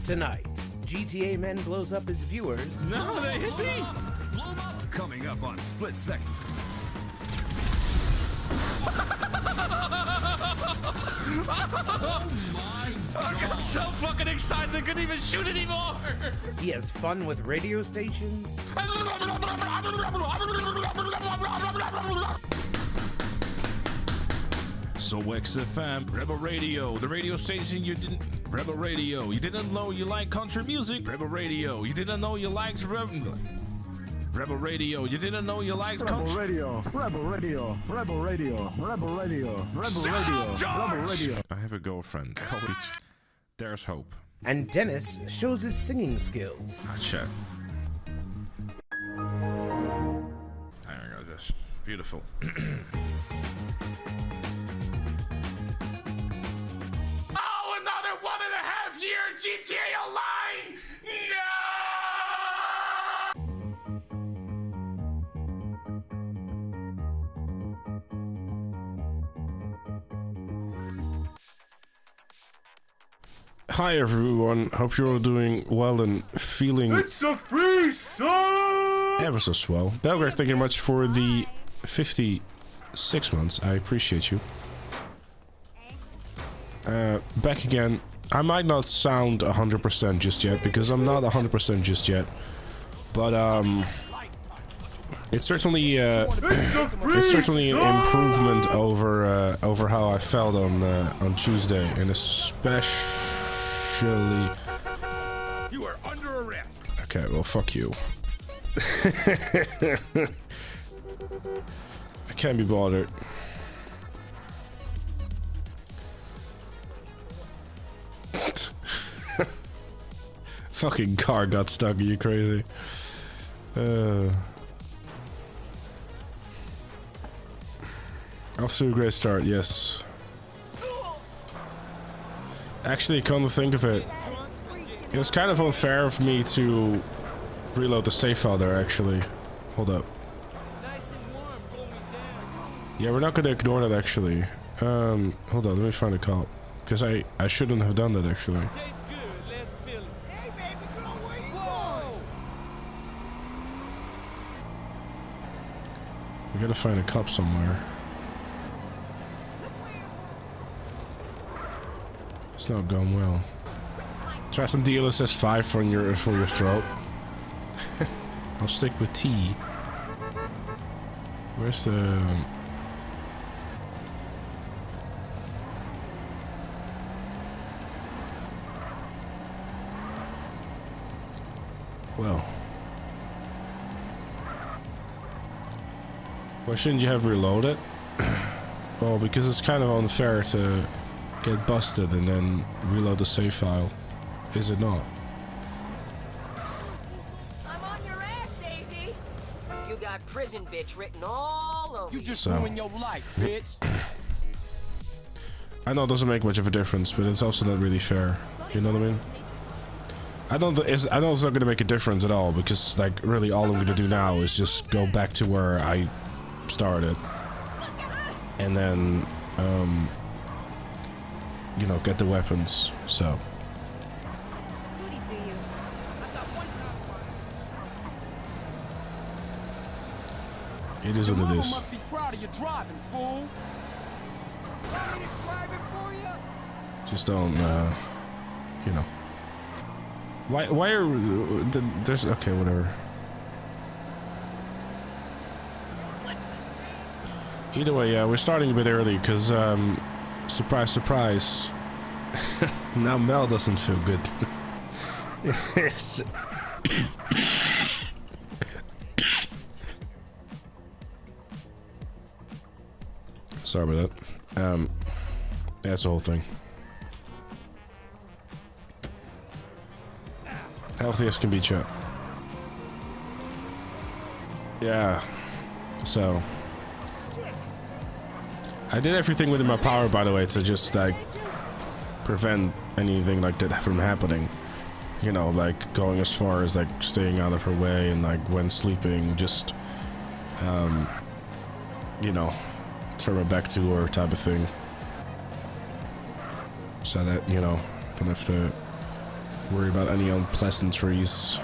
Tonight, GTA Men blows up his viewers. No, they hit me! Coming up on Split Second. Oh my God. I got so fucking excited I couldn't even shoot anymore! He has fun with radio stations. So XFM, Rebel Radio, the radio station you didn't... Rebel Radio, you didn't know you like country music? Rebel Radio, you didn't know you liked Rebel Radio, you didn't know you liked country... Rebel Radio. I have a girlfriend. There's hope. And Dennis shows his singing skills. Ah, shit. There we go, this. Beautiful. Oh, another 1.5 year GTA Online! No! Hi everyone, hope you're all doing well and feeling... It's a free song! Ever so swell. Belgrade, thank you very much for the 56 months, I appreciate you. Back again. I might not sound 100% just yet, because I'm not 100% just yet. But, it's certainly, it's certainly an improvement over how I felt on Tuesday, and especially... You are under arrest. Okay, well, fuck you. I can't be bothered. Fucking car got stuck, are you crazy? Off to a great start, yes. Actually, come to think of it, it was kind of unfair of me to reload the save file there, actually. Hold up. Yeah, we're not gonna ignore that, actually. Hold on, let me find a cop. Because I shouldn't have done that, actually. We gotta find a cop somewhere. It's not going well. Try some DLSS 5 for your throat. I'll stick with T. Where's the... Well. Why shouldn't you have reloaded? Well, because it's kind of unfair to get busted and then reload the save file. Is it not? I'm on your ass, Daisy. You got prison bitch written all over you. You just ruined your life, bitch. I know it doesn't make much of a difference, but it's also not really fair. You know what I mean? I know it's not gonna make a difference at all, because like really all I'm gonna do now is just go back to where I started, and then you know, get the weapons. So it is what it is. Just don't, you know. Why are there's okay, whatever. Either way, yeah, we're starting a bit early because surprise, surprise. Now Mel doesn't feel good. Yes. Sorry about that. That's the whole thing. Healthy as can be, chat. Yeah. So I did everything within my power, by the way, to just like prevent anything like that from happening. You know, like going as far as like staying out of her way, and like when sleeping, just you know, turn my back to her type of thing, so that, you know, don't have to worry about any unpleasantries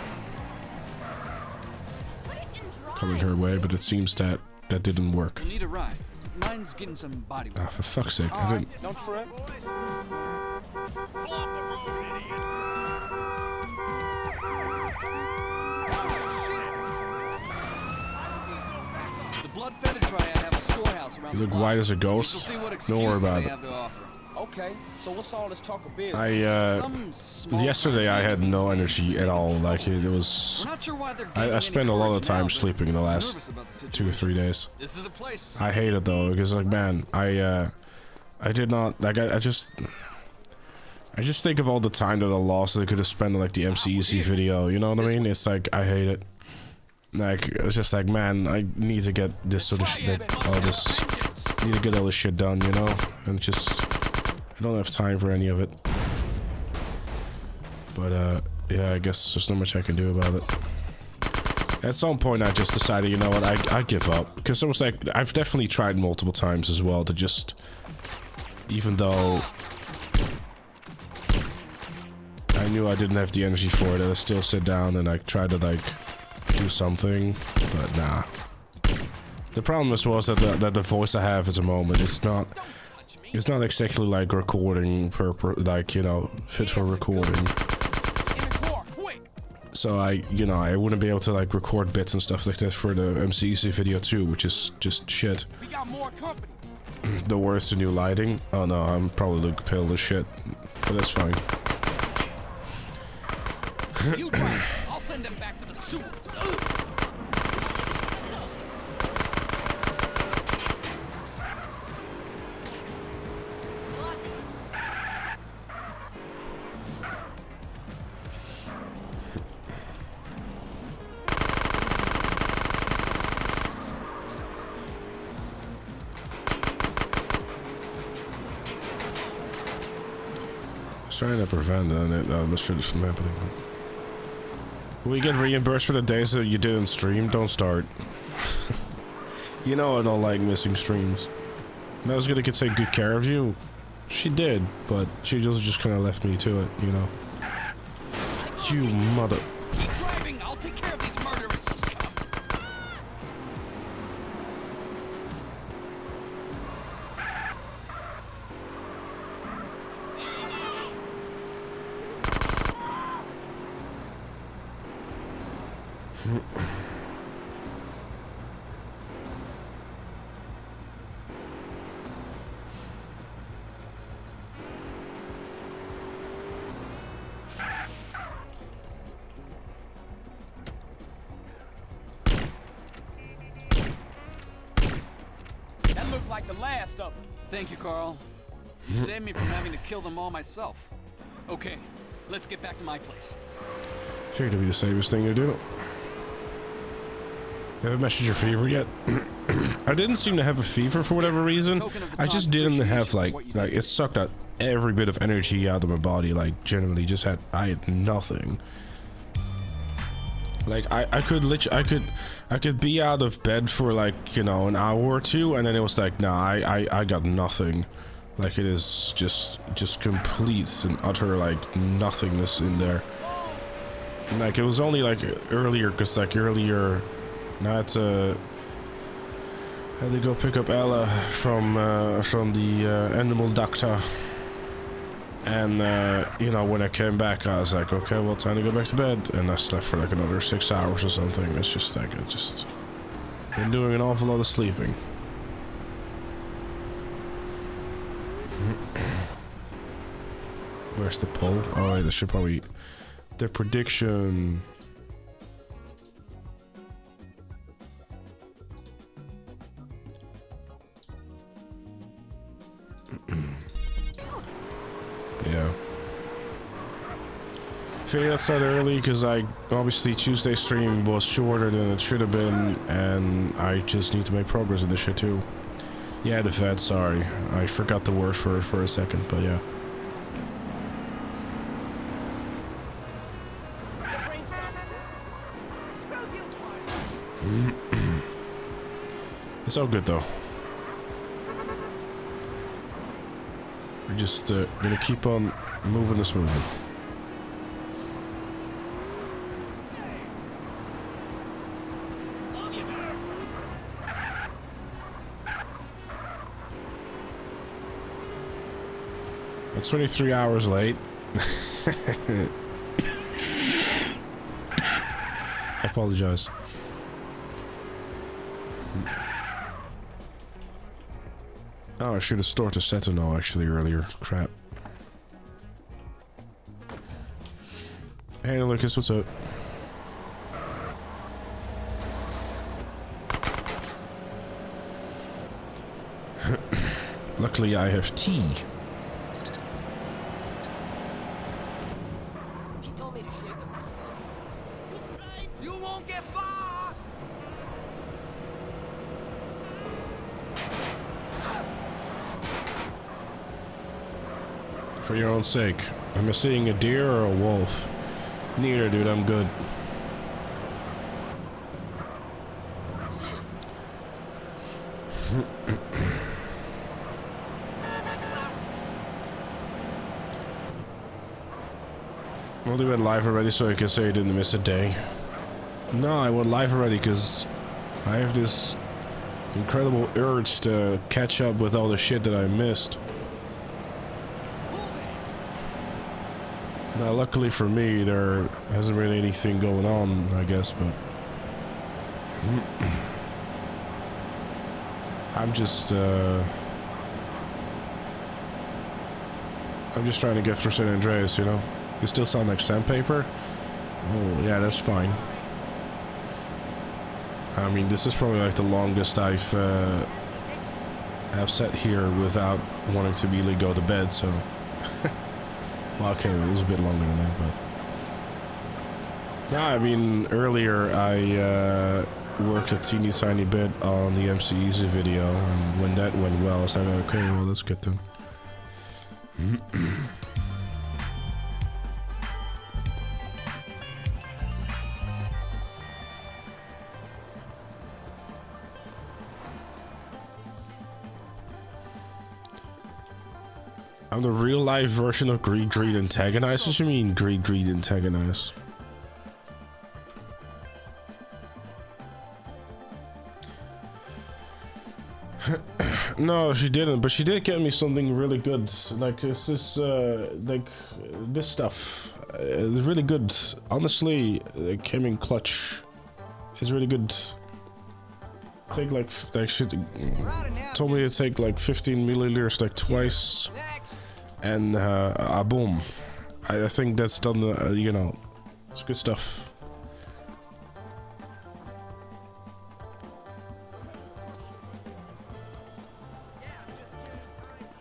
coming her way, but it seems that that didn't work. You need a ride. Mine's getting some body work. Ah, for fuck's sake, I didn't. Don't trip. The blood-fetid triad have a storehouse around You the look block. white as a You'll ghost. see what Don't worry excuses about they it. have to offer. Okay, so what's all this talk of business? Some small Yesterday I had no company energy at all. Like it was. We're not sure why they're I gaining spent any a lot of courage time now, but sleeping in the I'm last nervous about the 2 or 3 days. This is a place. I hate it though, because like man, I did not like I just think of all the time that I lost that I could have spent on like the MCEC video, you know what I mean? It's like I hate it. Like it's just like man, I need to get this sort of need to get all this shit done, you know? And just I don't have time for any of it. But yeah, I guess there's not much I can do about it. At some point I just decided, you know what, I give up. Because it was like, I've definitely tried multiple times as well to just, even though I knew I didn't have the energy for it, I still sit down and like try to like do something, but nah. The problem was that the voice I have at the moment is not exactly like recording like, you know, fit for recording. So I wouldn't be able to like record bits and stuff like that for the MCEC video too, which is just shit. We got more company. The worst, the new lighting. Oh no, I'm probably look pale as shit, but that's fine. You drive. I'll send them back to the sewers. Trying to prevent mischief from happening. Will you get reimbursed for the days that you didn't stream? Don't start. You know I don't like missing streams. I was gonna take good care of you. She did, but she just kind of left me to it, you know. You mother. Keep driving. I'll take care of these murderers. That looked like the last of them. Thank you, Carl. You saved me from having to kill them all myself. Okay, let's get back to my place. Figured it'd be the safest thing to do. Have a message your fever yet? I didn't seem to have a fever for whatever reason. I just didn't have like it sucked out every bit of energy out of my body. Like genuinely, I had nothing. Like I could be out of bed for like, you know, an hour or two, and then it was like, nah, I got nothing. Like it is just complete and utter like nothingness in there. And, like it was only like earlier, cause like earlier, not had to go pick up Ella from the animal doctor. And, you know, when I came back, I was like, okay, well, time to go back to bed. And I slept for like another 6 hours or something. It's just like, I just been doing an awful lot of sleeping. Where's the poll? Oh, wait, this should probably... The prediction... Yeah. Figured I'd start early because obviously Tuesday stream was shorter than it should have been, and I just need to make progress in this shit too. Yeah, the vet, sorry. I forgot the word for a second, but yeah. It's all good though. We're just gonna keep on moving this moving. It's 23 hours late. I apologize. Oh, I should have stored the Sentinel actually earlier. Crap. Hey Lucas, what's up? Luckily I have tea. She told me to shake him myself. You won't get far! For your own sake, am I seeing a deer or a wolf? Neither, dude, I'm good. Well, you went live already, so I can say you didn't miss a day. No, I went live already because I have this incredible urge to catch up with all the shit that I missed. Now, luckily for me, there hasn't really anything going on, I guess, but I'm just trying to get through San Andreas, you know? You still sound like sandpaper? Oh, yeah, that's fine. I mean, this is probably like the longest I've sat here without wanting to immediately go to bed, so... Well, okay, it was a bit longer than that, but... Yeah, I mean, earlier I worked a teeny tiny bit on the MC Easy video, and when that went well, I was like, okay, well, that's good then. I'm the real life version of Greed Antagonize. What do you mean Greed Antagonize? No, she didn't, but she did get me something really good. Like this is like this stuff. It's really good. Honestly, it came in clutch. It's really good. Take like shit. Told me to take like 15 milliliters like twice. And boom. I think that's done, you know, it's good stuff.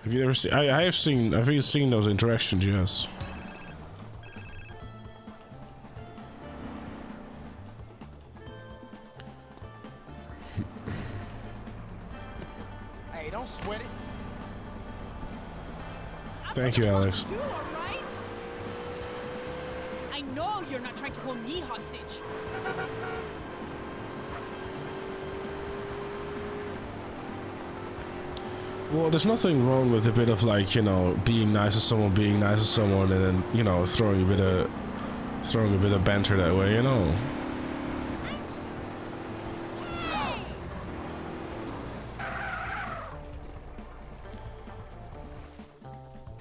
Have you ever seen? I've seen those interactions, yes. Hey, don't sweat it. Thank you, Alex. You all right? I know you're not trying to hold me hostage. Well, there's nothing wrong with a bit of like, you know, being nice to someone, and then, you know, throwing a bit of banter that way, you know.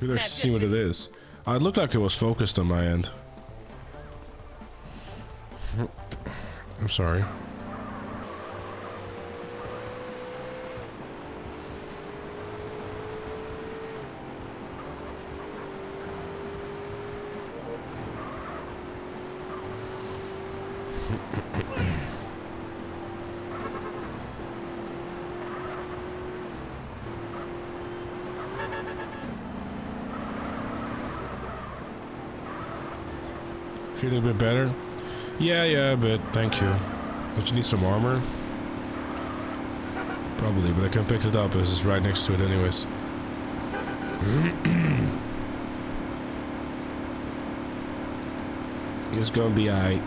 You'd like to see what it is. It looked like it was focused on my end. I'm sorry. Feeling a bit better? Yeah, a bit. Thank you. Don't you need some armor? Probably, but I can pick it up as it's right next to it anyways. It's gonna be alright.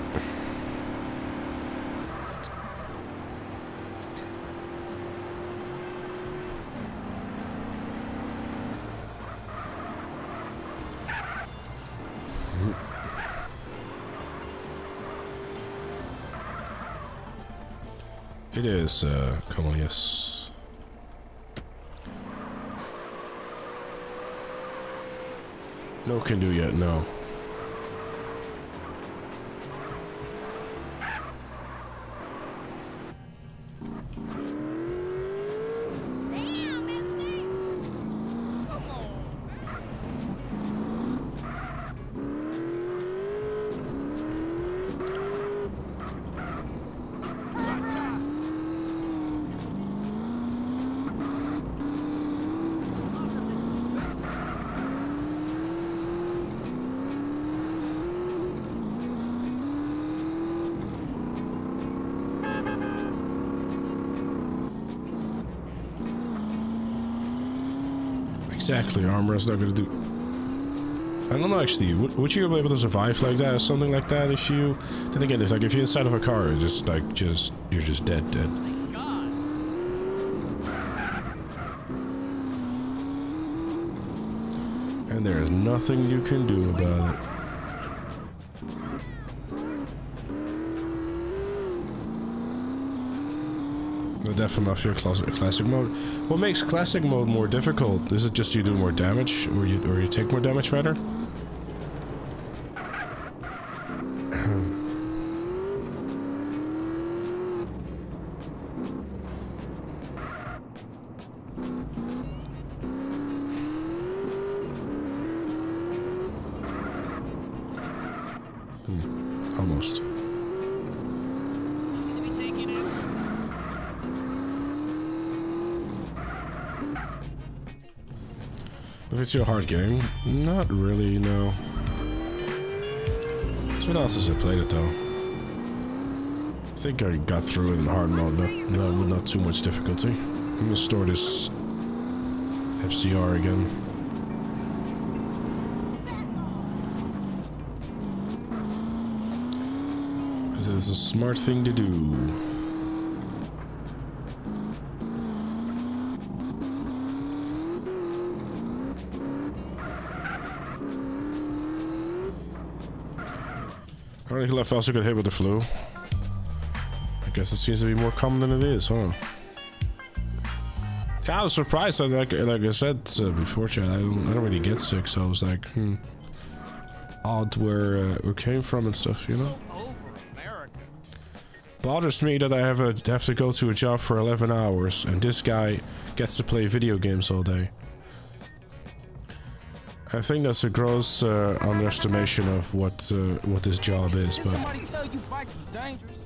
It is, come on, yes. No can do yet, no. Exactly, armor is not gonna do. I don't know actually. Would you be able to survive like that, or something like that? If you, then again, if you're inside of a car, it's just like you're just dead. And there is nothing you can do about it. The Death and Mafia classic mode. What makes classic mode more difficult? Is it just you do more damage, or you take more damage rather? Almost. If it's your hard game, not really, no. So what else has I played it though? I think I got through it in hard mode, with not too much difficulty. I'm gonna store this FCR again. Because it's a smart thing to do. Apparently left also got hit with the flu. I guess it seems to be more common than it is, huh? Yeah, I was surprised that, like I said before, Chad, I don't really get sick, so I was like, odd where it came from and stuff, you know? Bothers me that I have to go to a job for 11 hours, and this guy gets to play video games all day. I think that's a gross underestimation of what this job is, but Somebody tell you bikes is dangerous.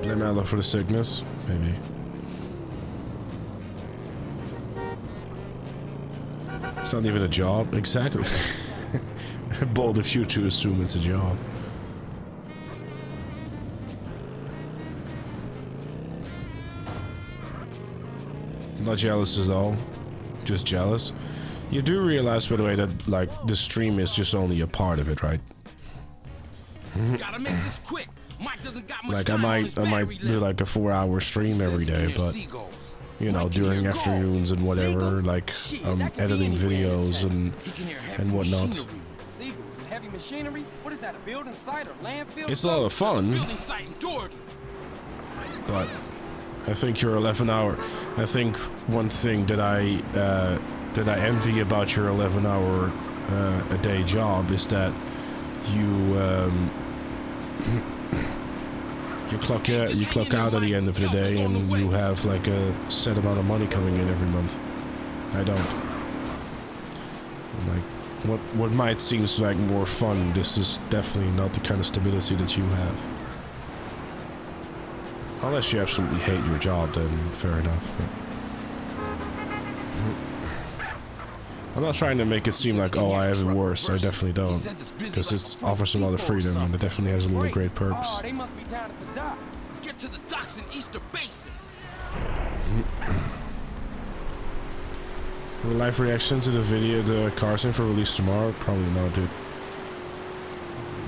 blame Allah for the sickness, maybe. It's not even a job, exactly. Bold of you to assume it's a job. Not jealous at all, just jealous. You do realize, by the way, that like the stream is just only a part of it, right? Gotta make this quick. Mike doesn't got much Like I time on his might battery do left. like a 4-hour stream every day, but you know, during afternoons and whatever, like I'm editing videos and whatnot. Seagulls and heavy machinery? What is that, a building site or landfill? It's a lot of fun, Building site in Doherty. but I think your 11-hour. I think one thing that I envy about your 11-hour a day job is that you you clock out at the end of the day and you have like a set amount of money coming in every month. I don't. Like what might seem like more fun, this is definitely not the kind of stability that you have. Unless you absolutely hate your job, then fair enough. But I'm not trying to make it seem like, oh, I have it worse. I definitely don't. Because it offers a lot of freedom and it definitely has a lot of great perks. Oh, they must be down at the dock. Get to the docks in Easter Basin. Will live reaction to the video, the Cars Info release tomorrow? Probably not, dude.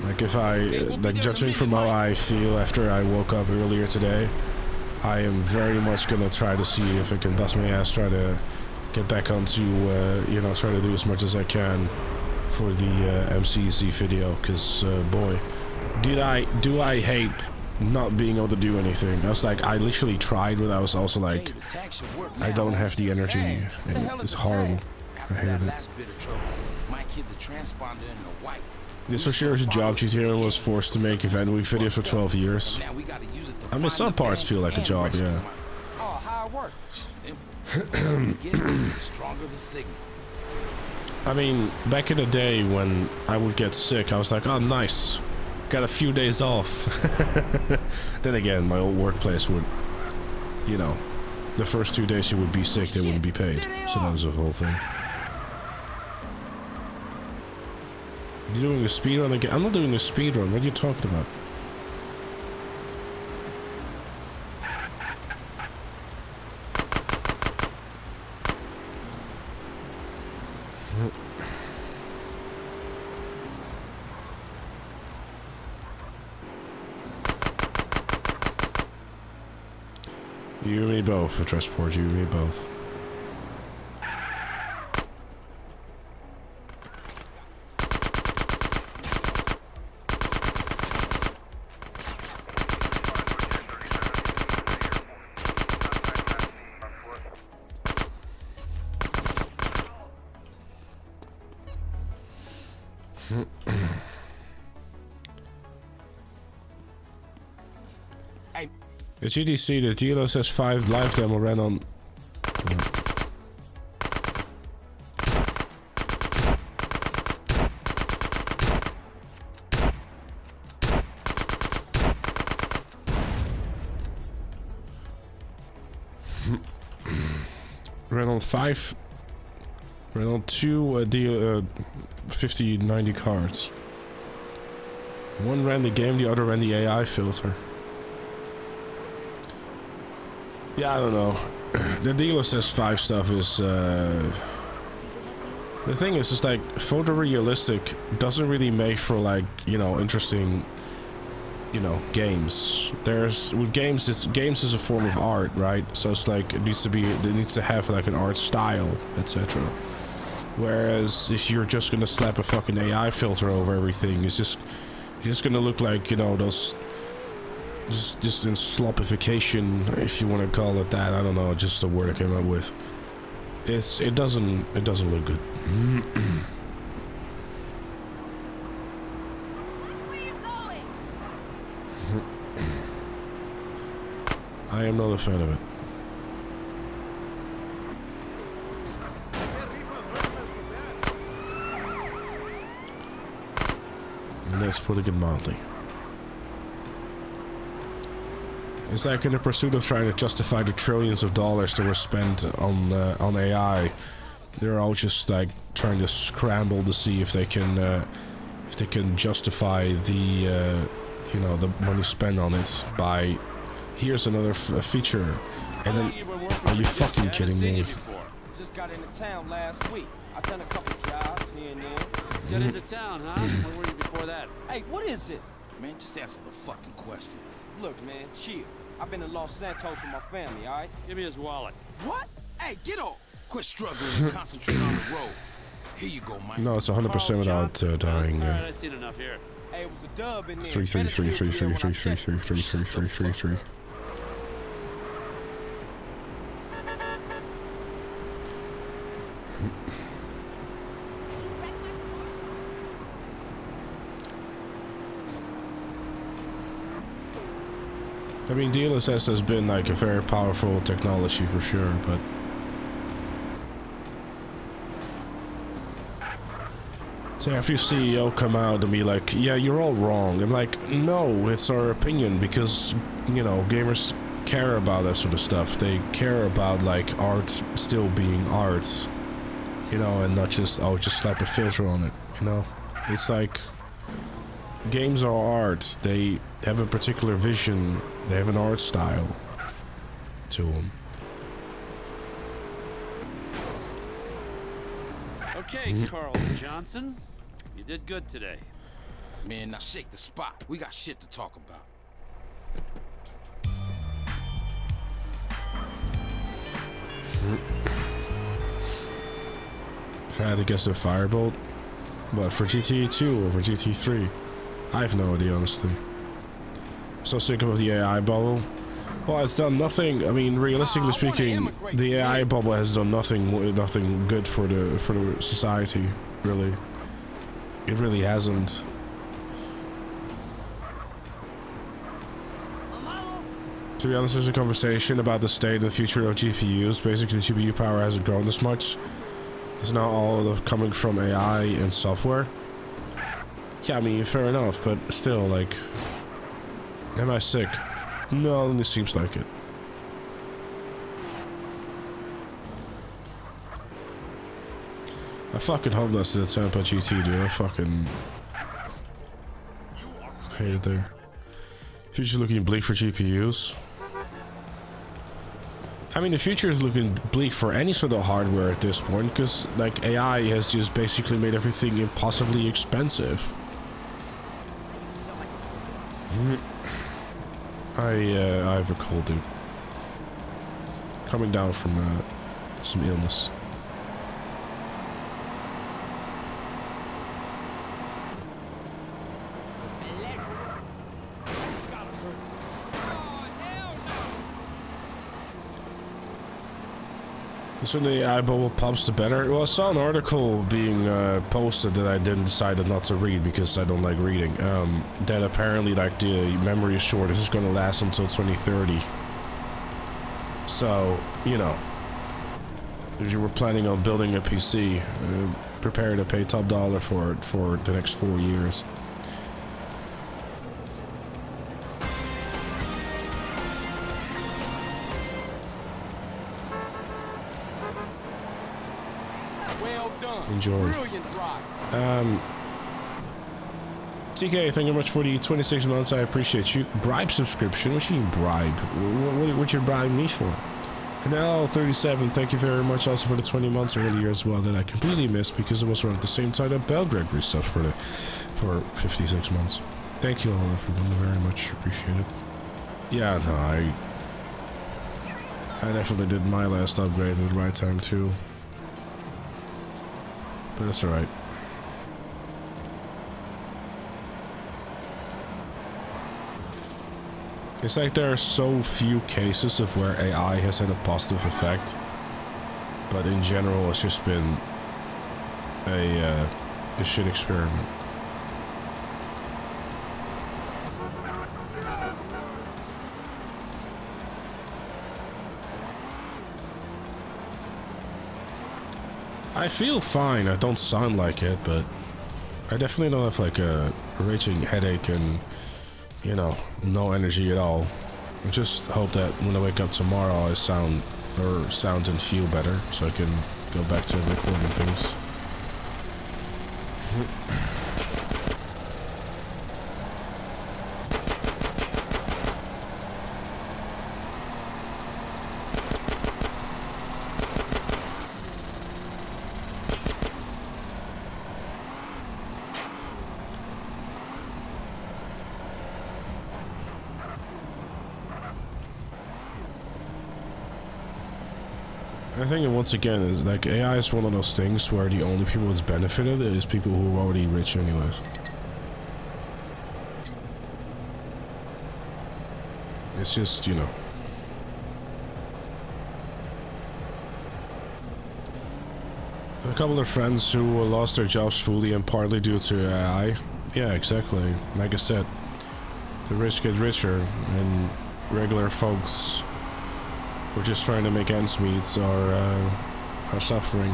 Like if like judging from how I feel after I woke up earlier today, I am very much gonna try to see if I can bust my ass, try to get back onto, you know, try to do as much as I can for the MCZ video, because boy, do I hate not being able to do anything. I was like, I literally tried, but I was also like, I don't have the energy, and it's horrible. I hated it. This for sure is a job GTA was forced to make event week videos for 12 years. I mean, some parts feel like a job, yeah. Oh, how it works. I mean, back in the day when I would get sick, I was like, oh, nice. Got a few days off. Then again, my old workplace would, you know, the first 2 days you would be sick, they wouldn't be paid. So that was the whole thing. You're doing a speed run again? I'm not doing a speed run. What are you talking about? You and me both, for transport. You and me both. The GDC, the dealer says 5 live demo ran on. Ran on 5. Ran on 2 50-90 cards. One ran the game, the other ran the AI filter. Yeah, I don't know. The dealer says 5 stuff is, the thing is, it's like, photorealistic doesn't really make for, like, you know, interesting, you know, games. With games, games is a form of art, right? So it's like, it needs to have, like, an art style, etc. Whereas, if you're just gonna slap a fucking AI filter over everything, it's just gonna look like, you know, those... Just in sloppification, if you want to call it that. I don't know, just the word I came up with. It doesn't look good. Where you going? I am not a fan of it. And let's put it mildly. It's like in the pursuit of trying to justify the trillions of dollars that were spent on AI, they're all just like trying to scramble to see if they can justify the you know, the money spent on it by here's another feature, and then are you fucking kidding me? Just got into town last week. I've done a couple jobs here and there. Got into town, huh? Where were you before that? Hey, what is this? Man, just answer the fucking question. Look, man, chill. I've been to Los Santos with my family, all right? Give me his wallet. What? Hey, get off! Quit struggling and concentrate on the road. Here you go, Mike. No, it's 100% without dying. Alright, I've seen enough here. Hey, it was a dub in there. 3. I mean, DLSS has been like a very powerful technology for sure, but so if your CEO come out and be like, yeah, you're all wrong, I'm like, no, it's our opinion, because, you know, gamers care about that sort of stuff. They care about, like, art still being art, you know, and not just, oh, just slap a filter on it, you know? It's like, games are art. They have a particular vision. They have an art style to them. Okay, Carl Johnson. You did good today. Man, now shake the spot. We got shit to talk about. If I had to guess a firebolt, what, for GTA 2 or for GTA 3? I have no idea, honestly. So sick of the AI bubble. Well, it's done nothing. I mean, realistically speaking, the AI bubble has done nothing good for the society. Really, it really hasn't. To be honest, there's a conversation about the state and future of GPUs. Basically, GPU power hasn't grown this much. It's now all coming from AI and software. Yeah, I mean, fair enough, but still, like, am I sick? No, it seems like it. I fucking hope that's the Tampa GT, dude. I fucking hate it there. Future's looking bleak for GPUs. I mean, the future is looking bleak for any sort of hardware at this point, because, like, AI has just basically made everything impossibly expensive. I have a cold, dude. Coming down from some illness. The sooner the AI bubble pops, the better. Well, I saw an article being posted that I then decided not to read because I don't like reading. That apparently, like, the memory shortage is going to last until 2030. So, you know, if you were planning on building a PC, prepare to pay top dollar for it for the next 4 years. Enjoy. TK, thank you much for the 26 months. I appreciate you. Bribe subscription? What do you mean bribe? What you bribe me for? And L37, thank you very much also for the 20 months earlier as well that I completely missed because it was around the same time that Belgrade resubbed for 56 months. Thank you all everyone, very much appreciate it. Yeah, no, I definitely did my last upgrade at the right time too. But that's alright. It's like there are so few cases of where AI has had a positive effect, but in general it's just been a shit experiment. I feel fine. I don't sound like it, but I definitely don't have like a raging headache and, you know, no energy at all. I just hope that when I wake up tomorrow I sound and feel better so I can go back to recording things. I think once again is like AI is one of those things where the only people that's benefited is people who are already rich anyways. It's just, you know. A couple of friends who lost their jobs fully and partly due to AI. Yeah, exactly. Like I said, the rich get richer and regular folks we're just trying to make ends meet are suffering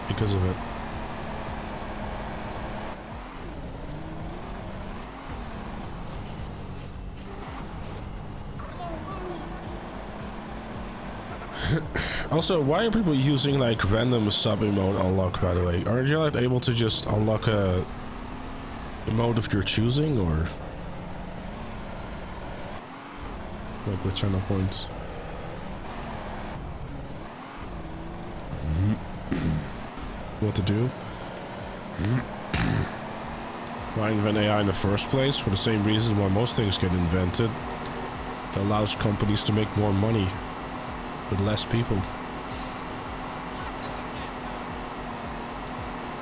because of it. Also, why are people using like random sub emote unlock, by the way? Aren't you not able to just unlock a emote of your choosing, or like with channel points? What to do? Why invent AI in the first place? For the same reason why most things get invented. It allows companies to make more money with less people.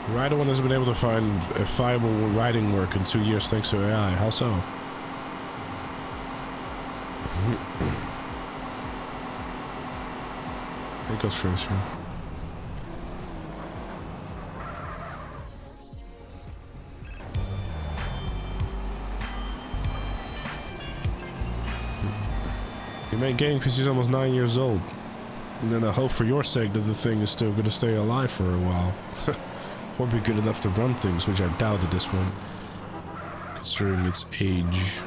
The writer one has been able to find a viable writing work in 2 years thanks to AI. How so? It goes Tracer. He made game because he's almost 9 years old. And then I hope for your sake that the thing is still gonna stay alive for a while. Or be good enough to run things, which I doubt at this point. Considering its age.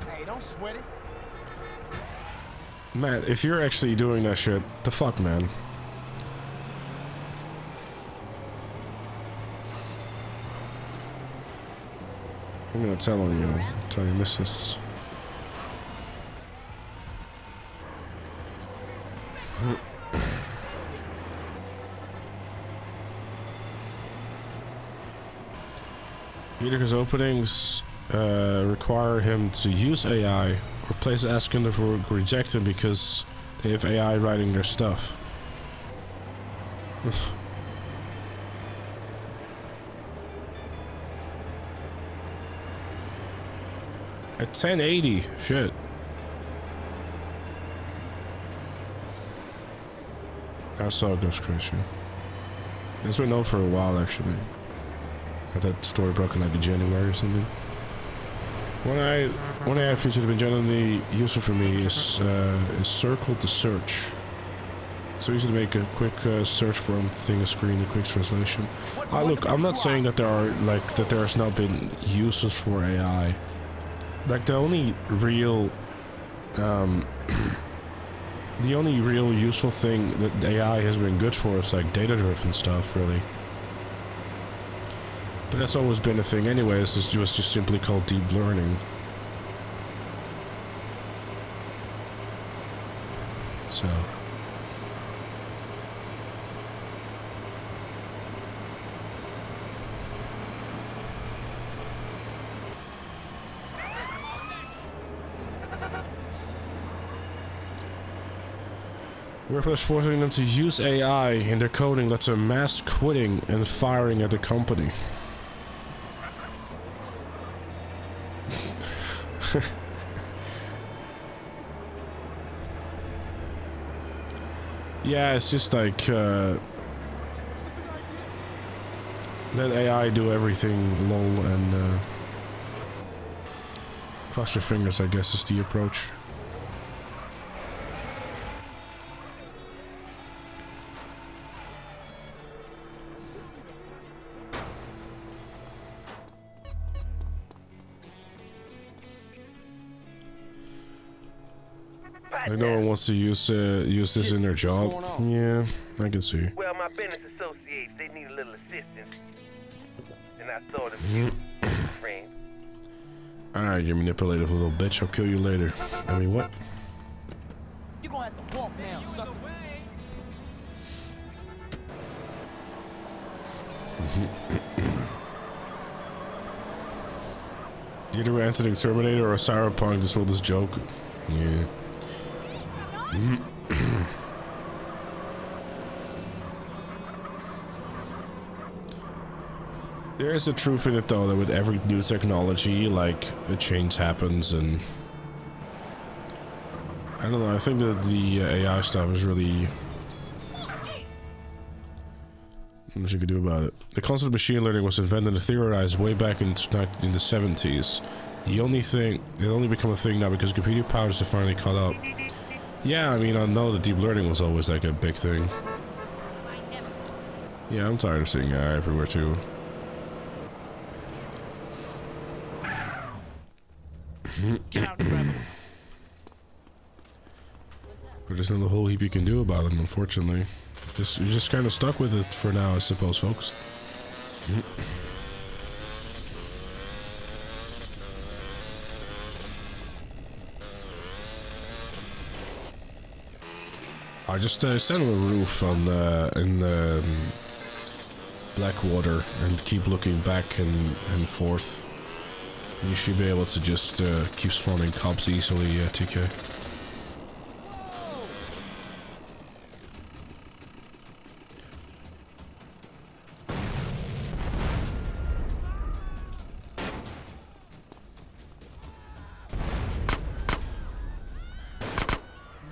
Hey, don't sweat it. Man, if you're actually doing that shit, the fuck, man. I'm gonna tell you, missus. Either his openings require him to use AI, or places ask him to reject him because they have AI writing their stuff. At 1080, shit. I saw Ghost Crusher. That's been known for a while, actually. I had that story broken like in January or something. One AI feature that's been generally useful for me is circle to search. So easy to make a quick search from thing, a screen, a quick translation. Look, I'm not saying that there has not been uses for AI. Like the only real useful thing that AI has been good for is like data-driven stuff, really. But that's always been a thing anyways. It was just simply called deep learning. So. Workplace forcing them to use AI in their coding led to mass quitting and firing at the company. Yeah, it's just like let AI do everything, lol, and cross your fingers, I guess, is the approach. Like no one wants to use this in their job. Yeah, I can see. Well, my business associates, they need a little assistance. And I thought of you, friend. Alright, you manipulative little bitch, I'll kill you later. I mean, what? You gonna have to walk now, sucker. Either we're entering Terminator or Cyberpunk, this world is a joke. Yeah. There is a truth in it though, that with every new technology, like, a change happens, and I don't know, I think that the AI stuff is really what you can do about it. The concept of machine learning was invented and theorized way back in the 70s. It only become a thing now because computing powers have finally caught up. Yeah, I mean, I know that deep learning was always like a big thing. Yeah, I'm tired of seeing AI everywhere too. Get out, Rebel. But there's not a whole heap you can do about it, unfortunately. You're just kind of stuck with it for now, I suppose, folks. I just stand on the roof in Blackwater and keep looking back and forth. You should be able to just keep spawning cops easily, TK.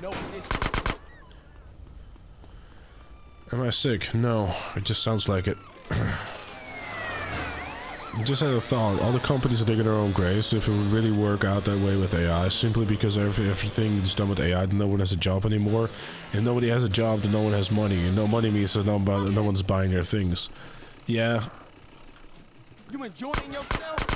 No initiative. Am I sick? No, it just sounds like it. I just had a thought. All the companies are digging their own graves if it would really work out that way with AI, simply because everything is done with AI, no one has a job anymore. If nobody has a job, then no one has money, and no money means that no one's buying your things. Yeah. You enjoying yourself?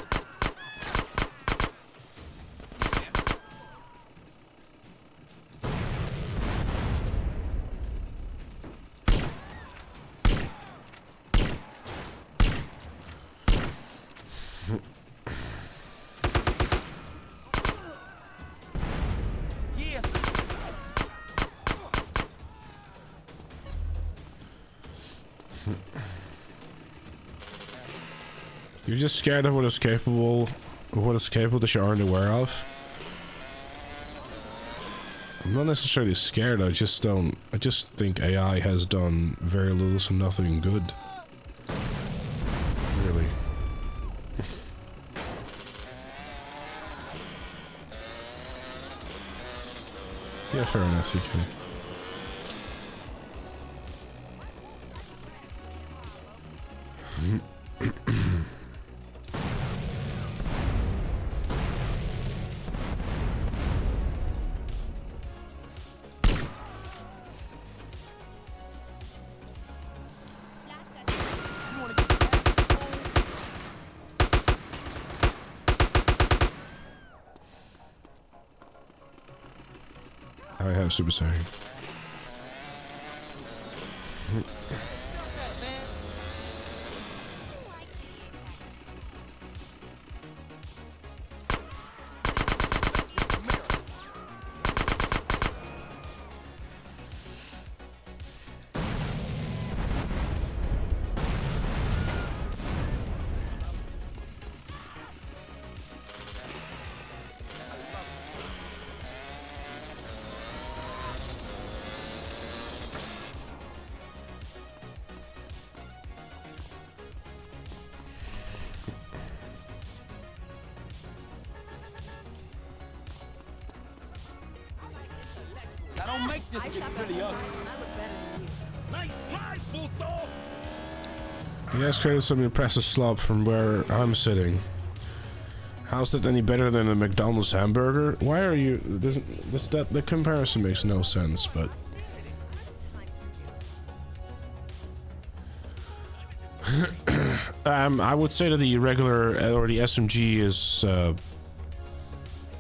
You're just scared of what is capable that you aren't aware of? I'm not necessarily scared, I just think AI has done very little to nothing good. Really. Yeah, fair enough, you can. I have Super Saiyan. I don't make this get really ugly. Nice fly, puto! You guys created some impressive slop from where I'm sitting. How's that any better than a McDonald's hamburger? Why are you... the comparison makes no sense, but... I would say that the regular or the SMG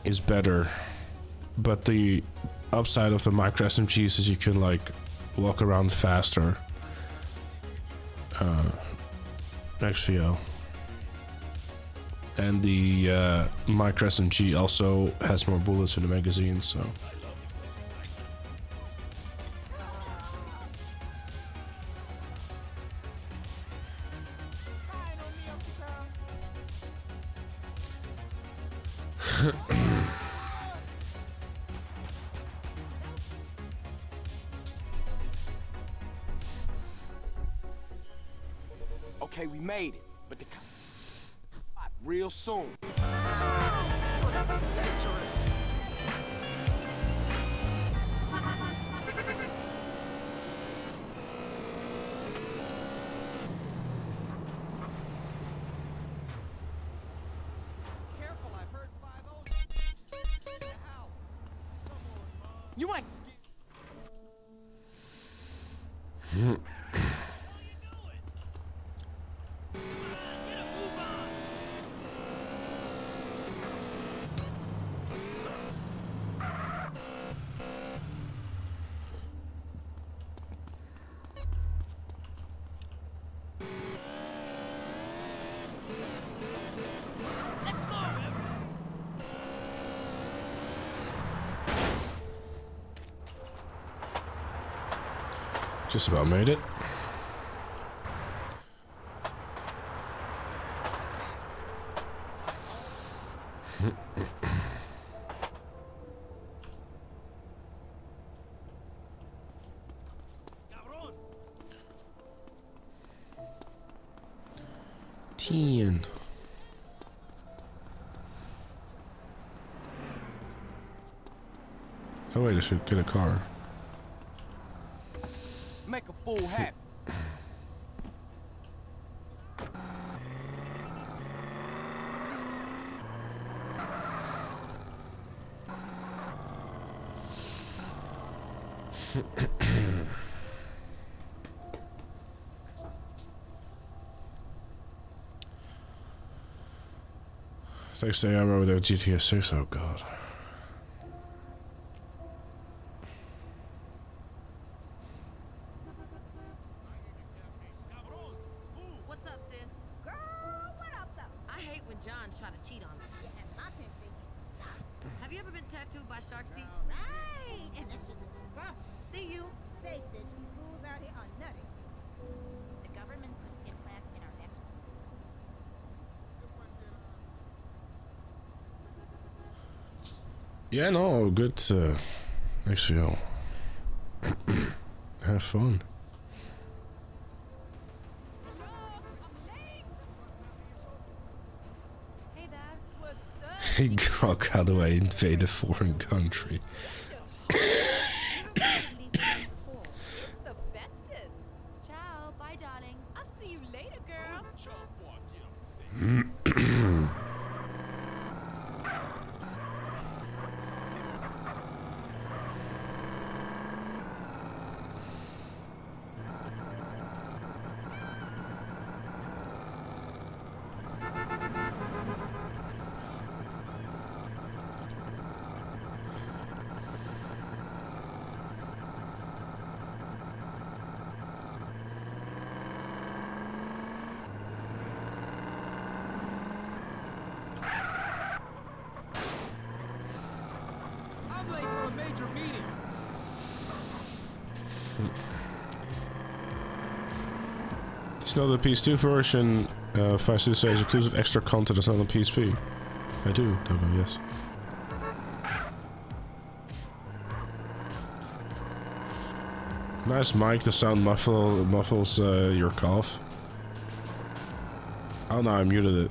is better, but the upside of the micro SMGs is you can like walk around faster. XVO. And the micro SMG also has more bullets in the magazine, so. Okay, we made it, but the real soon. Careful, I've heard 5-0 in the house. You ain't Just about made it. Ten. Oh wait, I should get a car. Make a fool happy. Thanks to Amber with GTA 6, oh god. What's up, sis? Girl, what up, though? I hate when John's try to cheat on me. Yeah, my pimp think have you ever been tattooed by shark's teeth? Right! And this shit is rough. See you. Say, bitch, these fools out here are nutty. The government puts implants in our necks. Yeah, no, good, actually, have fun. Hey, Dad. What's up? Hey, Grog, how do I invade a foreign country? The bestest. Ciao. Bye, darling. I'll see you later, girl. I'm late for a major meeting. It's not the PS2 version. 5 is inclusive extra content. It's not on PSP. I do. Dogo, yes. Nice mic. The sound muffles your cough. Oh no, I muted it.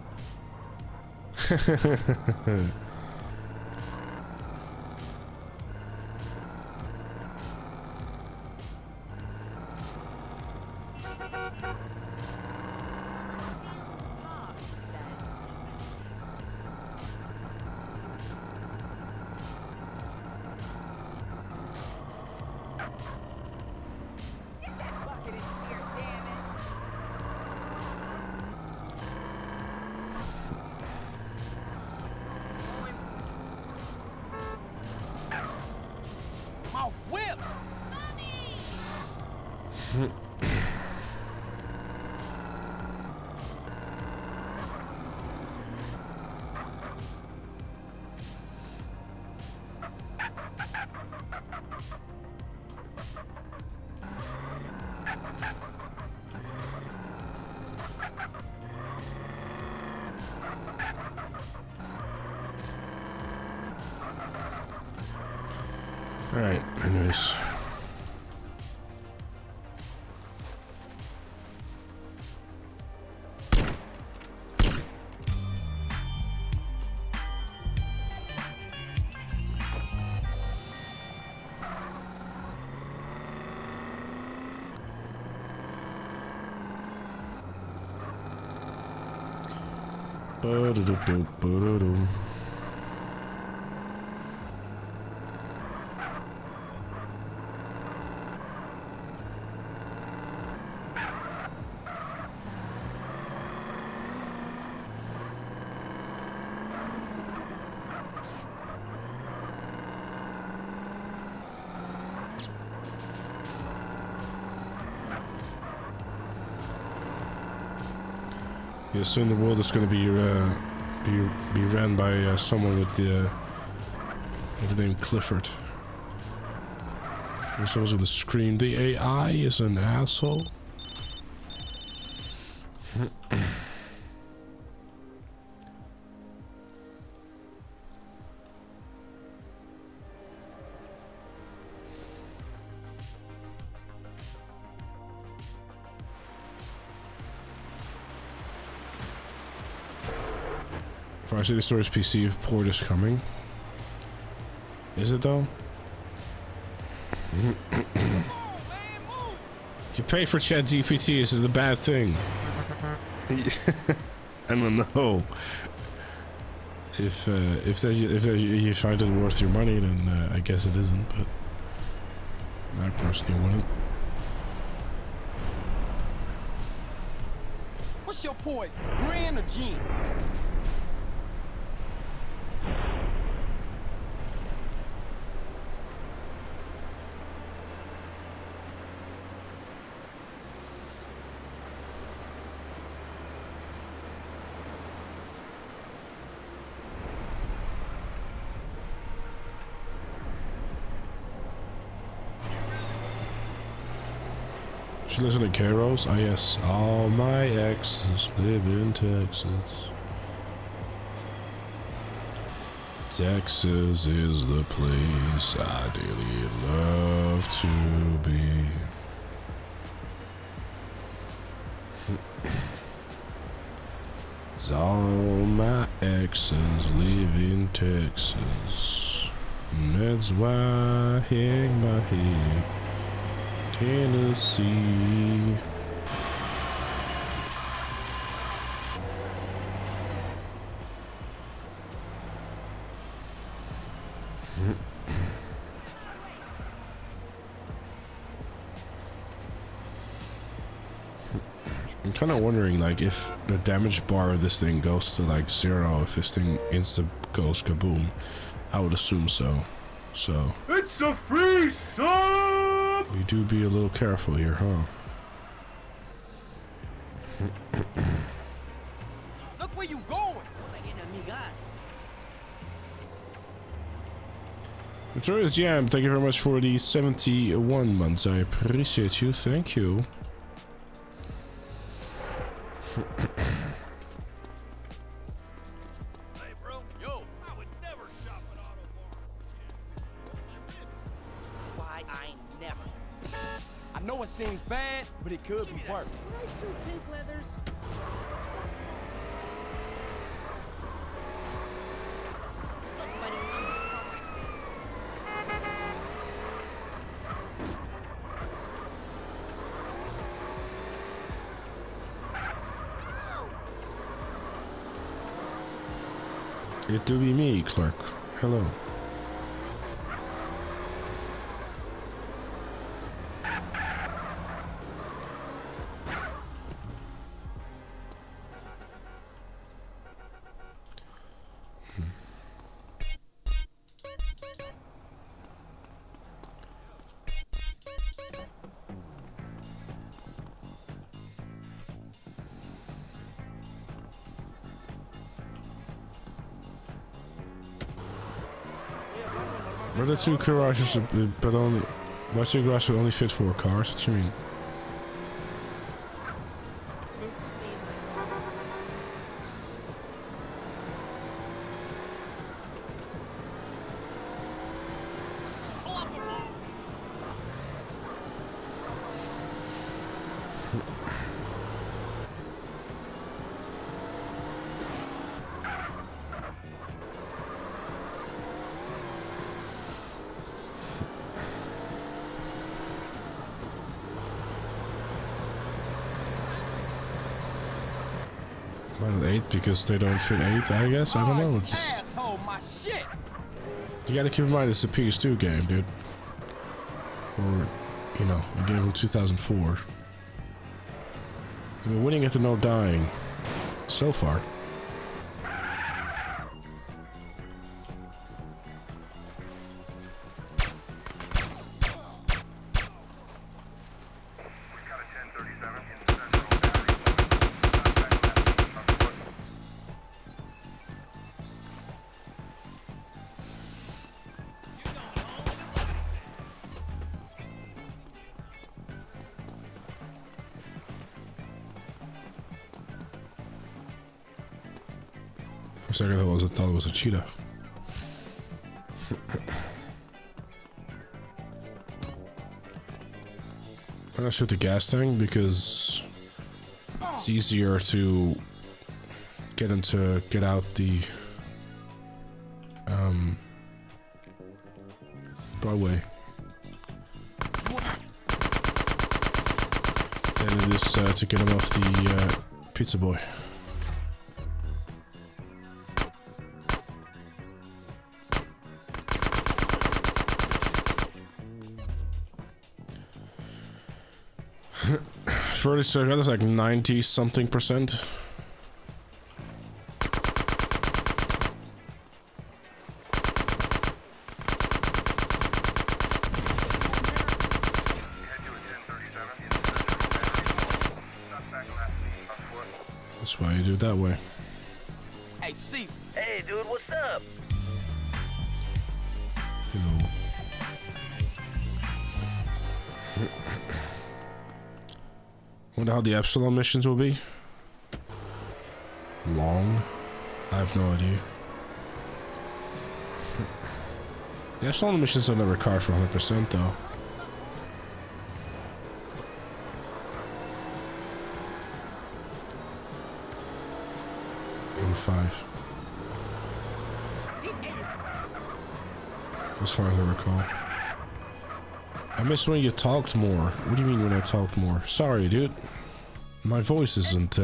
My whip! Alright, anyways. Ba-da-da-da-ba-da-dum. Yeah, soon the world is going to be ran by someone with the name Clifford. And someone's going to scream, "The AI is an asshole." Vice City Stories PC port is coming. Is it though? You pay for ChatGPT, is it a bad thing? I don't know. If you find it worth your money, then I guess it isn't. But I personally wouldn't. What's your poison? Grand or gin? She lives in Caros? Ah yes, all my exes live in Texas. Texas is the place I dearly love to be. All my exes live in Texas. And that's why I hang my head. Tennessee. I'm kind of wondering, like, if the damage bar of this thing goes to like 0, if this thing insta goes kaboom. I would assume so. So It's a free sub! we do be a little careful here, huh? Look where you going! Notorious Jam, thank you very much for the 71 months. I appreciate you. Thank you. Hey, bro. Yo, I would never shop at Auto Bar. Why I never. I know it seems bad, but it could be worse. Nice two pink leathers. It do be me, Clark. Hello. But the two garages, but only. Why two garages would only fit 4 cars? What do you mean? Why not 8? Because they don't fit 8, I guess? I don't know. It's just, Asshole, my shit! you gotta keep in mind it's a PS2 game, dude. Or, you know, a game from 2004. I mean, winning it to no dying. So far. For a second I thought it was a cheetah. I'm gonna shoot the gas tank because it's easier to get him to get out the Broadway. And it is to get him off the pizza boy. So that's like 90 something %. That's why you do it that way. Hey, Caesar. Hey, dude, what's up? Hello. Wonder how the Epsilon missions will be. Long? I have no idea. The Epsilon missions are never required for 100% though. In 5. As far as I recall. I miss when you talked more. What do you mean when I talked more? Sorry, dude. My voice isn't,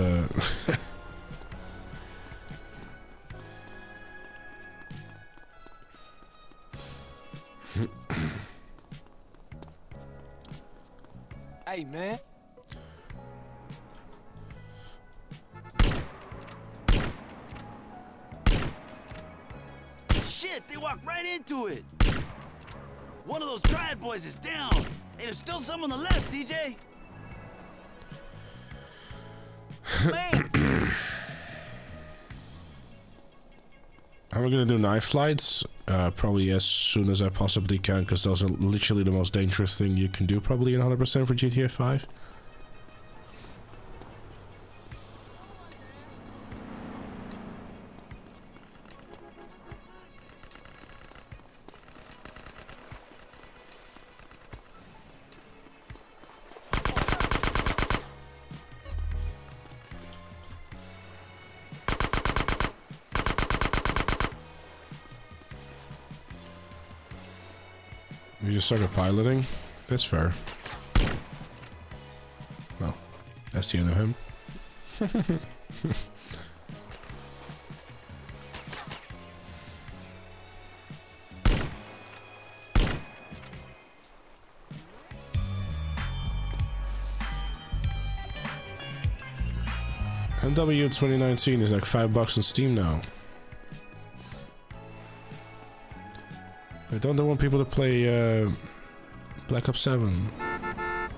Hey, man. Shit, they walked right into it. One of those triad boys is down. Hey, there's still some on the left, CJ. Man. How am I gonna do knife flights? Probably as soon as I possibly can, because those are literally the most dangerous thing you can do probably in 100% for GTA 5. You just started piloting? That's fair. Well, that's the end of him. MW 2019 is like $5 on Steam now. I don't want people to play Black Ops 7. Are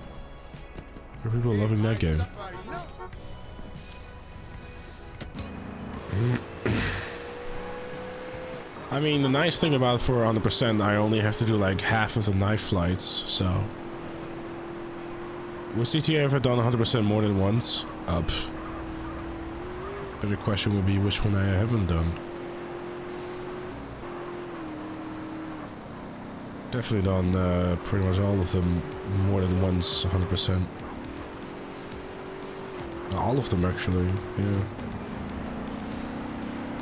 people loving that game? I mean, the nice thing about for 100%, I only have to do like half of the knife flights, so... Would GTA ever done 100% more than once? Better question would be which one I haven't done. Definitely done pretty much all of them more than once, 100%. All of them actually, yeah.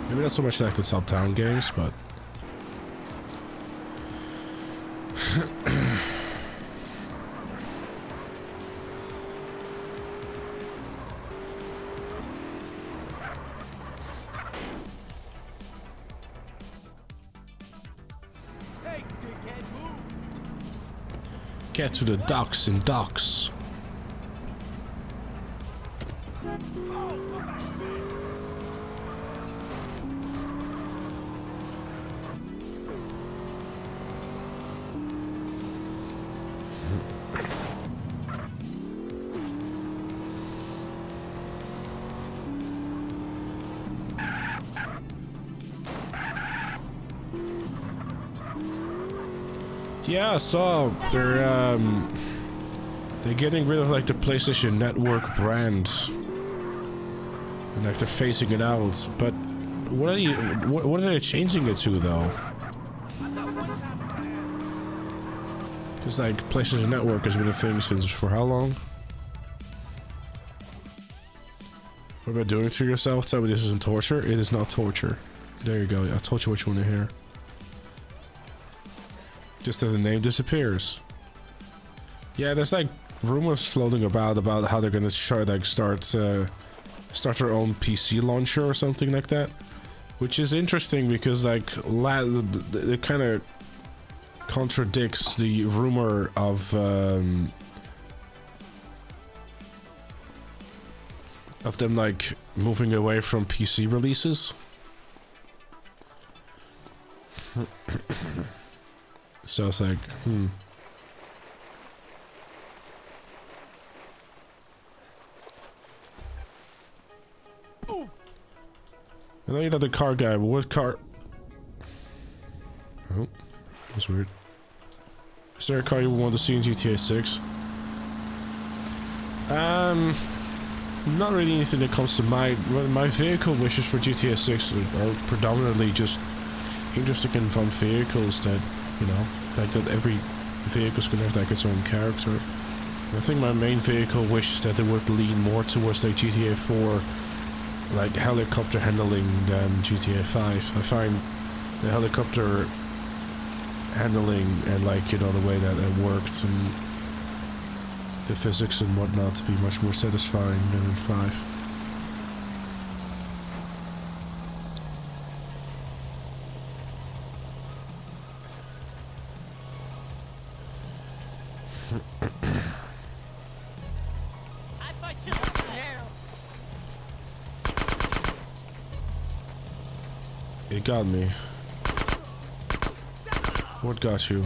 Maybe not so much like the top town games, but... Get to the docks in docks. Yeah, I saw they're getting rid of like the PlayStation Network brand, and like they're phasing it out. But what are they changing it to though? Because like PlayStation Network has been a thing since for how long? What about doing it to yourself? Tell me this isn't torture. It is not torture. There you go. I told you what you want to hear. Just that the name disappears. Yeah, there's like rumors floating about how they're gonna start their own PC launcher or something like that, which is interesting because like it kind of contradicts the rumor of them like moving away from PC releases. So it's like, I know you're not the car guy, but what car? Oh, that was weird. Is there a car you would want to see in GTA 6? Not really anything that comes to mind. My vehicle wishes for GTA 6 are predominantly just interesting and fun vehicles that, you know, like that every vehicle's gonna have like its own character. I think my main vehicle wish is that they would lean more towards like GTA 4, like helicopter handling than GTA 5. I find the helicopter handling and like, you know, the way that it worked and the physics and whatnot to be much more satisfying than in 5. It got me. What got you?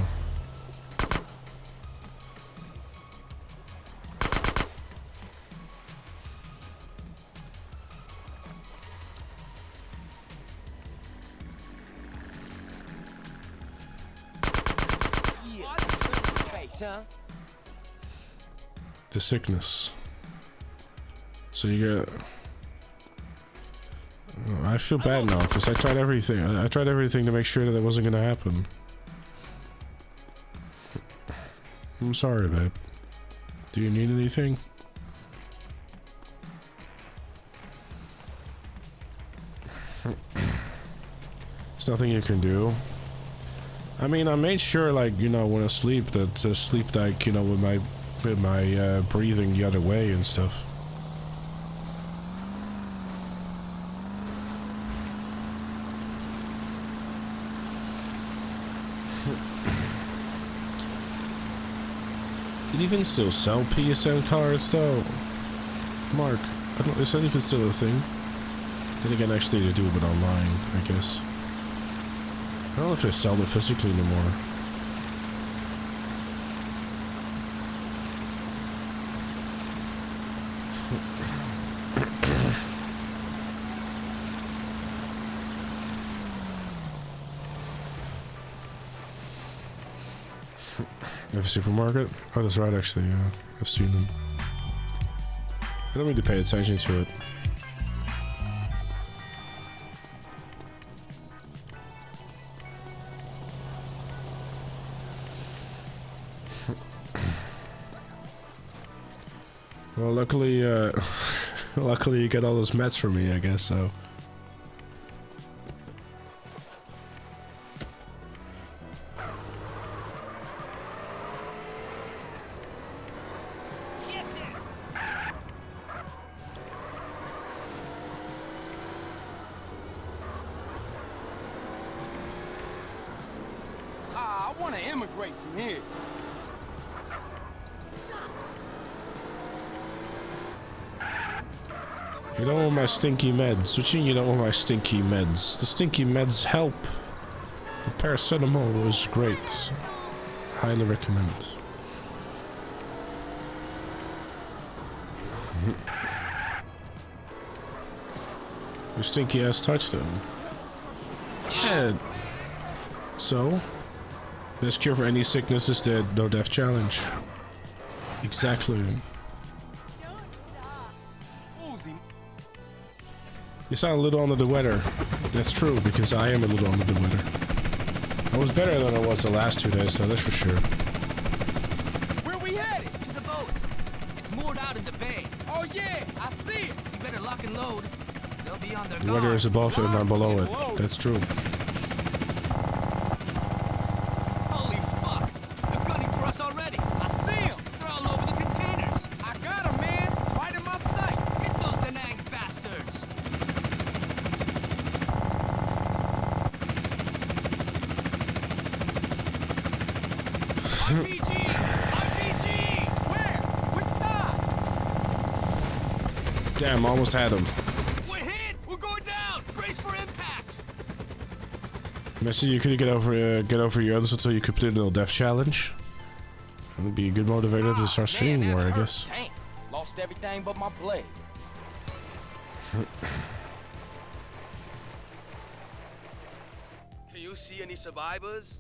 The sickness. So you get... I feel bad now because I tried everything. I tried everything to make sure that it wasn't gonna happen. I'm sorry, babe. Do you need anything? There's nothing you can do. I mean, I made sure, like, you know, when I sleep, that sleep, like, you know, with my breathing the other way and stuff. Can you even still sell PSN cards though? Mark, I don't, is that even still a thing? Then again, actually they do it online, I guess. I don't know if they sell them physically anymore. Have a supermarket? Oh, that's right, actually, yeah. I've seen them. I don't need to pay attention to it. Well, luckily, luckily you get all those meds from me, I guess, so... I want to immigrate from here. You don't want my stinky meds. What you don't want my stinky meds? The stinky meds help. The paracetamol is great. Highly recommend. Your stinky ass touched them. Yeah. So? Best cure for any sickness is the no death challenge. Exactly. You sound a little under the weather. That's true, because I am a little under the weather. I was better than I was the last 2 days, though, that's for sure. Where we headed? To the boat. It's moored out in the bay. Oh yeah, I see it. You better lock and load. They'll be on their The weather is above and not below it. That's true. Holy fuck! They're gunning for us already. I see them. They're all over the container. RPG! RPG! Where? Which side? Damn, almost had him. We're hit! We're going down! Brace for impact! Messi, you could get over your others until you complete a little death challenge. That would be a good motivator to start streaming more, I guess. Dang. Lost everything but my blade. Can you see any survivors?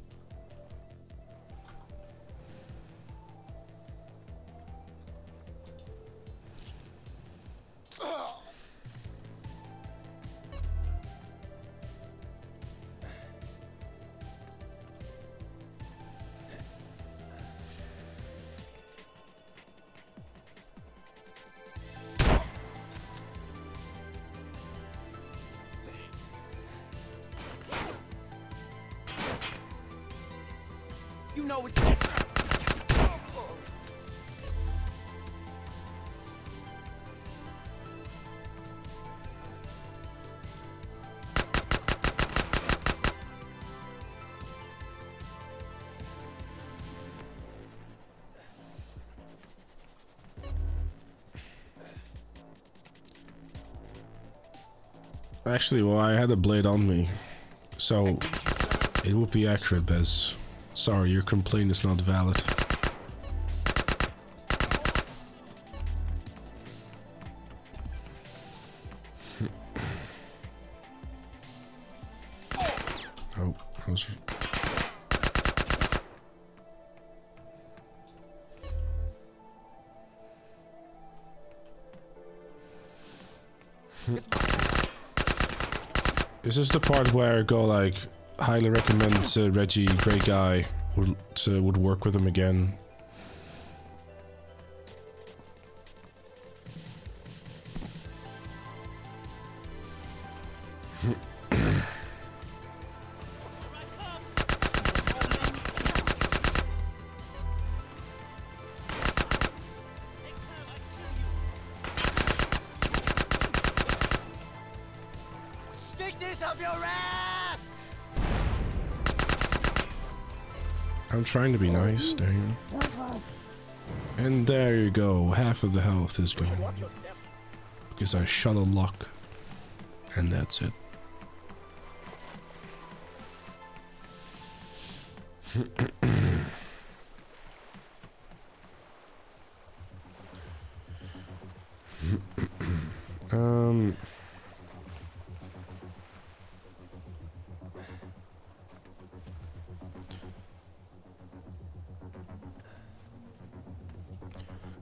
You know what? Actually, well, I had a blade on me, so it would be accurate, Bez. Sorry, your complaint is not valid. Oh, that was... Is this the part where I go like, highly recommend Reggie, great guy, would work with him again? Stick this up your ass! I'm trying to be nice, dang. And there you go, half of the health is gone. Because I shot a lock. And that's it.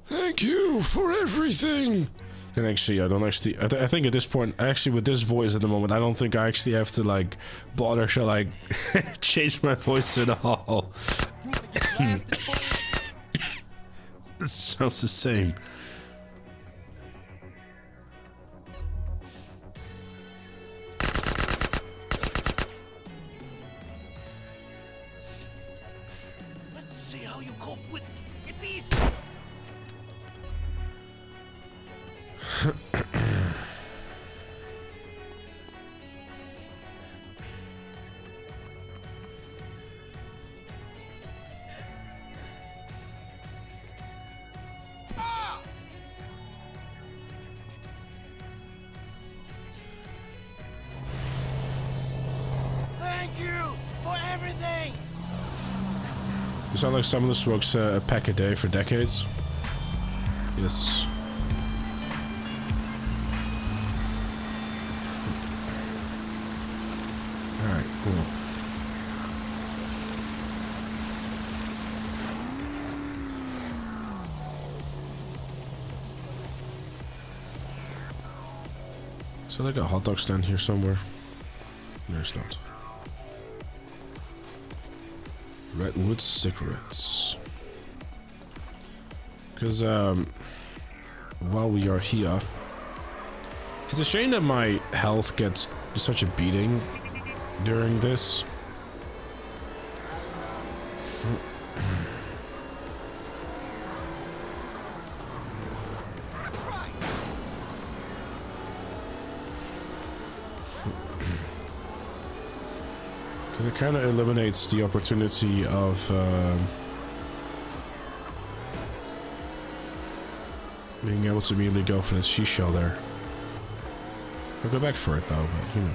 Thank you for everything. And actually, I don't actually. I think at this point, actually, with this voice at the moment, I don't think I actually have to like bother to like change my voice at all. It sounds the same. Let's see how you cope with these. Thank you for everything! You sound like someone who smokes a pack a day for decades. Yes. Alright, cool. Is there like a hot dog stand here somewhere? There's not. Redwood cigarettes. Because, while we are here, it's a shame that my health gets such a beating during this. Because it kind of eliminates the opportunity of Being able to immediately go for the she-shell there. I'll go back for it though, but you know.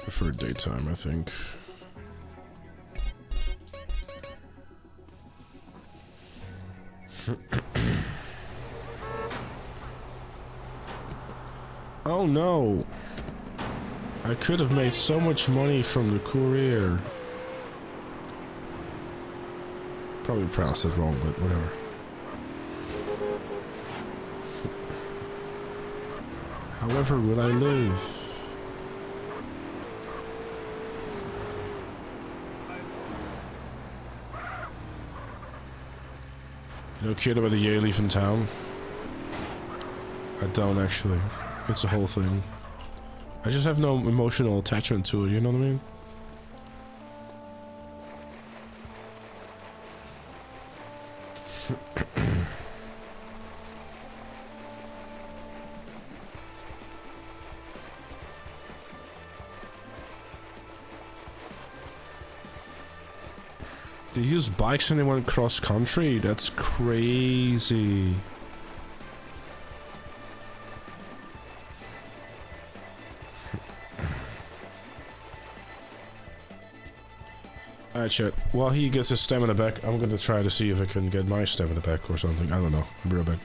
For daytime, I think. Oh no! I could have made so much money from the courier. Probably pronounced it wrong, but whatever. However, will I live? You know, kid about the Yale leaving town? I don't actually. It's a whole thing. I just have no emotional attachment to it, you know what I mean? They use bikes and they went cross country. That's crazy. Alright, chat. While he gets his stamina back, I'm gonna try to see if I can get my stamina back or something. I don't know. I'll be right back.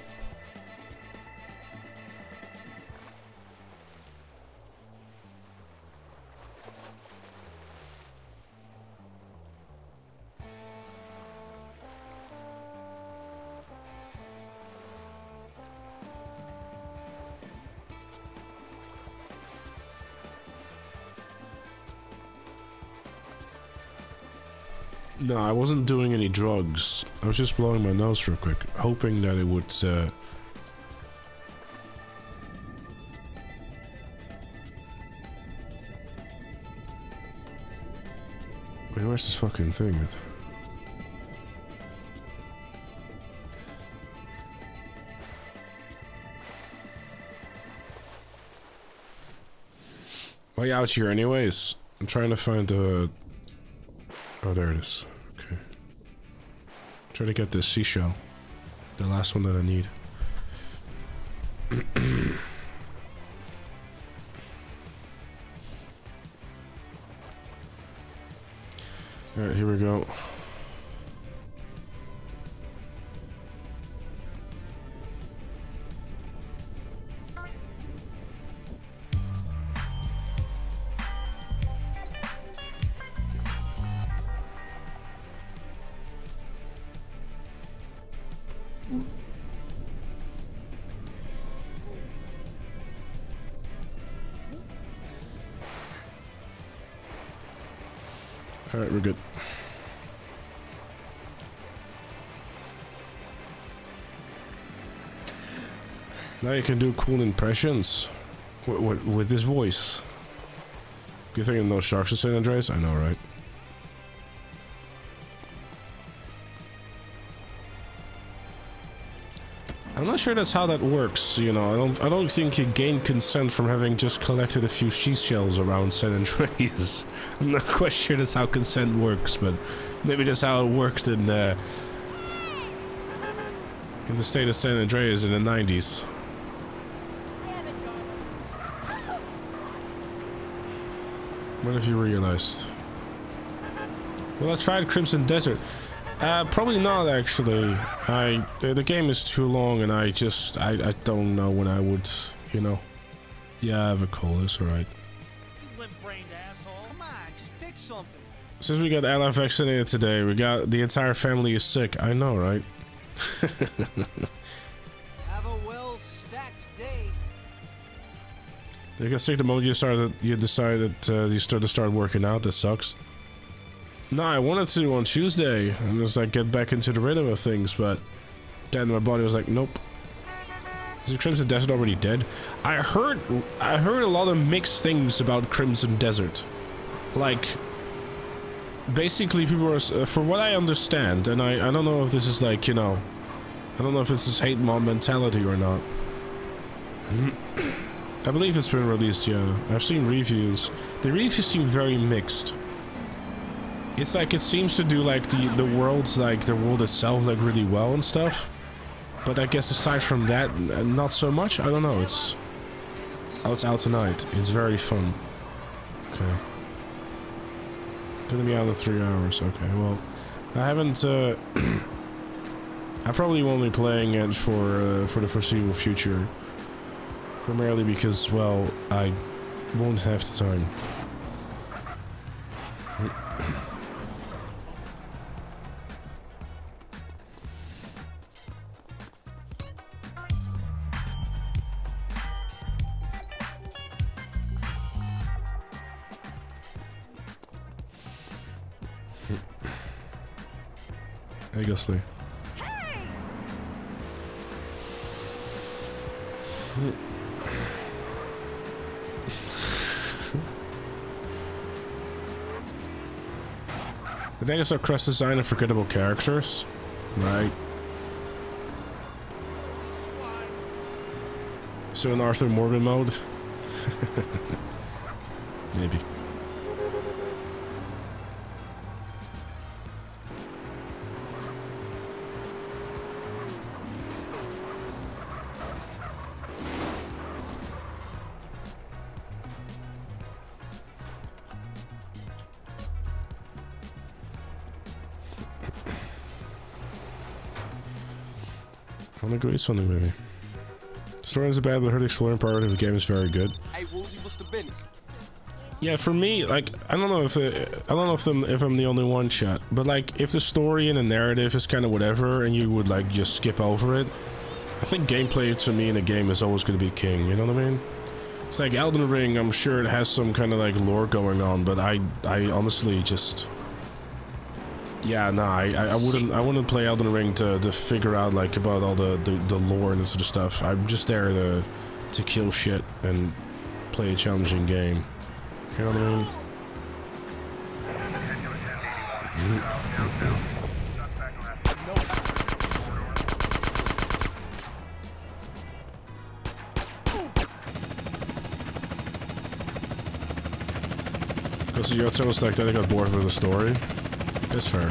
No, I wasn't doing any drugs. I was just blowing my nose real quick, hoping that it would, Wait, where's this fucking thing? Why are you out here anyways? I'm trying to find the... Oh, there it is. Okay. Try to get this seashell. The last one that I need. Alright, here we go. Alright, we're good. Now you can do cool impressions with this voice. You thinking no sharks in San Andreas? I know, right? I'm not sure that's how that works, you know. I don't think you gain consent from having just collected a few seashells around San Andreas. I'm not quite sure that's how consent works, but maybe that's how it worked in the state of San Andreas in the 90s. When have you realized? Well, I tried Crimson Desert. Probably not actually. The game is too long, and I don't know when I would, you know. Yeah, I have a cold. It's alright. You limp-brained asshole. Come on, just pick something. Since we got Ella vaccinated today, we got the entire family is sick. I know, right? Have a well-stacked day. You got sick the moment you decided you start working out. That sucks. No, I wanted to on Tuesday and just like get back into the rhythm of things, but Then my body was like, nope. Is the Crimson Desert already dead? I heard a lot of mixed things about Crimson Desert. Like, basically people were, for what I understand, and I don't know if this is like, you know, I don't know if this is hate mob mentality or not. I believe it's been released, yeah. I've seen reviews. The reviews seem very mixed. It's like, it seems to do like the world's like, the world itself like really well and stuff. But I guess aside from that, not so much. I don't know, it's out tonight. It's very fun. Okay. Gonna be out in 3 hours, okay, well. I haven't, I probably won't be playing it for the foreseeable future. Primarily because, well, I won't have the time. Hey, Ghostly. I think it's our cross design of forgettable characters, right? So in Arthur Morgan mode? Maybe. I want to go eat something, maybe. The story isn't bad, but her exploring part of the game is very good. Hey, Woozy, what's the business? Yeah, for me, like, I don't know if if I'm the only one, chat, but like, if the story and the narrative is kind of whatever, and you would like just skip over it, I think gameplay to me in a game is always going to be king. You know what I mean? It's like Elden Ring. I'm sure it has some kind of like lore going on, but I honestly just. Yeah, no, I wouldn't play Elden Ring to figure out like about all the lore and this sort of stuff. I'm just there to kill shit and play a challenging game. You know what I mean? Because you got so much like that, I got bored with the story. That's fair.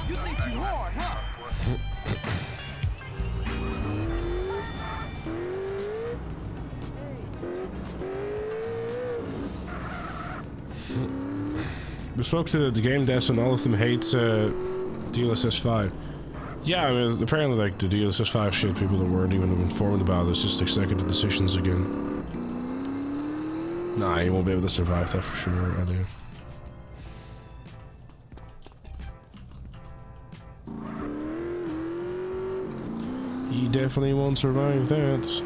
You think you hard, huh? We spoke to the game desk and all of them hate DLSS 5. Yeah, I mean, apparently like the DLSS 5 shit, people that weren't even informed about it's just executive decisions again. Nah, you won't be able to survive that for sure, I do. You definitely won't survive that.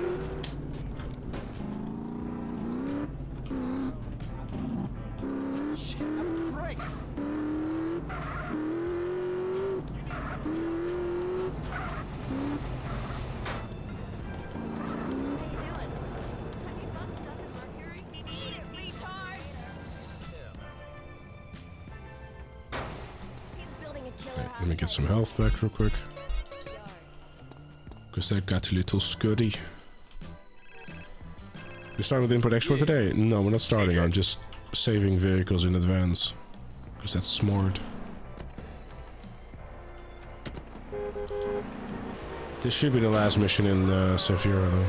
Let me get some health back real quick. Because that got a little scuddy. We start with import export today? No, we're not starting. I'm just saving vehicles in advance. Because that's smart. This should be the last mission in Severa though.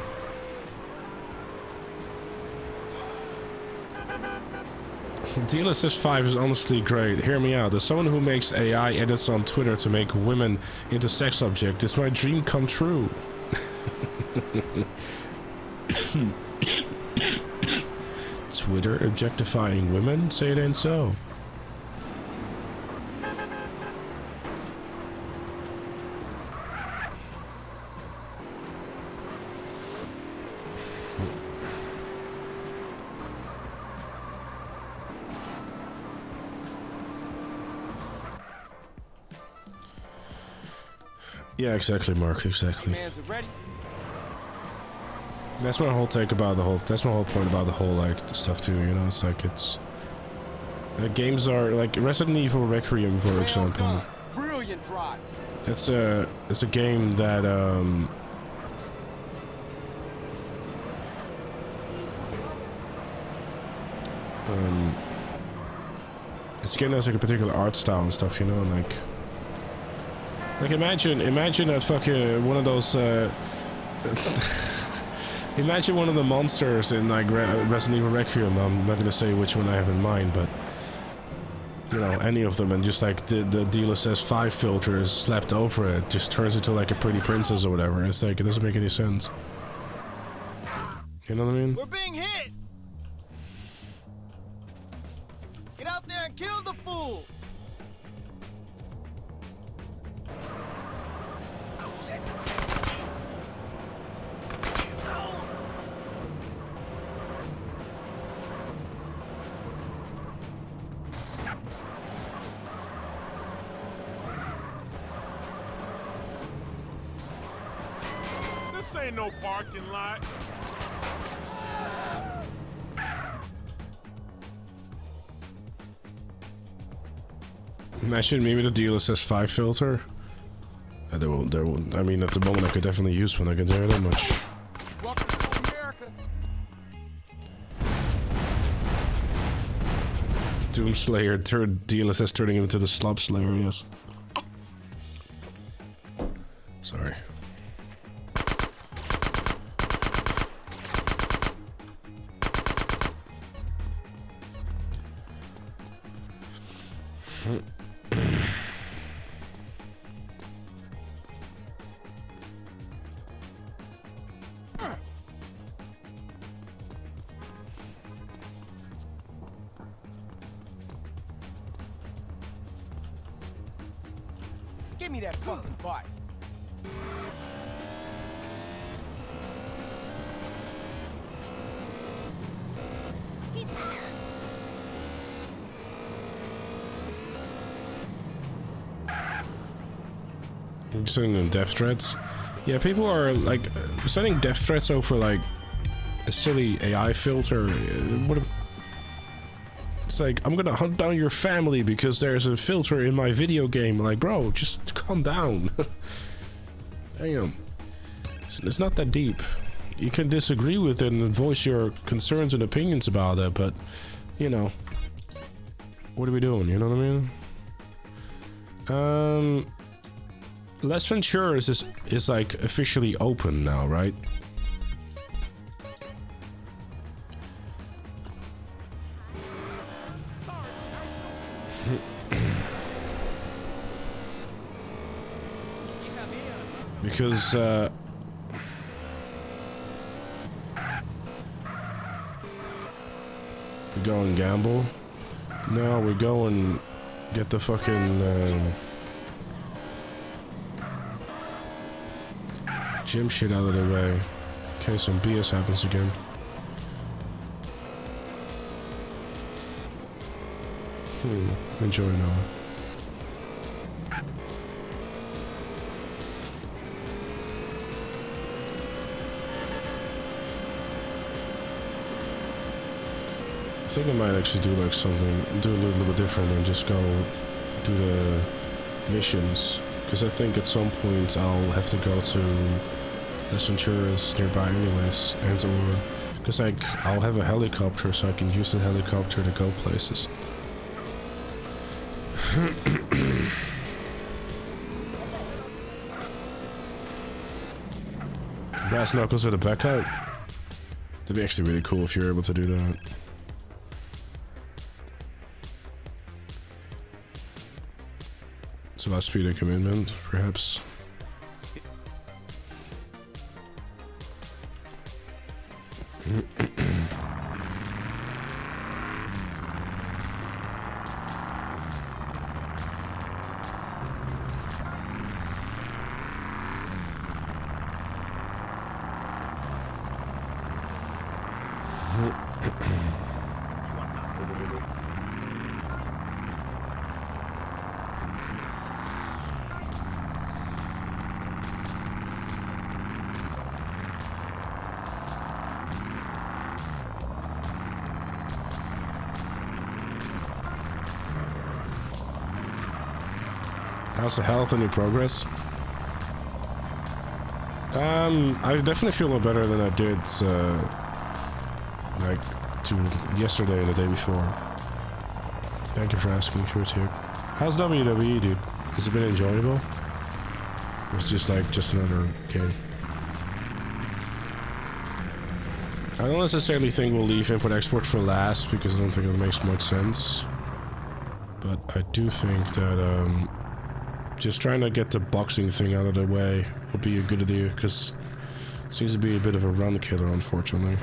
DLSS 5 is honestly great. Hear me out. As someone who makes AI edits on Twitter to make women into sex objects, it's my dream come true. Twitter objectifying women? Say it ain't so. Yeah, exactly, Mark. Exactly. That's my whole take about the whole. That's my whole point about the whole like stuff too. You know, it's like games are like Resident Evil Requiem, for example. Brilliant drive. It's a game that it's a game that has like a particular art style and stuff. You know, and like imagine that fucking one of those imagine one of the monsters in like Resident Evil Requiem. I'm not gonna say which one I have in mind, but you know, any of them, and just like the DLSS 5 filter is slapped over it, just turns into like a pretty princess or whatever. It's like it doesn't make any sense. You know what I mean? We're being hit. Get out there and kill the fool. This ain't no parking lot. Imagine me with a DLSS 5 filter. There won't. I mean, at the moment, I could definitely use one. I can tell you that much. Welcome to America. Doomslayer DLSS turning him into the Slop Slayer. Yes. Sorry. Give me that fucking bike. You're sending them death threats? Yeah, people are like sending death threats over like a silly AI filter. It's like, I'm gonna hunt down your family because there's a filter in my video game. Like, bro, just calm down. Damn. It's not that deep. You can disagree with it and voice your concerns and opinions about it, but, you know, what are we doing? You know what I mean? Les Venturas is like officially open now, right? Because we go and gamble. No, we go and get the fucking gym shit out of the way in case some BS happens again. Enjoy Noah. I think I might actually do like something, do a little bit different and just go do the missions. Because I think at some point I'll have to go to Les Venturas nearby anyways, and or because like I'll have a helicopter so I can use the helicopter to go places. Brass knuckles with a back out. That'd be actually really cool if you're able to do that. It's about speed of commitment, perhaps. How's the health and your progress? I definitely feel a lot better than I did, like, yesterday and the day before. Thank you for asking, sure too. How's WWE, dude? Has it been enjoyable? Or it's just another game? I don't necessarily think we'll leave import-export for last, because I don't think it makes much sense. But I do think that, just trying to get the boxing thing out of the way would be a good idea, because it seems to be a bit of a run killer, unfortunately.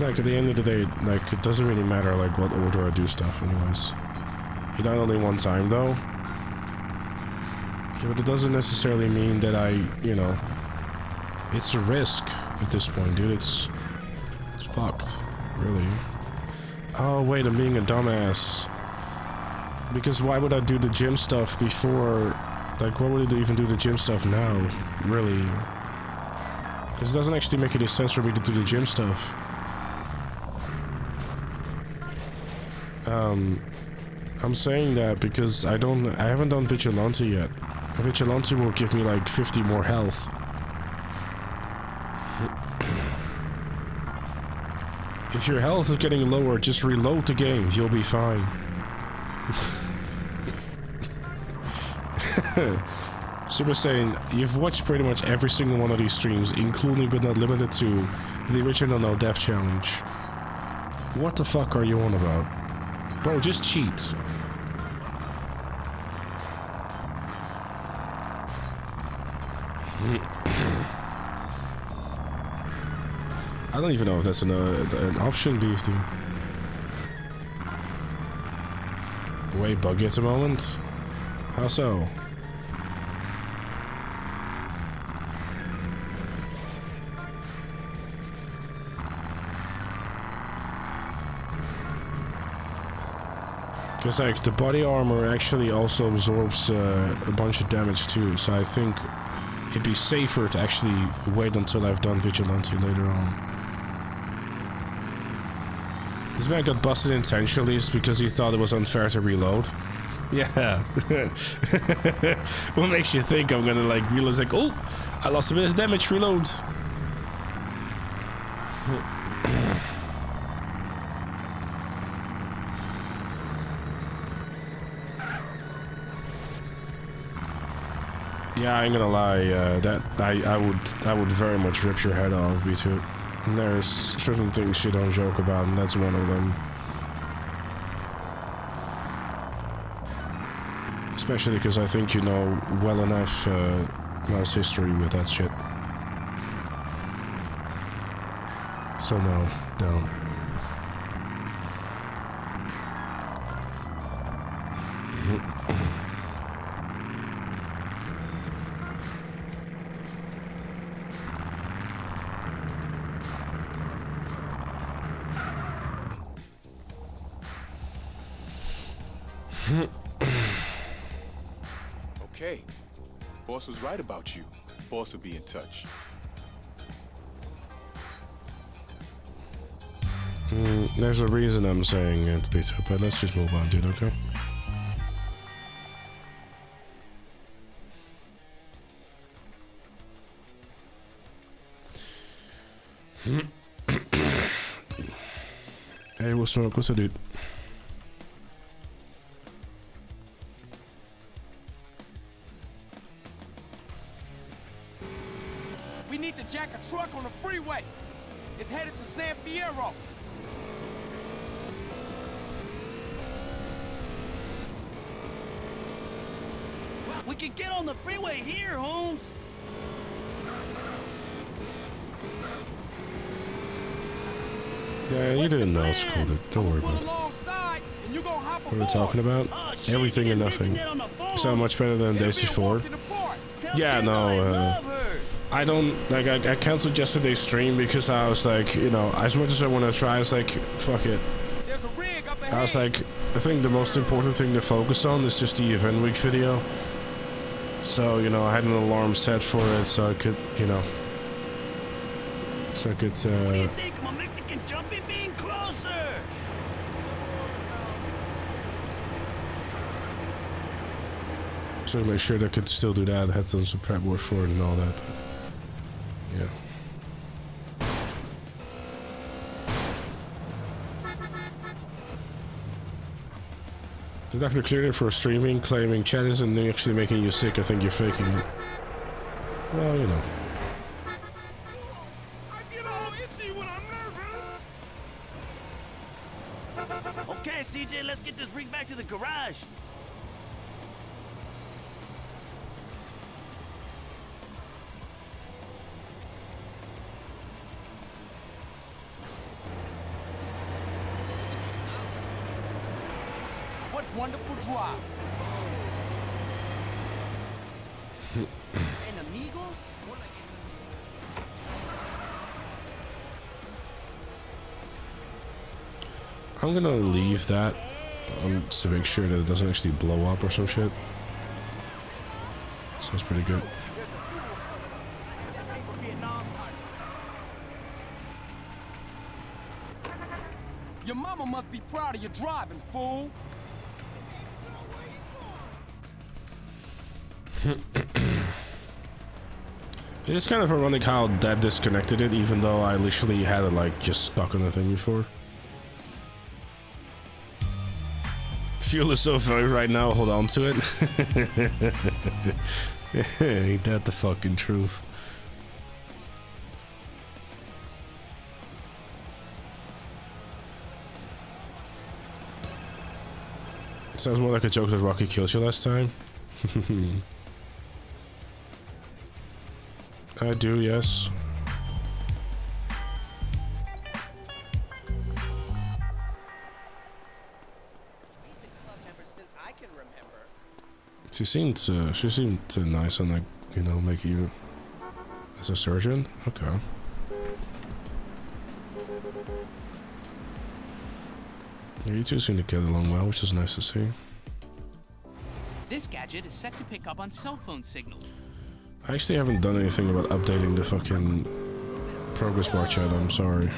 Like, at the end of the day, like, it doesn't really matter, like, what order I do stuff, anyways. You die only one time, though. Yeah, but it doesn't necessarily mean that I, you know... It's a risk at this point, dude. It's fucked, really. Oh, wait, I'm being a dumbass. Because why would I do the gym stuff before... Like, why would I even do the gym stuff now, really? Because it doesn't actually make any sense for me to do the gym stuff. I'm saying that because I haven't done Vigilante yet. Vigilante will give me like 50 more health. If your health is getting lower, just reload the game, you'll be fine. Super Saiyan, you've watched pretty much every single one of these streams, including but not limited to the original No Death Challenge. What the fuck are you on about? Bro, just cheat. I don't even know if that's an option, beef, dude. Way buggy at the moment? How so? Because like the body armor actually also absorbs a bunch of damage too, so I think it'd be safer to actually wait until I've done Vigilante later on. This man got busted intentionally because he thought it was unfair to reload. Yeah. What makes you think I'm gonna like realize like, oh, I lost a bit of damage, reload. Yeah, I ain't gonna lie, that I would very much rip your head off, B2. And there's certain things you don't joke about, and that's one of them. Especially because I think you know well enough Mouse history with that shit. So no, don't. Okay. Boss was right about you. Boss will be in touch. There's a reason I'm saying it, Peter, but let's just move on, dude, okay? Hey, what's up, dude? We need to jack a truck on the freeway. It's headed to San Fierro. We can get on the freeway here, Holmes. Yeah, you didn't know it's cool, dude. Don't worry about it. What are we talking about? Everything or nothing. So much better than days before. Yeah, no, I don't, like, I canceled yesterday's stream because I was like, you know, as much as I want to try, I was like, fuck it. I was like, I think the most important thing to focus on is just the event week video. So, you know, I had an alarm set for it so I could, you know, so I could, What do you think? My Mexican jumpy being closer. so to make sure that I could still do that. I had done some prep work for it and all that, but yeah. The doctor cleared it for streaming, claiming chat isn't actually making you sick. I think you're faking it. Well, you know. Okay, CJ, let's get this rig back to the garage. What wonderful drive. And amigos? I'm gonna leave that to make sure that it doesn't actually blow up or some shit. Sounds pretty good. Your mama must be proud of your driving, fool. It is kind of ironic how that disconnected it, even though I literally had it like just stuck on the thing before. Fuel is so very right now, hold on to it. Ain't that the fucking truth? Sounds more like a joke that Rocky killed you last time. I do, yes. She seemed nice on, like, you know, making you as a surgeon. Okay. Yeah, you two seem to get along well, which is nice to see. This gadget is set to pick up on cell phone signals. I actually haven't done anything about updating the fucking progress bar chat, I'm sorry.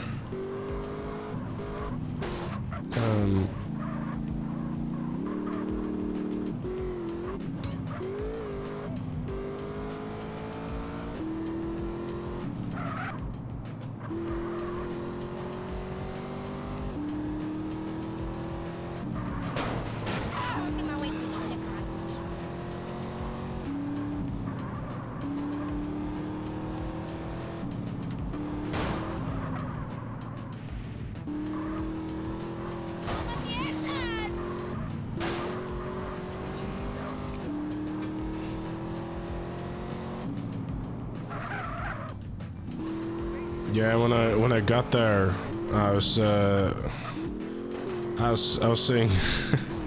Yeah, when I got there, I was saying,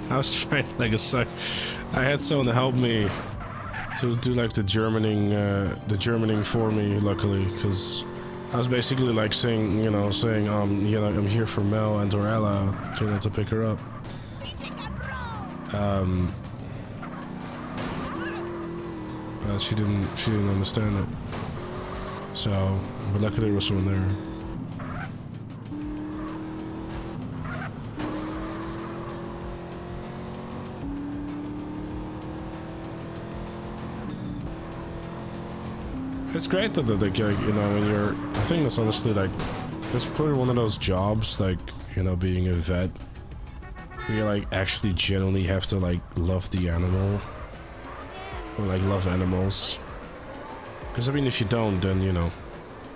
I was trying like I had someone to help me to do like the Germaning for me, luckily, because I was basically like saying, you know, I'm here for Mel and Dorella, you know, to pick her up. But she didn't understand it. So, but luckily there was someone there. It's great that, like, you know, when you're, I think that's honestly, like, it's probably one of those jobs, like, you know, being a vet, where you, like, actually genuinely have to, like, love the animal, or, like, love animals. Because, I mean, if you don't, then, you know,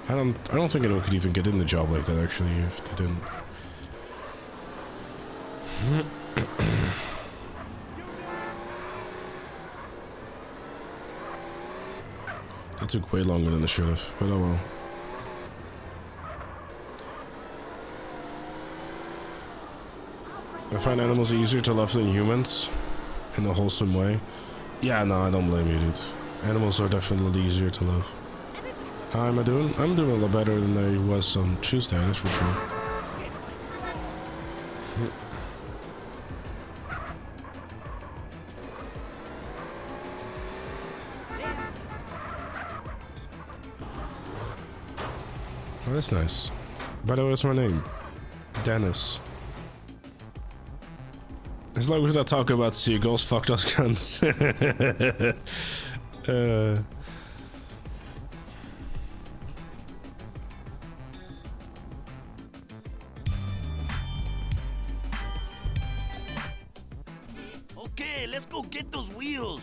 I don't think anyone could even get in the job like that actually if they didn't. That took way longer than it should have, but oh well. I find animals easier to love than humans, in a wholesome way. Yeah, no, I don't blame you, dude. Animals are definitely easier to love. How am I doing? I'm doing a lot better than I was on Tuesday, that's for sure. Oh, that's nice. By the way, what's my name? Dennis. As long as we're not talking about seagulls, fuck those guns. Okay, let's go get those wheels.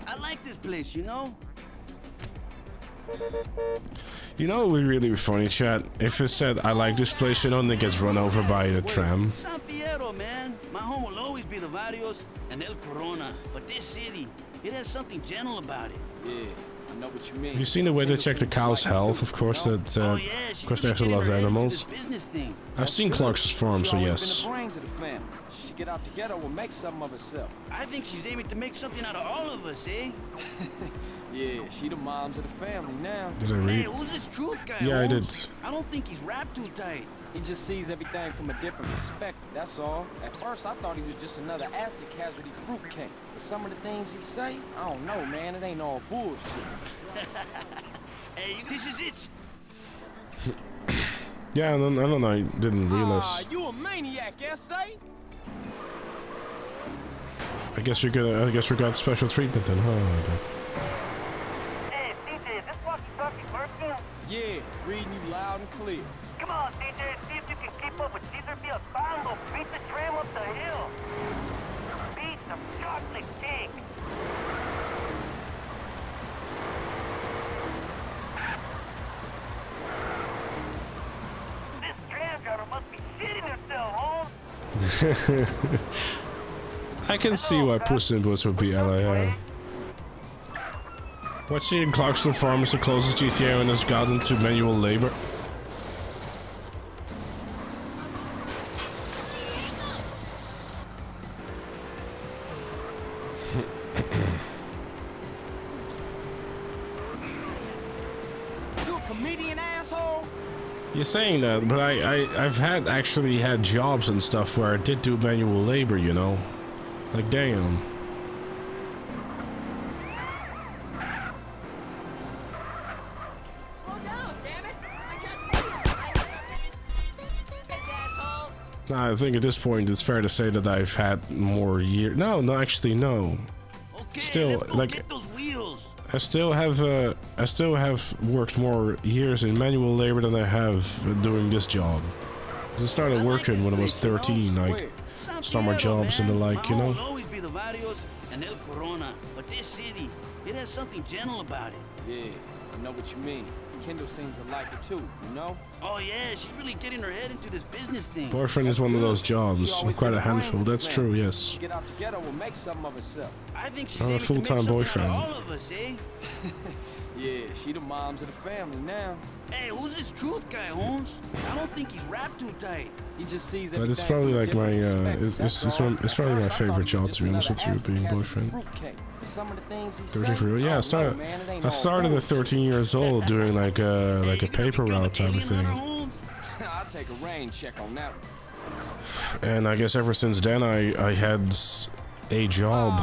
I like this place, you know? You know what would really be funny, chat? If it said, I like this place, you know, and it gets run over by the tram. San Fierro, man. My home will always be the Barrios and El Corona. But this city, it has something gentle about it. Yeah, I know what you mean. Have you seen the way they check the cow's health? Of course, of course they have to love the animals. I've seen Clark's farm, so yes. She should get out together and make something of herself. I think she's aiming to make something out of all of us, eh? Yeah, she the moms of the family now. Did I read? Hey, who's this truth guy? Yeah, I did. I don't think he's wrapped too tight. He just sees everything from a different perspective, that's all. At first, I thought he was just another acid casualty fruitcake. But some of the things he say, I don't know, man. It ain't all bullshit. Hey, this is it. Yeah, I don't know. I didn't realize. You a maniac, S.A.? I guess we got special treatment then, huh? Hey, DJ, is this walkie-talkie working? Yeah, reading you loud and clear. Come on, DJ, see if you can keep up with Caesar Fiasbando. Beat the tram up the hill. Beat the chocolate cake. This tram driver must be shitting herself, Holmes. I can see why Puss in Boots would be LA. What's in Clarkston Farm is the closest GTA and has gotten to manual labor. You a comedian, asshole? You're saying that, but I've actually had jobs and stuff where I did do manual labor, you know? Like, damn. Slow down, damn it! I just this asshole. Nah, I think at this point it's fair to say that I've had more years. No, actually, no. Okay, Still, let's go like, get those wheels. I still have worked more years in manual labor than I have doing this job. 'Cause I started working when I was 13, like summer jobs and the like, you know. My home will always be the Barrios and El Corona, but this city, it has something gentle about it. Yeah, I know what you mean. Kendall seems to like it too, you know? Oh yeah, she's really getting her head into this business thing. Boyfriend is one of those jobs. I'm quite a handful. That's true. Yes. Get out together, we'll make something of herself. I think she's I'm a aiming to make full-time something boyfriend. out of all of us, eh? Yeah, she the moms of the family now. Hey, who's this truth guy, Holmes? I don't think he's wrapped too tight. He just sees But it's probably like my it's probably my favorite job, to be honest with you, being boyfriend. 13 for real. Yeah, I started at 13 years old doing like a paper route type of thing. I'll take a rain check on that one. And I guess ever since then I had a job,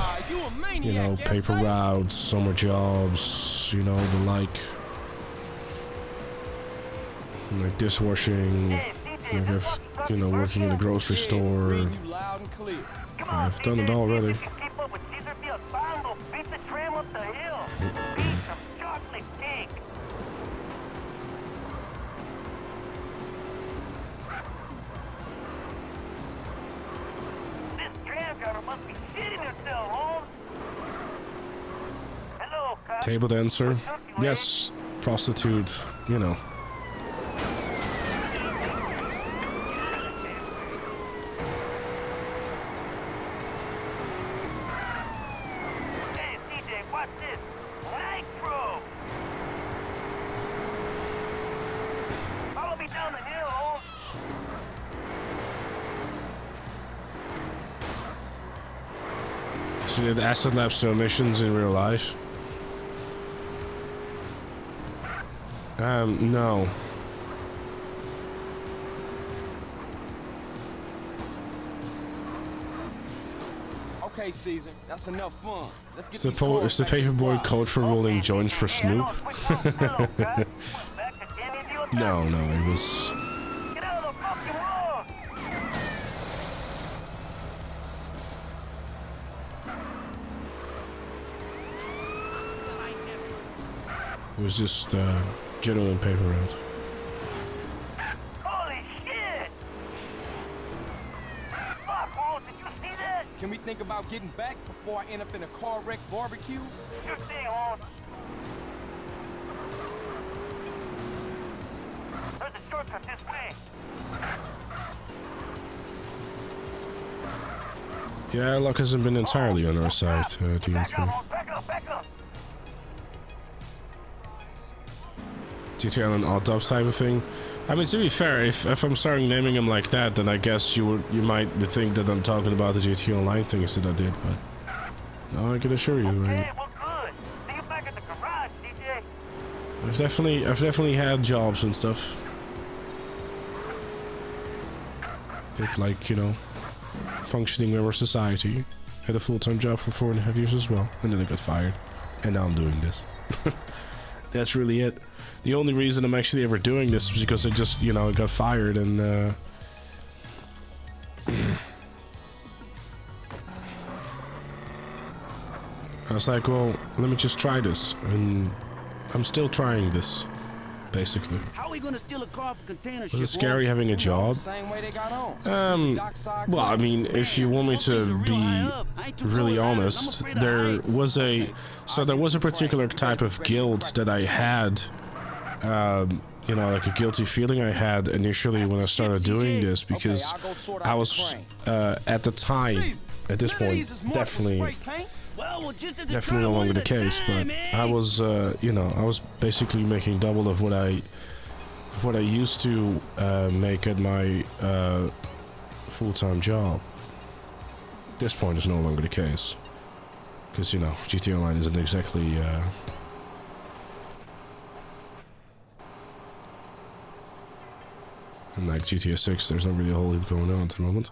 you know, paper routes, summer jobs, you know, the like dishwashing, you know, working in a grocery store. I've done it all, really. Keep up with Caesar Fiasbando. Beat the tram up the hill. Beat some chocolate cake. This tram driver must must be shitting yourself, Holmes. Hello, cop. Table dancer. Yes. Prostitute. You know. Hey, CJ, watch this. Nitro. Follow me down the hill, Holmes. So you did acid lab missions in real life? No. Okay, Caesar, that's enough fun. Let's get Is these the cars back to paperboy block. code for rolling joints for Snoop? No, it was... Get out of the fucking road. It was just genuine paper route. Holy shit! Fuck, Holmes, did you see that? Can we think about getting back before I end up in a car wreck barbecue? Sure thing, Holmes. There's a shortcut this way. Yeah, luck hasn't been entirely on our side, DK. Back up, back up. GTA on an odd job type of thing. I mean, to be fair, if I'm starting naming them like that, then I guess you might think that I'm talking about the GTA Online things that I did, but no, I can assure you, right? Well, good. See you back at the garage, DJ. I've definitely had jobs and stuff. Did, like, you know, functioning member of society. Had a full-time job for 4.5 years as well, and then I got fired, and now I'm doing this. That's really it. The only reason I'm actually ever doing this is because I just, you know, I got fired and I was like, well, let me just try this, and I'm still trying this, basically. How are we gonna steal a car from container ship? Was it scary having a job? Same way they got on. Well, I mean, if you want me to be really honest, there was a particular type of guilt that I had, you know, like a guilty feeling I had initially when I started doing this, because I was, at the time, at this point, definitely no longer the case, but I was, you know, I was basically making double of what I used to make at my full-time job. At this point, is no longer the case, because, you know, GTA Online isn't exactly and like GTA 6, there's not really a whole heap going on at the moment.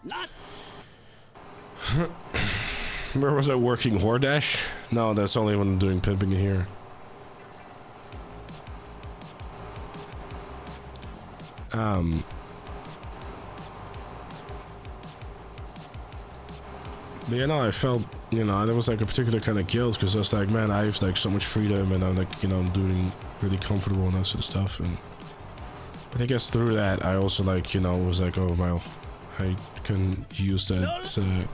Where was I working? Hordash? No, that's only when I'm doing pimping in here. But you know, I felt, you know, there was like a particular kind of guilt, because I was like, man, I have like so much freedom, and I'm like, you know, I'm doing really comfortable and that sort of stuff. And but I guess through that, I also like, you know, was like, oh well, I can use that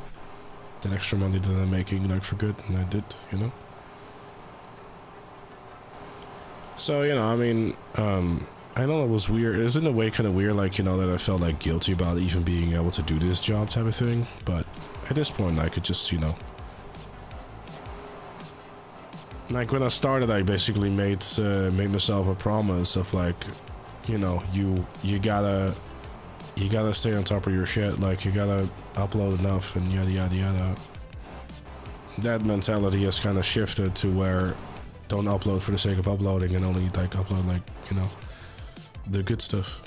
that extra money that I'm making like for good, and I did, you know. So, you know, I mean, I know it was weird. It was in a way kind of weird, like, you know, that I felt like guilty about even being able to do this job type of thing. But at this point, I could just, you know, like when I started, I basically made myself a promise of like, you know, you gotta stay on top of your shit. Like, you gotta upload enough and yada yada yada. That mentality has kind of shifted to where don't upload for the sake of uploading, and only like upload like, you know, the good stuff.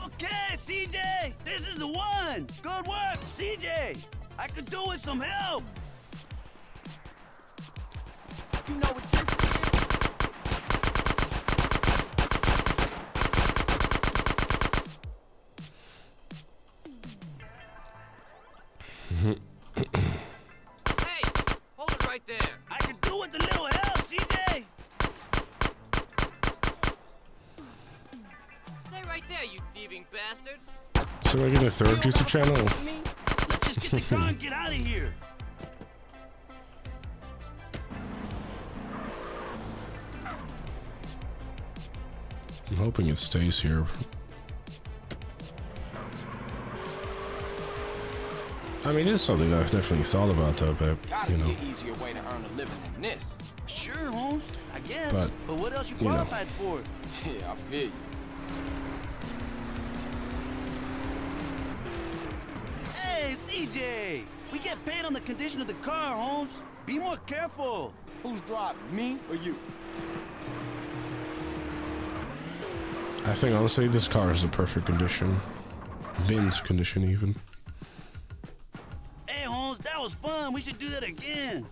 Okay, CJ, this is the one. Good work, CJ. I could do with some help. You know what this Hey, hold it right there. I could do with a little help, CJ. Stay right there, you thieving bastard. So I get a third YouTube channel? Let's just get the car and get out of here. I'm hoping it stays here. I mean, it's something that I've definitely thought about, though, but, you know. Gotta be an easier way to earn a living than this. Sure, Holmes. I guess. But what else you know. qualified for? Yeah, I feel you. Hey, CJ! We get paid on the condition of the car, Holmes. Be more careful. Who's driving, me or you? I think, honestly, this car is in perfect condition. Mint condition, even. Hey, Holmes, that was fun. We should do that again.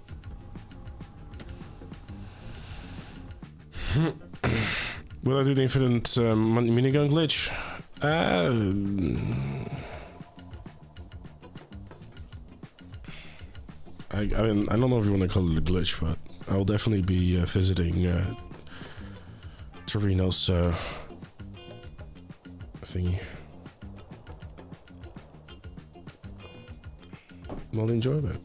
Will I do the infinite minigun glitch? I mean, I don't know if you want to call it a glitch, but I'll definitely be visiting Torino's thingy. Well, enjoy that.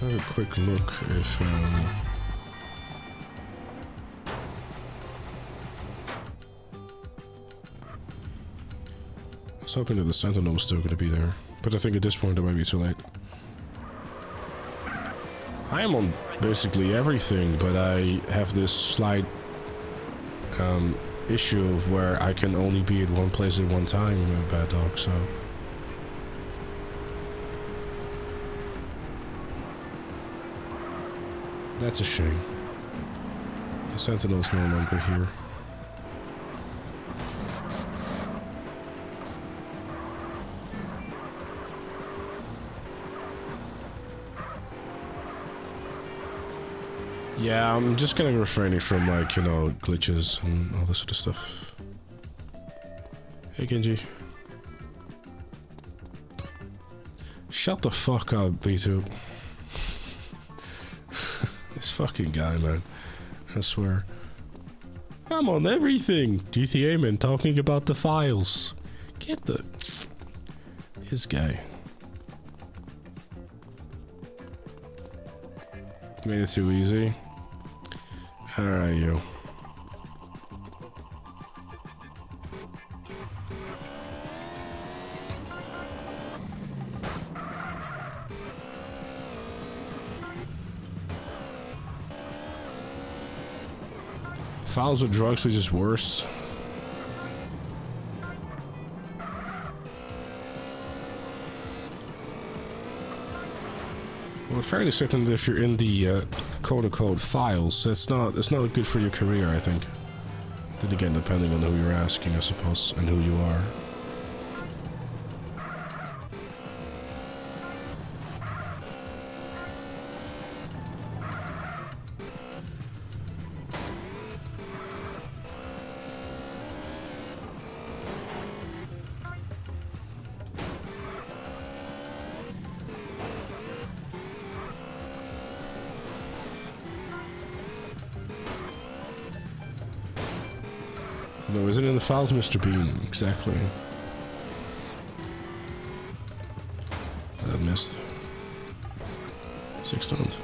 Have a quick look if I was hoping that the Sentinel was still going to be there, but I think at this point it might be too late. I am on basically everything, but I have this slight issue of where I can only be at one place at one time, Bad Dog, so... That's a shame. The Sentinel's no longer here. Yeah, I'm just kind of refraining from, like, you know, glitches and all this sort of stuff. Hey, Genji. Shut the fuck up, B2. This fucking guy, man. I swear. I'm on everything! GTA man talking about the files. Get the... This guy. Made it too easy. Alright, you. Files with drugs, which is worse. Well, I'm fairly certain that if you're in the quote-unquote files, it's not good for your career, I think. Then again, depending on who you're asking, I suppose, and who you are. No, is it in the files, Mr. Bean? Exactly. That missed. 6 tons.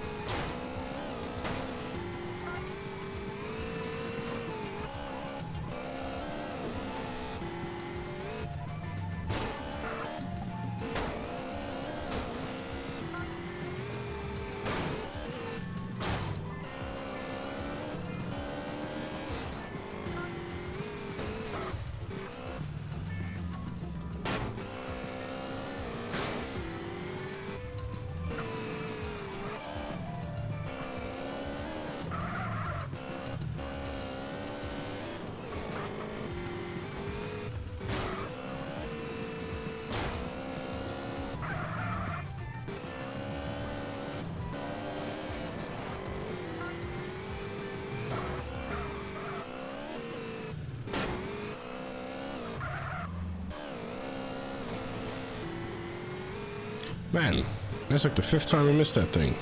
Man, that's like the 5th time I missed that thing.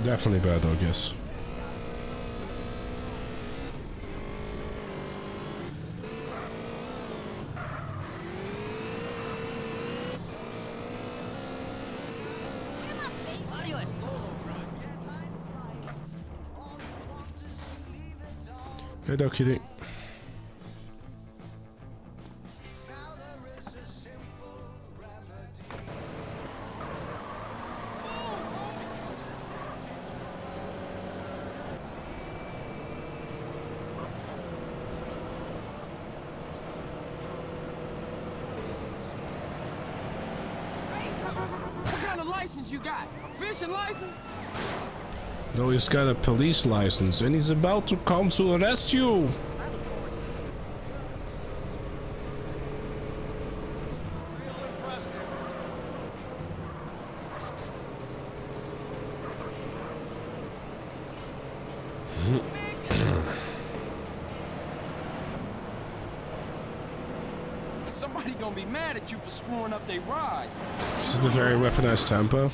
Definitely Bad Dog, yes. Hey, doc, kitty. What kind of license you got? A fishing license? No, he's got a police license and he's about to come to arrest you. Somebody gonna be mad at you for screwing up their ride. This is the very weaponized tempo.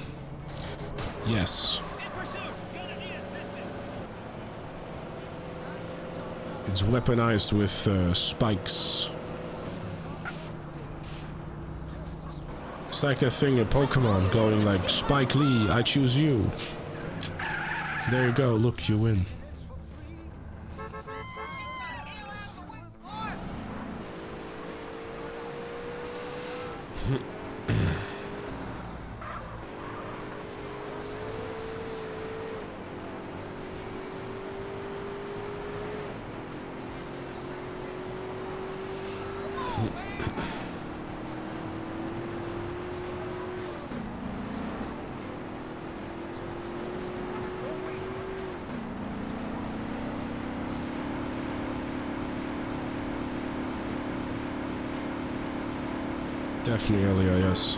Yes. It's weaponized with spikes. It's like that thing in Pokemon going like, Spike Lee, I choose you. There you go, look, you win. Definitely LEIS.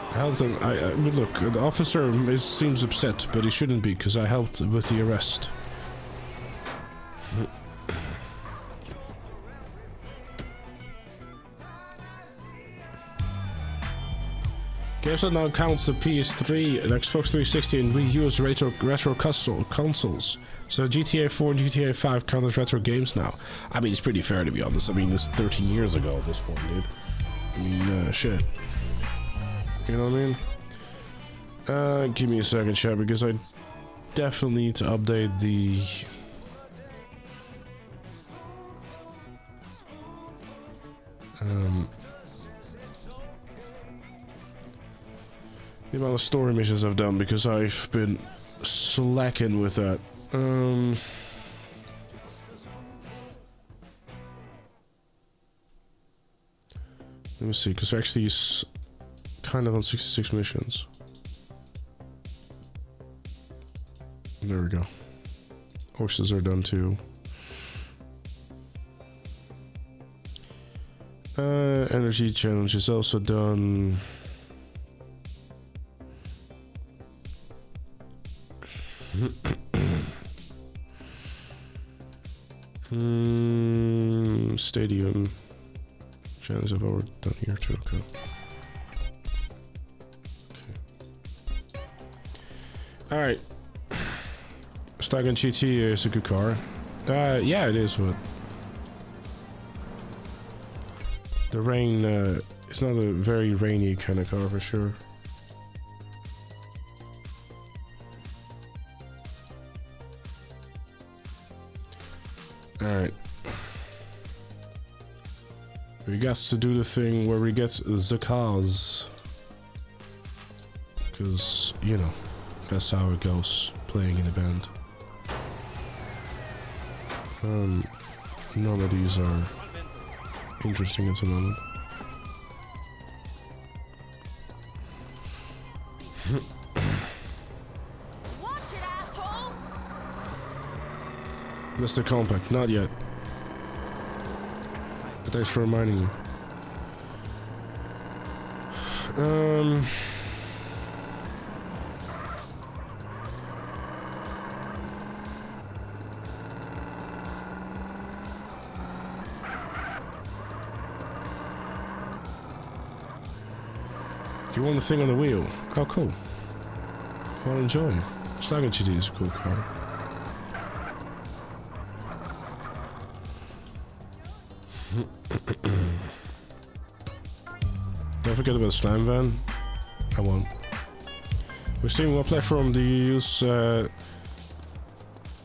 I helped him. But look, the officer seems upset, but he shouldn't be, because I helped with the arrest. Games that now counts the PS3, the Xbox 360 and Wii U as retro consoles. So GTA 4 and GTA 5 count as retro games now. I mean, it's pretty fair to be honest. I mean, it's 13 years ago at this point, dude. I mean, shit. You know what I mean? Give me a second, chat, because I definitely need to update the... the amount of story missions I've done, because I've been slacking with that. Let me see, because actually it's kind of on 66 missions. There we go. Horses are done too. Energy challenge is also done. Stadium challenge I've already done here too. Okay. All right. Stagan GT is a good car. Yeah, it is. But the rain, it's not a very rainy kind of car for sure. Alright. We got to do the thing where we get the cars. Because, you know, that's how it goes, playing in a band. None of these are interesting at the moment. Mr. Compact, not yet. But thanks for reminding me. You want the thing on the wheel? Oh, cool. Well, enjoy. Slugger GT is a cool car. Don't forget about Slam Van. I won't. We're seeing what platform do you use?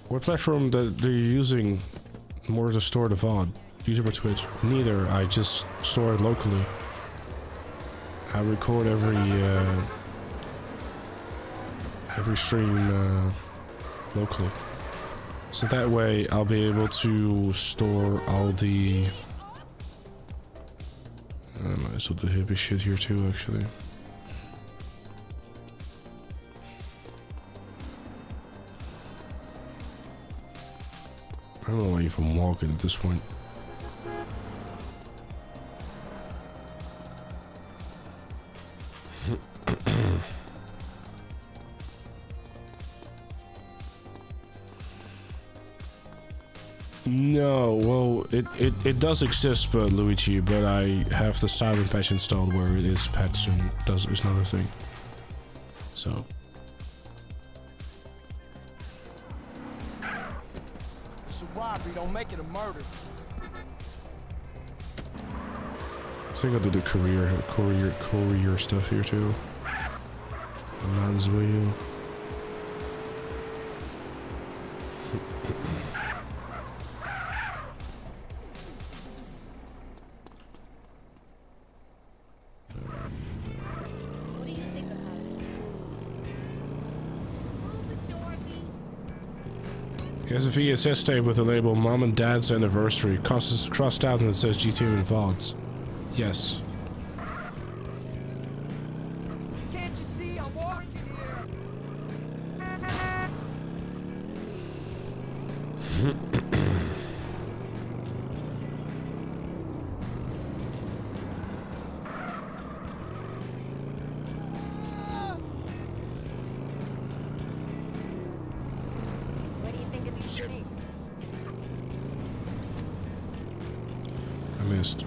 What platform that are you using more to store the VOD? YouTube or Twitch? Neither. I just store it locally. I record every stream locally, so that way I'll be able to store all the. I might as well do hippie shit here too, actually. I don't know why you even walking at this point. No, well, it does exist, but Luigi, but I have the silent patch installed where it is patched and is not a thing. So. It's a robbery, don't make it a murder. I think I'll do the courier stuff here too. And not as well. He has a VHS tape with the label Mom and Dad's Anniversary, crossed out and it says GTM and VODs. Yes. Can't you see I'm walking here? What do you think of these sheep? I missed.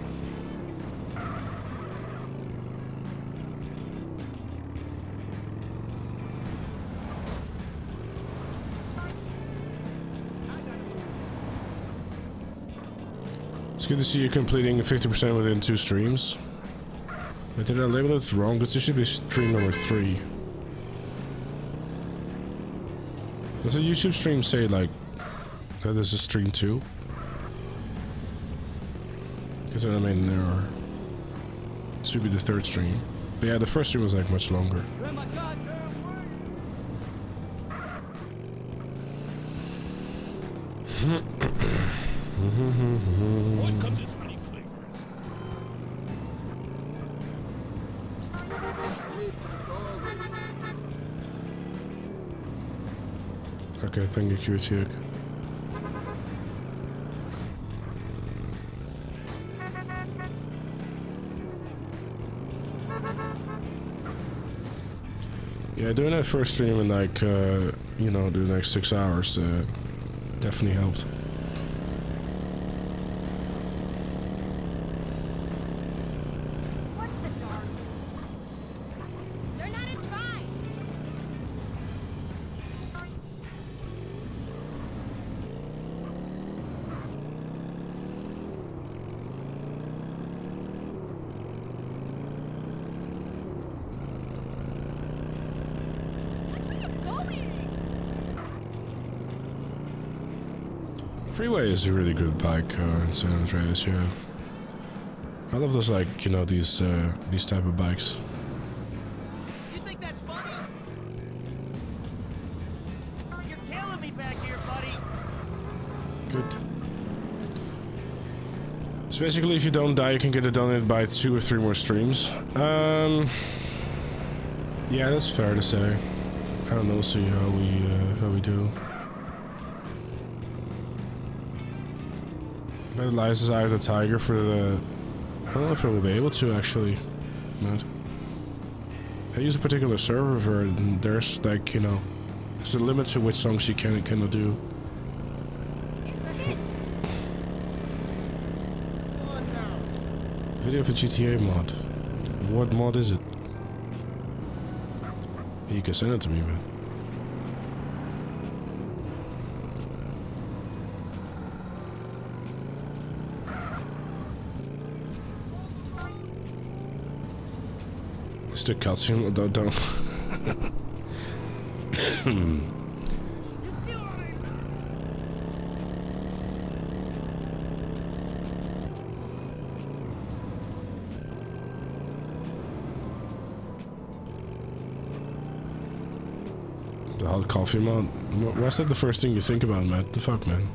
It's good to see you completing 50% within 2 streams. Wait, did I label it wrong? Because this should be stream number 3. Does a YouTube stream say like that this is stream 2? Because then I made an error. This should be the 3rd stream. But yeah, the first stream was like much longer. What comes in many flavors? Okay, thank you, QTX. Yeah, doing that first stream in like, you know, the next 6 hours definitely helped. What's the dark? They're not in fine. Freeway is a really good bike in San Andreas, yeah. I love those, like, you know, these type of bikes. You think that's funny? You're killing me back here, buddy. Good. So basically, if you don't die, you can get it done by 2 or 3 more streams. Yeah, that's fair to say. I don't know, we'll see how we do. Better license out of the Tiger for the... I don't know if I will be able to, actually. But I use a particular server and there's, like, you know, there's a limit to which songs you can and cannot do. Video of a GTA mod. What mod is it? You can send it to me, man. It's the cutscene. Don't. The hot coffee mod. Why's that the first thing you think about, Matt? The fuck, man?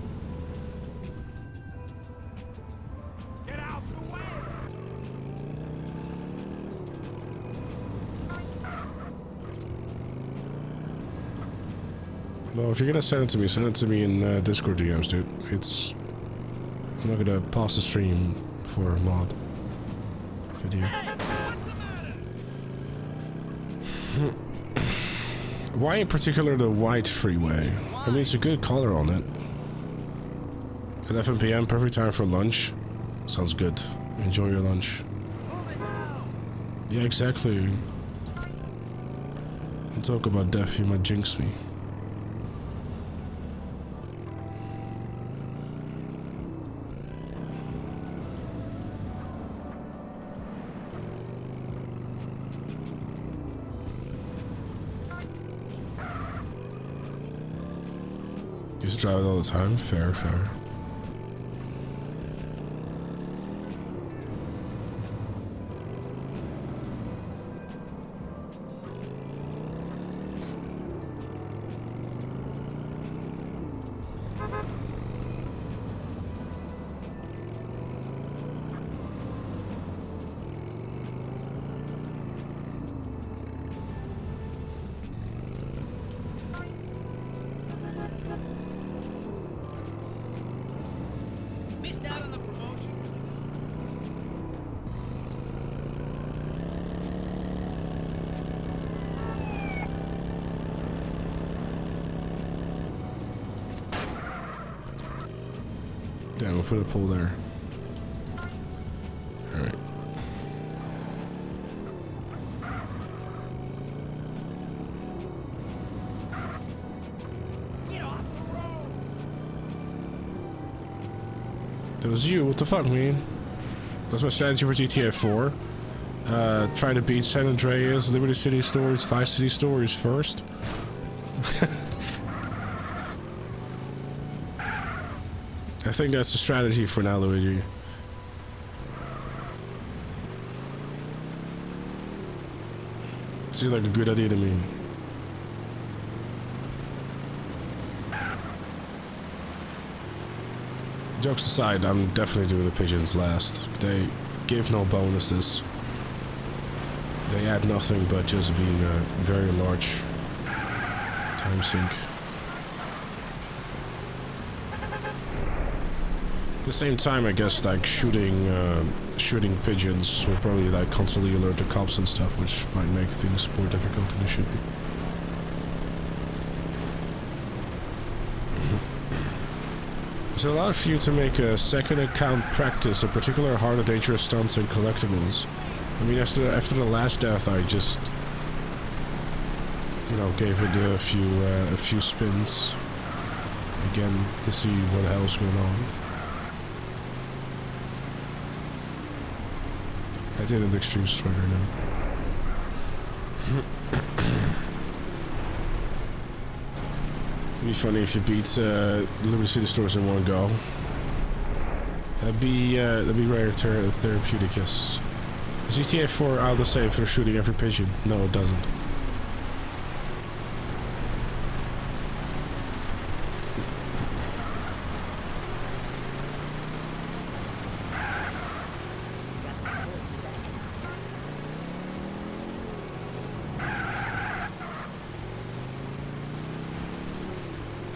Well, if you're gonna send it to me in Discord DMs, dude. I'm not gonna pause the stream for a mod video. Why in particular the white freeway? I mean, it's a good color on it. 11 PM, perfect time for lunch. Sounds good. Enjoy your lunch. Yeah, exactly. Don't talk about death, you might jinx me. Used to drive it all the time. Fair, fair. Damn, we'll put a pole there. Alright. That was you, what the fuck, man? That's my strategy for GTA 4. Trying to beat San Andreas, Liberty City Stories, Vice City Stories first. I think that's the strategy for now, Luigi. Seems like a good idea to me. Jokes aside, I'm definitely doing the pigeons last. They give no bonuses. They add nothing but just being a very large time sink. At the same time, I guess like shooting pigeons will probably like constantly alert the cops and stuff, which might make things more difficult than they should be. It allows you to make a second account practice a particular hard and dangerous stunts and collectibles. I mean, after the last death, I just, you know, gave it a few spins again to see what the hell's going on. I did an extreme strider now. It'd be funny if you beat Liberty City Stores in one go. That'd be very therapeutic, yes. Is GTA 4 out the same for shooting every pigeon? No, it doesn't.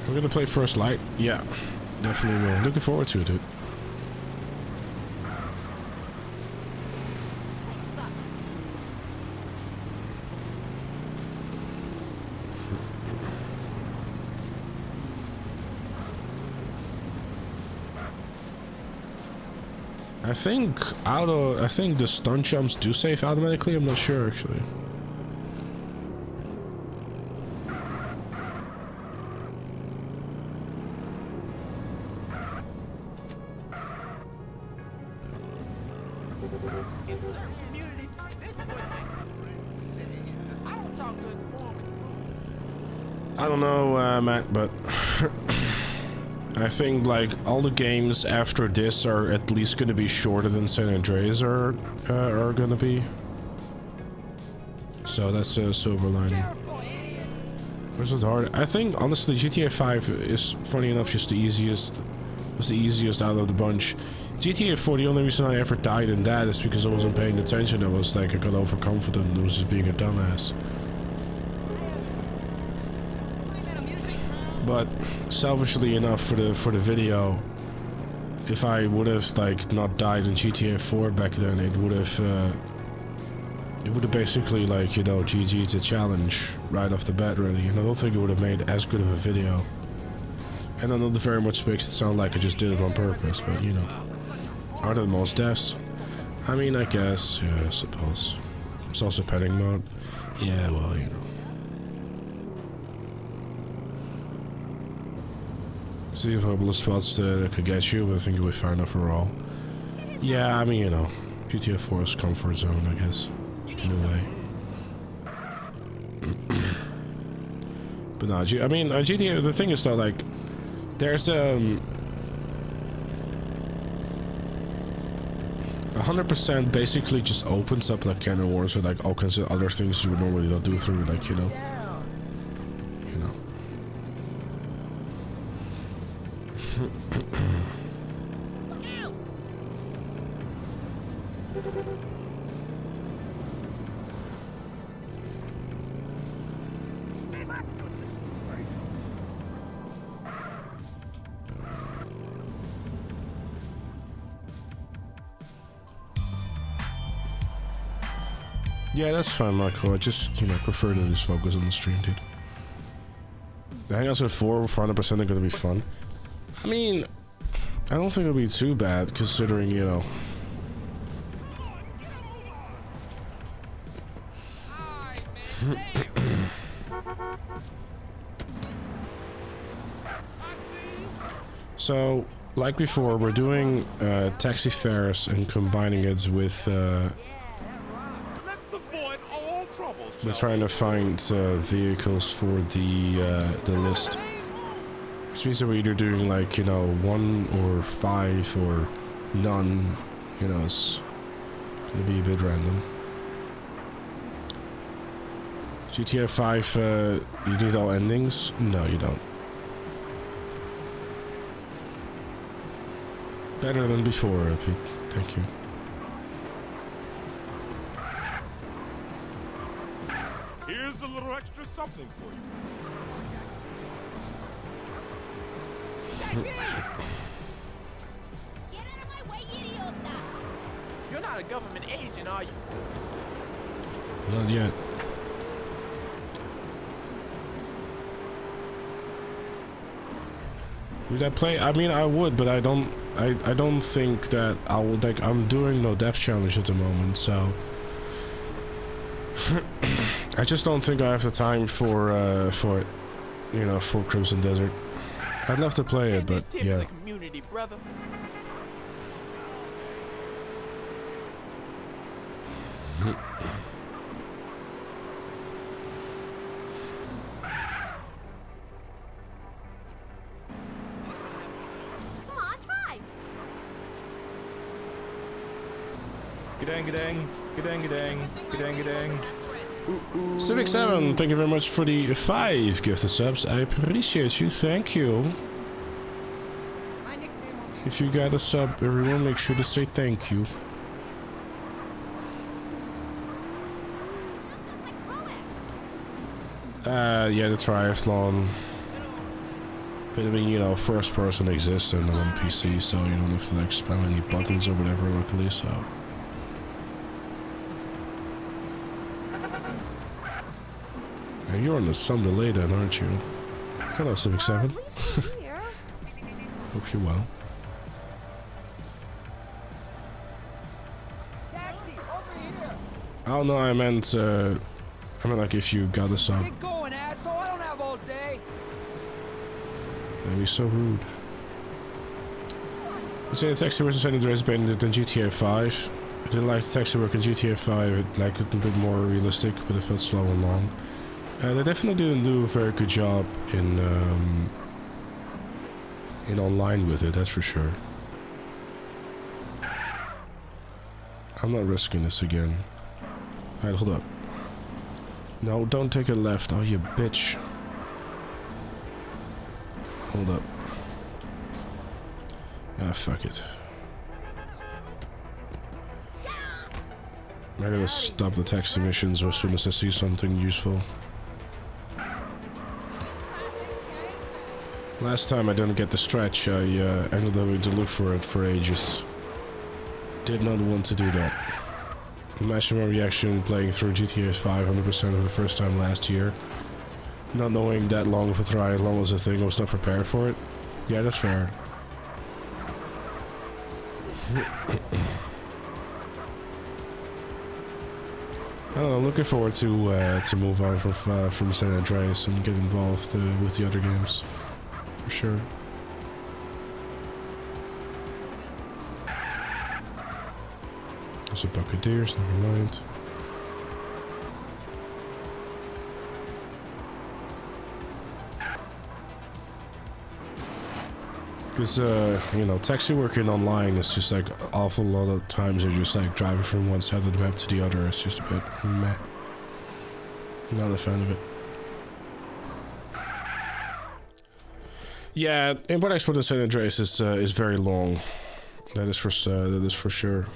We're gonna play First Light? Yeah, definitely will. Looking forward to it, dude. I think the stunt jumps do save automatically. I'm not sure actually. I don't know, Matt, but I think like all the games after this are at least going to be shorter than San Andreas are going to be. So that's a silver lining. Where's it hard? I think honestly GTA 5 is funny enough just the easiest. Was the easiest out of the bunch. GTA 4, the only reason I ever died in that is because I wasn't paying attention. I was like, I got overconfident. I was just being a dumbass. But selfishly enough, for the video, if I would have like not died in GTA 4 back then, it would have basically like, you know, GG'd the challenge right off the bat, really. And I don't think it would have made as good of a video. And I know that very much makes it sound like I just did it on purpose, but you know, are there most deaths? I mean, I guess, yeah, I suppose. There's also panic mode. Yeah, well, you know. See a couple of spots that could get you, but I think you'll be fine overall. Yeah, I mean, you know, GTA 4's comfort zone, I guess, in a way. But no, I mean, GTA, the thing is though, like, there's 100% basically just opens up like can of worms with like all kinds of other things you would normally not do through, like, you know. Yeah, that's fine, Michael. I just, you know, prefer to just focus on the stream, dude. The Hangouts at 4 for 100% are gonna be fun. I mean, I don't think it'll be too bad, considering, you know. So, like before, we're doing taxi fares and combining it with we're trying to find vehicles for the list, which means that we're either doing like, you know, 1 or 5 or none. You know, it's gonna be a bit random. GTA 5, you need all endings? No, you don't. Better than before, Pete. Thank you. Here's a little extra something for you. Get out of my way, idiota! You're not a government agent, are you? Not yet. Would I play? I mean, I would, but I don't think that I would, like, I'm doing no death challenge at the moment, so I just don't think I have the time for it, you know, for Crimson Desert. I'd love to play it, but yeah. Community, brother. Gedang. Civic 7, thank you very much for the 5 gifted subs. I appreciate you, thank you. If you got a sub, everyone make sure to say thank you. Yeah, the triathlon. But I mean, you know, first person exists and I'm on PC, so you don't have to like spam any buttons or whatever, luckily, so. And you're on some delay then, aren't you? Hello, Civic 7. Hope you're well. Oh no, I meant like if you got a sub. Get going, asshole. I don't have all day. That'd be so rude. You say the taxi versus San Andreas is better than GTA 5. I didn't like the taxi work in GTA 5. It like it a bit more realistic, but it felt slow and long. They definitely didn't do a very good job in online with it, that's for sure. I'm not risking this again. Alright, hold up. No, don't take a left. Oh, you bitch. Hold up. Ah, fuck it. I gotta stop the taxi missions as soon as I see something useful. Last time I didn't get the stretch, I ended up having to look for it for ages. Did not want to do that. Imagine my reaction playing through GTA 5 100% for the first time last year. Not knowing that long of a triathlon was a thing, I was not prepared for it. Yeah, that's fair. I'm looking forward to move on from San Andreas and get involved with the other games. For sure. There's a Buccaneers, never mind. Because, you know, taxi working online is just like awful lot of times you're just like driving from one side of the map to the other. It's just a bit meh. Not a fan of it. Yeah, import-export in San Andreas is very long. That is for sure.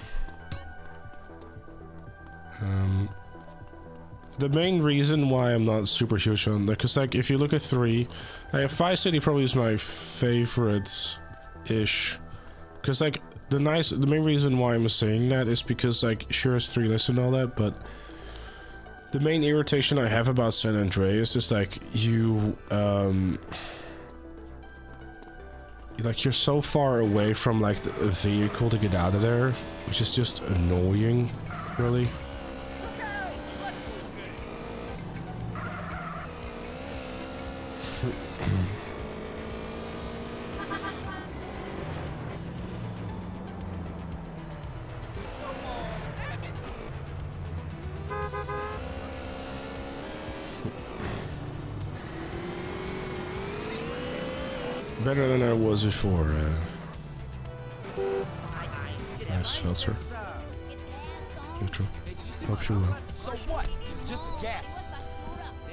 The main reason why I'm not super huge on that, because like if you look at 3, like Vice City probably is my favorite-ish. Because like the main reason why I'm saying that is because like sure it's 3 lists and all that, but the main irritation I have about San Andreas is like you like you're so far away from like a vehicle to get out of there, which is just annoying, really. Better than I was before. Nice, Feltzer. Neutral. Hope you will. So what? It's just a gap.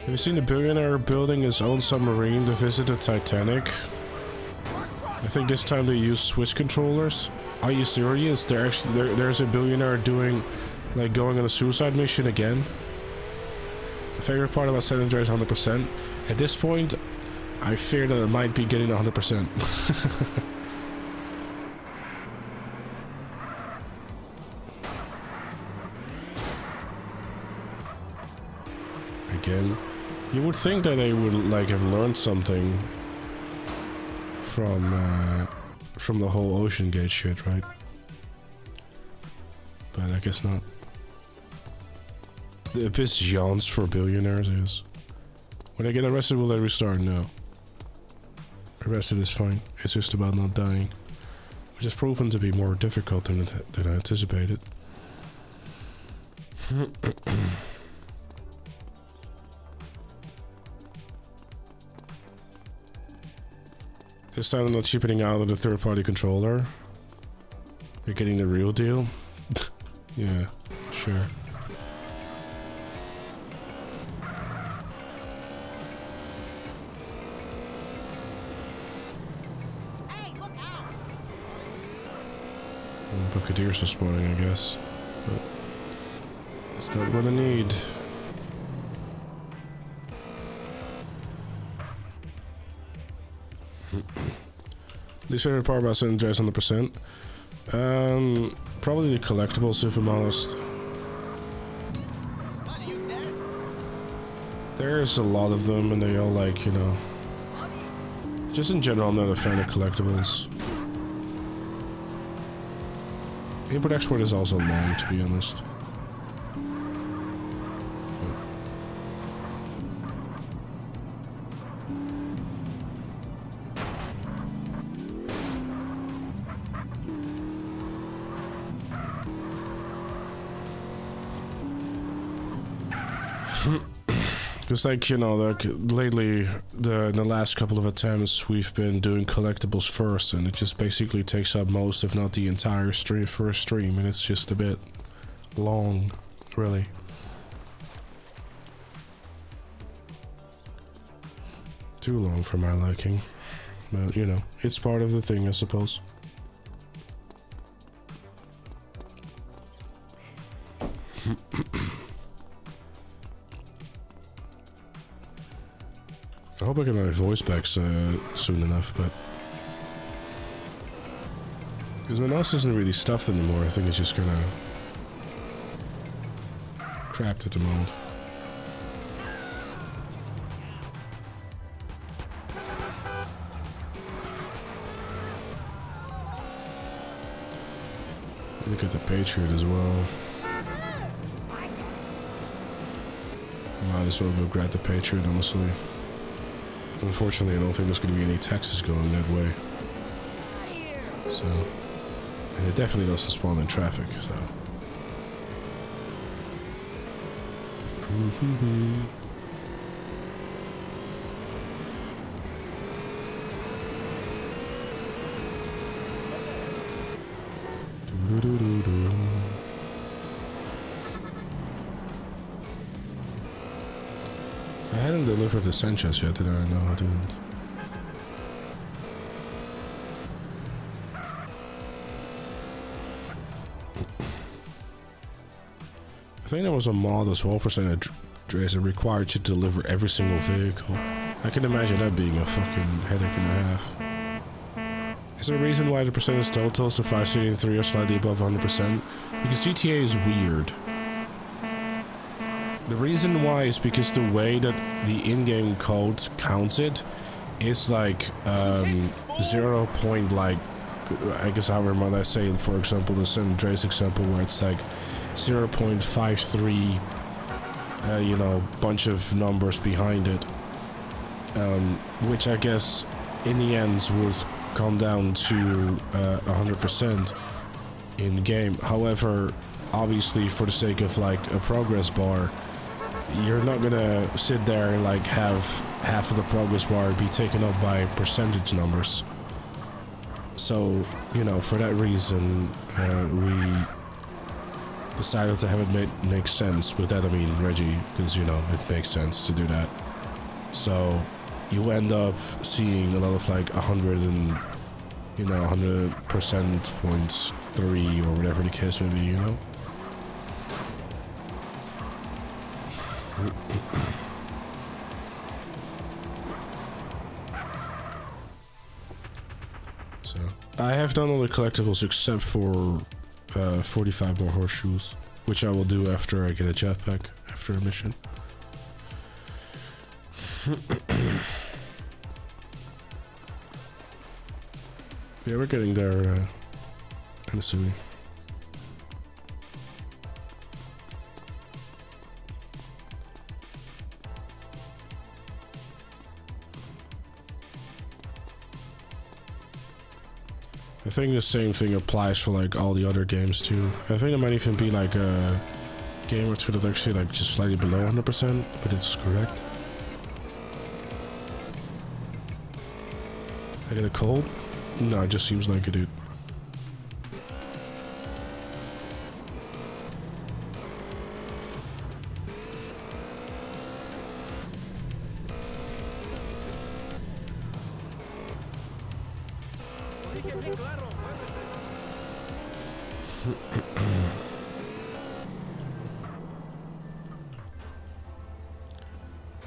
Have you seen the billionaire building his own submarine to visit the Titanic? I think this time they use Switch controllers. Are you serious? There's a billionaire doing, like, going on a suicide mission again. The favorite part about San Andreas 100%. At this point, I fear that it might be getting 100%. Again, you would think that they would like have learned something from the whole Ocean Gate shit, right? But I guess not. The abyss yawns for billionaires is. When I get arrested, will I restart? No. Arrested is fine. It's just about not dying, which has proven to be more difficult than I anticipated. This time I'm not cheapening out of the third-party controller. You're getting the real deal? Yeah, sure. Buccaneers are spawning, I guess. But that's not what I need. Least favorite part about San Andreas 100%? Probably the collectibles, if I'm honest. There's a lot of them, and they all like, you know... Just in general, I'm not a fan of collectibles. Import-export is also long, to be honest. Because, like, you know, like, lately, in the last couple of attempts, we've been doing collectibles first, and it just basically takes up most, if not the entire first stream, and it's just a bit long, really. Too long for my liking. But, you know, it's part of the thing, I suppose. I hope I get my voice back soon enough, but... Because my nose isn't really stuffed anymore, I think it's just kinda... cracked at the moment. Look at the Patriot as well. I might as well go grab the Patriot, honestly. Unfortunately, I don't think there's going to be any taxes going that way. So, and it definitely doesn't spawn in traffic, so. I hadn't delivered the San Andreas yet, did I? No, I didn't. I think there was a mod as well for San Andreas that required you to deliver every single vehicle. I can imagine that being a fucking headache and a half. Is there a reason why the percentage totals of Vice City and 3 are slightly above 100%? Because GTA is weird. The reason why is because the way that the in-game code counts it is like 0. Like, I guess however might I say it, for example the San Andreas example where it's like 0.53 you know, bunch of numbers behind it, which I guess in the end would come down to 100% in game. However, obviously for the sake of like a progress bar, you're not gonna sit there and like have half of the progress bar be taken up by percentage numbers. So, you know, for that reason, we decided to have it make sense. With that I mean Reggie, because, you know, it makes sense to do that. So you end up seeing a lot of like 100 and, you know, 100%.3 or whatever the case may be, you know. So I have done all the collectibles except for 45 more horseshoes, which I will do after I get a jetpack after a mission. Yeah, we're getting there, I'm assuming. I think the same thing applies for like all the other games too. I think there might even be like a game or two that actually like just slightly below 100%, but it's correct. I get a cold? No, it just seems like it, dude.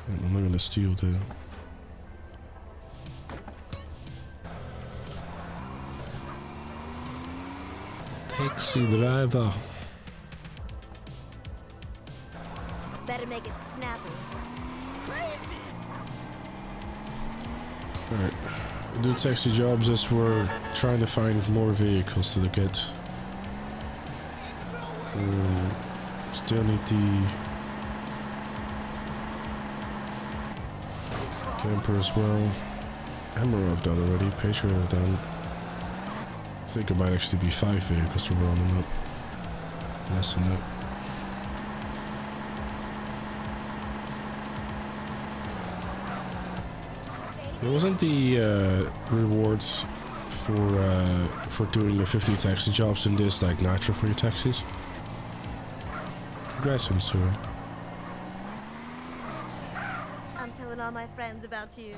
I'm not gonna steal the... Taxi driver. Better make it snappy. Alright. We do taxi jobs as we're trying to find more vehicles to get. Still need the camper as well. Hammer I've done already, Patriot I've done. I think it might actually be 5 vehicles to run them up. Less than that. It wasn't the rewards for doing the 50 taxi jobs in this like nitro for your taxis. Congrats, Insua. I'm telling all my friends about you.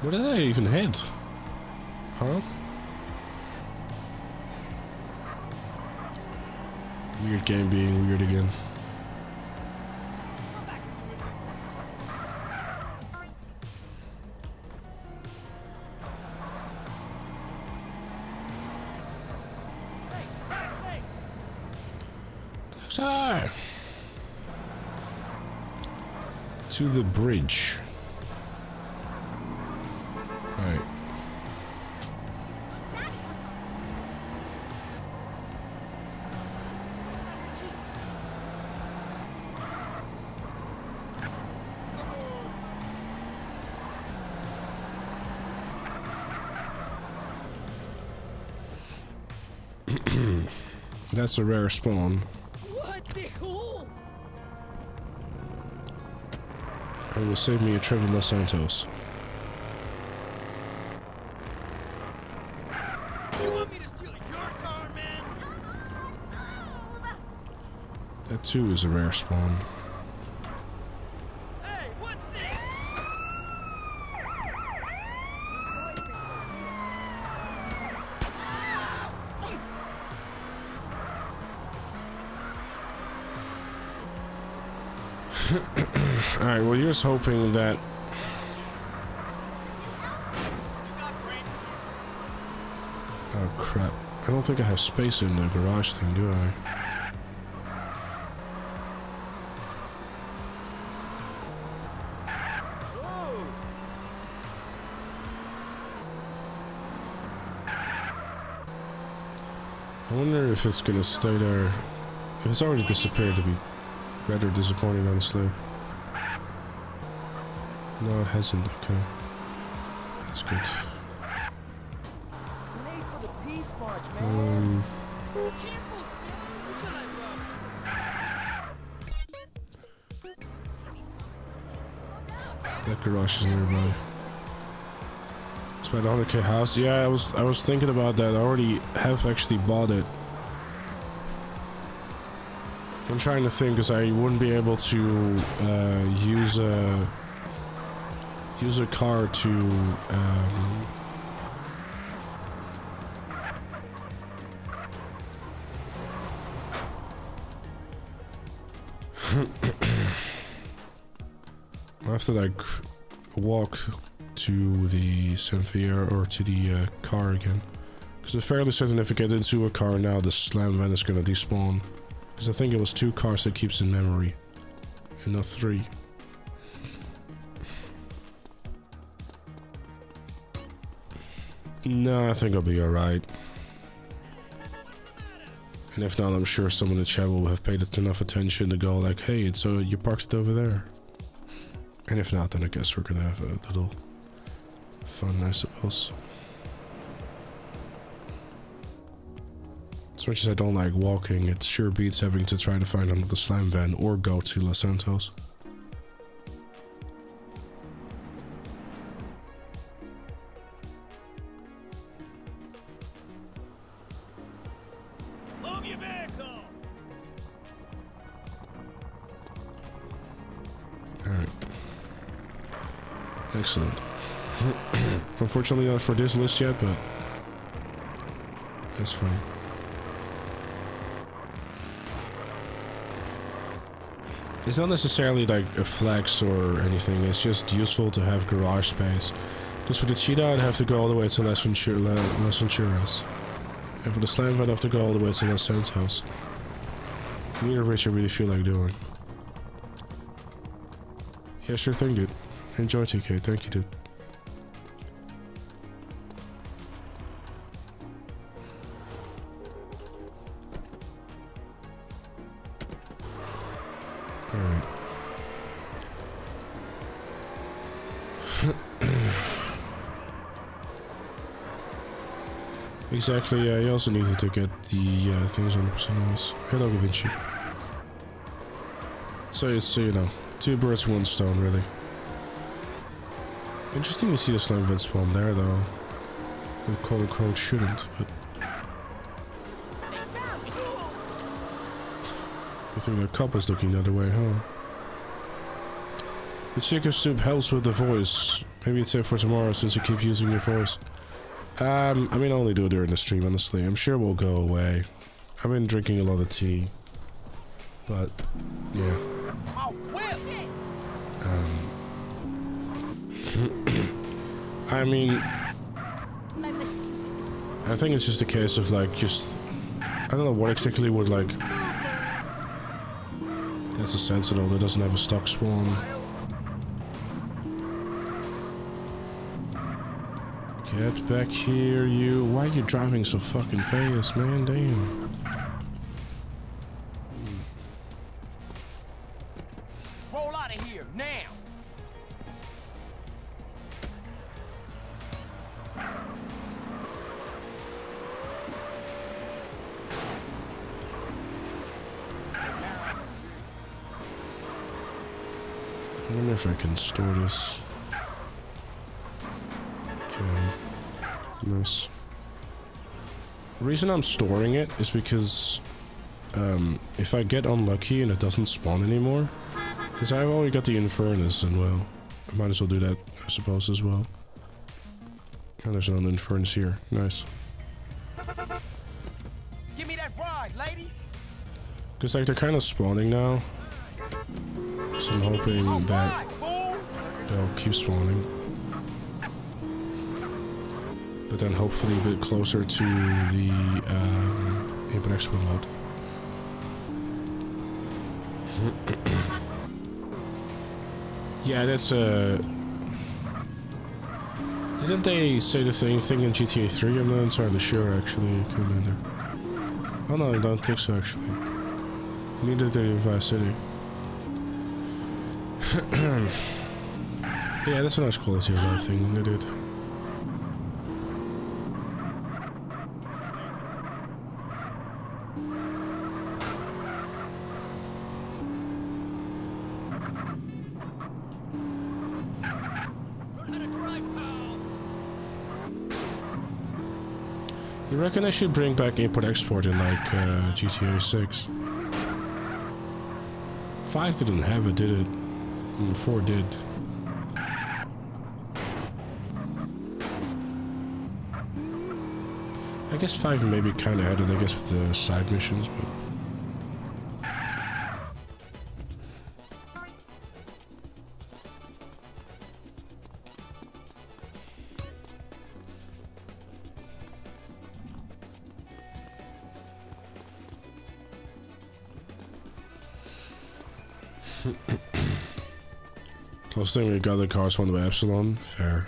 Where did I even hit? Huh? Weird game being weird again. Taxi! To the bridge. Right. That's a rare spawn. What the hell? And will save me a trip to Los Santos. You want me to steal your car, man? That too is a rare spawn. Hey, what's this? Alright, well, here's hoping that. Oh crap. I don't think I have space in the garage thing, do I? I wonder if it's gonna stay there. If it's already disappeared, to be rather disappointing, honestly. No, it hasn't. Okay. That's good. Made for the peace march, man. That garage is nearby. It's about 100k house. Yeah, I was thinking about that. I already have actually bought it. I'm trying to think, because I wouldn't be able to use a car to I have to like walk to the Senfia or to the car again, because it's fairly certain if I get into a car now, the slam van is gonna despawn. Because I think it was 2 cars that keeps in memory, and not 3. No, I think I'll be alright. And if not, I'm sure someone in the chat will have paid it enough attention to go like, hey, it's you parked it over there. And if not, then I guess we're gonna have a little fun, I suppose. As much as I don't like walking, it sure beats having to try to find another slam van or go to Los Santos. Move your vehicle! Alright. Excellent. Unfortunately not for this list yet, but that's fine. It's not necessarily like a flex or anything, it's just useful to have garage space. Because for the cheetah I'd have to go all the way to Las Venturas. And for the slam van I'd have to go all the way to Los Santos. Neither of which I really feel like doing. Yeah, sure thing, dude. Enjoy, TK. Thank you, dude. Alright. Exactly, yeah, you also needed to get the things on the Miscellaneous. Hello, Da Vinci. So you know, 2 birds, 1 stone, really. Interesting to see the slime vent spawn there, though. The quote-unquote shouldn't, but... I think the cop is looking the other way, huh? The chicken soup helps with the voice. Maybe it's it for tomorrow since you keep using your voice. I mean, I only do it during the stream, honestly. I'm sure it will go away. I've been drinking a lot of tea. But, yeah. I mean... I think it's just a case of, like, just... I don't know what exactly would, like... That's a Sentinel that doesn't have a stock spawn. Get back here, you. Why are you driving so fucking fast, man? Damn. Roll out of here, now! I wonder if I can store this. Okay. Nice. The reason I'm storing it is because if I get unlucky and it doesn't spawn anymore, because I've already got the Infernus and well, I might as well do that, I suppose, as well. And there's another Infernus here. Nice. Give me that ride, lady! Because like they're kind of spawning now, so I'm hoping that they'll keep spawning. But then hopefully a bit closer to the import export load. Yeah, that's didn't they say the same thing in GTA 3? I'm not entirely sure actually, Commander. Oh no, I don't think so actually. Neither did in Vice City. Yeah, that's a nice quality of life thing they did. You reckon I should bring back import-export in like GTA 6? 5 didn't have it, did it? 4 did. I guess 5 maybe kind of had it, I guess, with the side missions, but... Close thing we got the corresponding by Epsilon. Fair.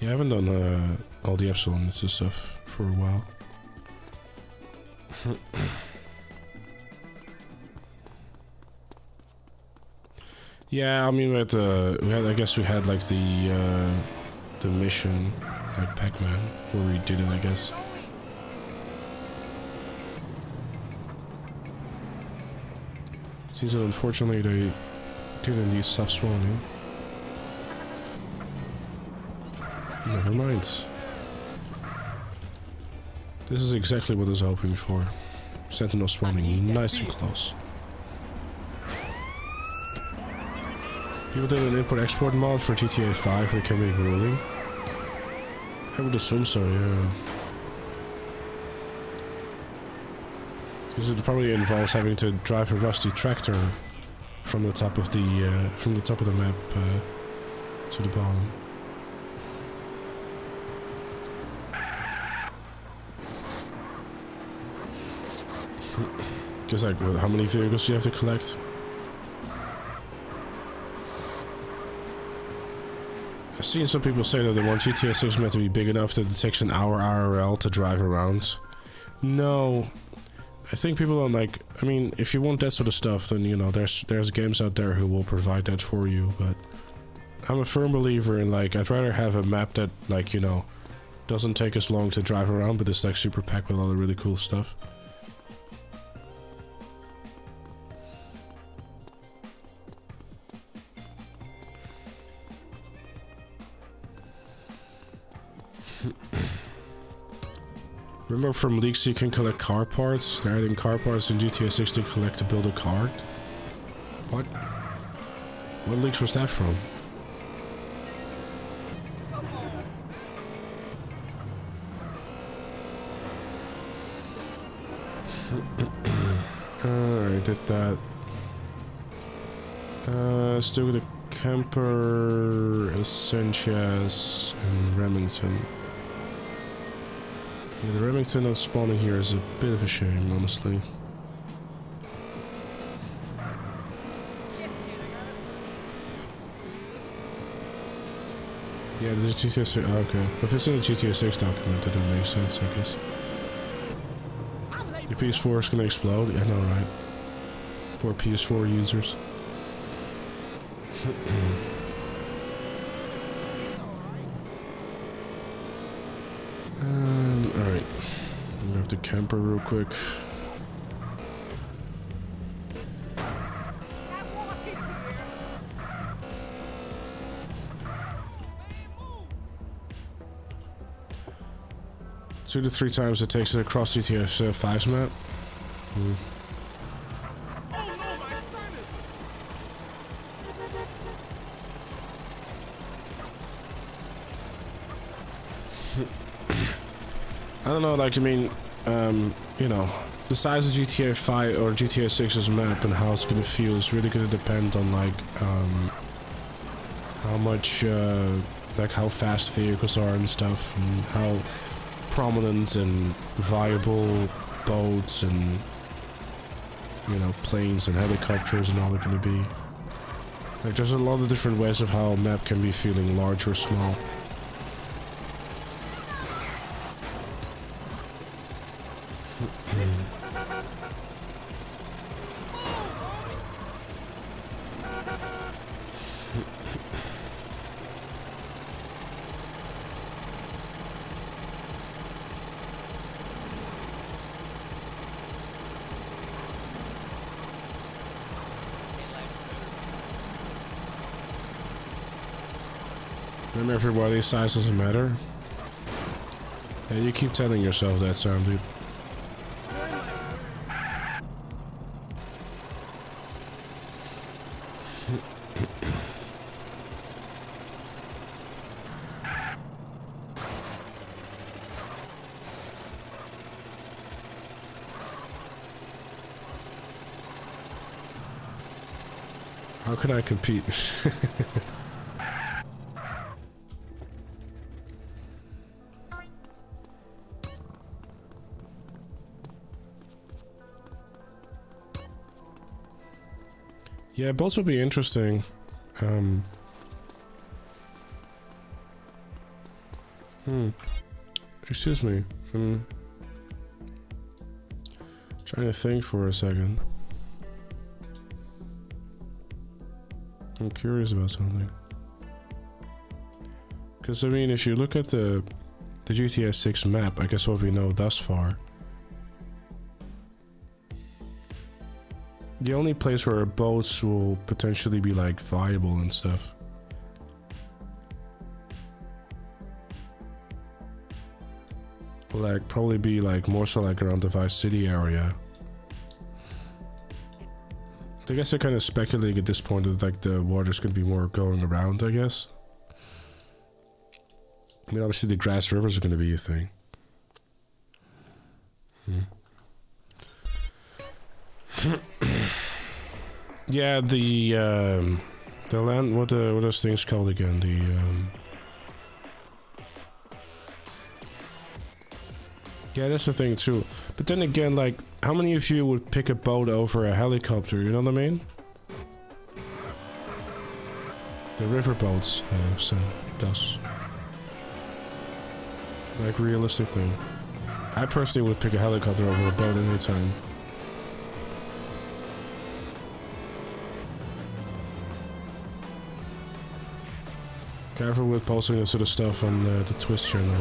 Yeah, I haven't done all the Epsilon and stuff for a while. Yeah, I mean, we had I guess we had like the mission, like Pac-Man, where we did it, I guess. Seems that unfortunately they did indeed stop spawning. Never mind. This is exactly what I was hoping for. Sentinel spawning nice and close. People did an import-export mod for GTA 5 where it can make ruling. I would assume so, yeah. Because it probably involves having to drive a rusty tractor from the top of the map to the bottom. Just like, how many vehicles do you have to collect? I've seen some people say that they want GTA 6 meant to be big enough that it takes an hour IRL to drive around. No. I think people don't like... I mean, if you want that sort of stuff, then, you know, there's games out there who will provide that for you, but... I'm a firm believer in, like, I'd rather have a map that, like, you know, doesn't take as long to drive around, but it's, like, super packed with all the really cool stuff. Remember from leaks you can collect car parts? They're adding car parts in GTA 6 to collect to build a car? What? What leaks was that from? Alright, did that. Still with the camper, Sanchez, and Remington. Yeah, the Remington not spawning here is a bit of a shame, honestly. Yeah, the GTA 6. Oh, okay. If it's in a GTA 6 document, that doesn't make sense, I guess. Your PS4 is gonna explode? Yeah, I know, right? Poor PS4 users. Alright. I'm gonna have to camper real quick. Two to three times it takes it across GTA 5's map. I don't know, like, I mean, you know, the size of GTA 5 or GTA 6's map and how it's gonna feel is really gonna depend on, like, how much, like, how fast vehicles are and stuff, and how prominent and viable boats and, you know, planes and helicopters and all are gonna be. Like, there's a lot of different ways of how a map can be feeling large or small. Remember, everybody, size doesn't matter. Yeah, you keep telling yourself that, Sam, dude. How can I compete? Yeah, boats would be interesting. Excuse me. Trying to think for a second. I'm curious about something. Because, I mean, if you look at the GTA 6 map, I guess what we know thus far, the only place where boats will potentially be, like, viable and stuff will, like, probably be, like, more so, like, around the Vice City area. I guess they're kind of speculating at this point that like the water's going to be more going around, I guess. I mean, obviously the grass rivers are going to be a thing. Yeah, the land. What are those things called again? Yeah, that's the thing too. But then again, like, how many of you would pick a boat over a helicopter? You know what I mean? The river boats, so does. Like, realistically. I personally would pick a helicopter over a boat anytime. Careful with posting this sort of stuff on the Twitch channel.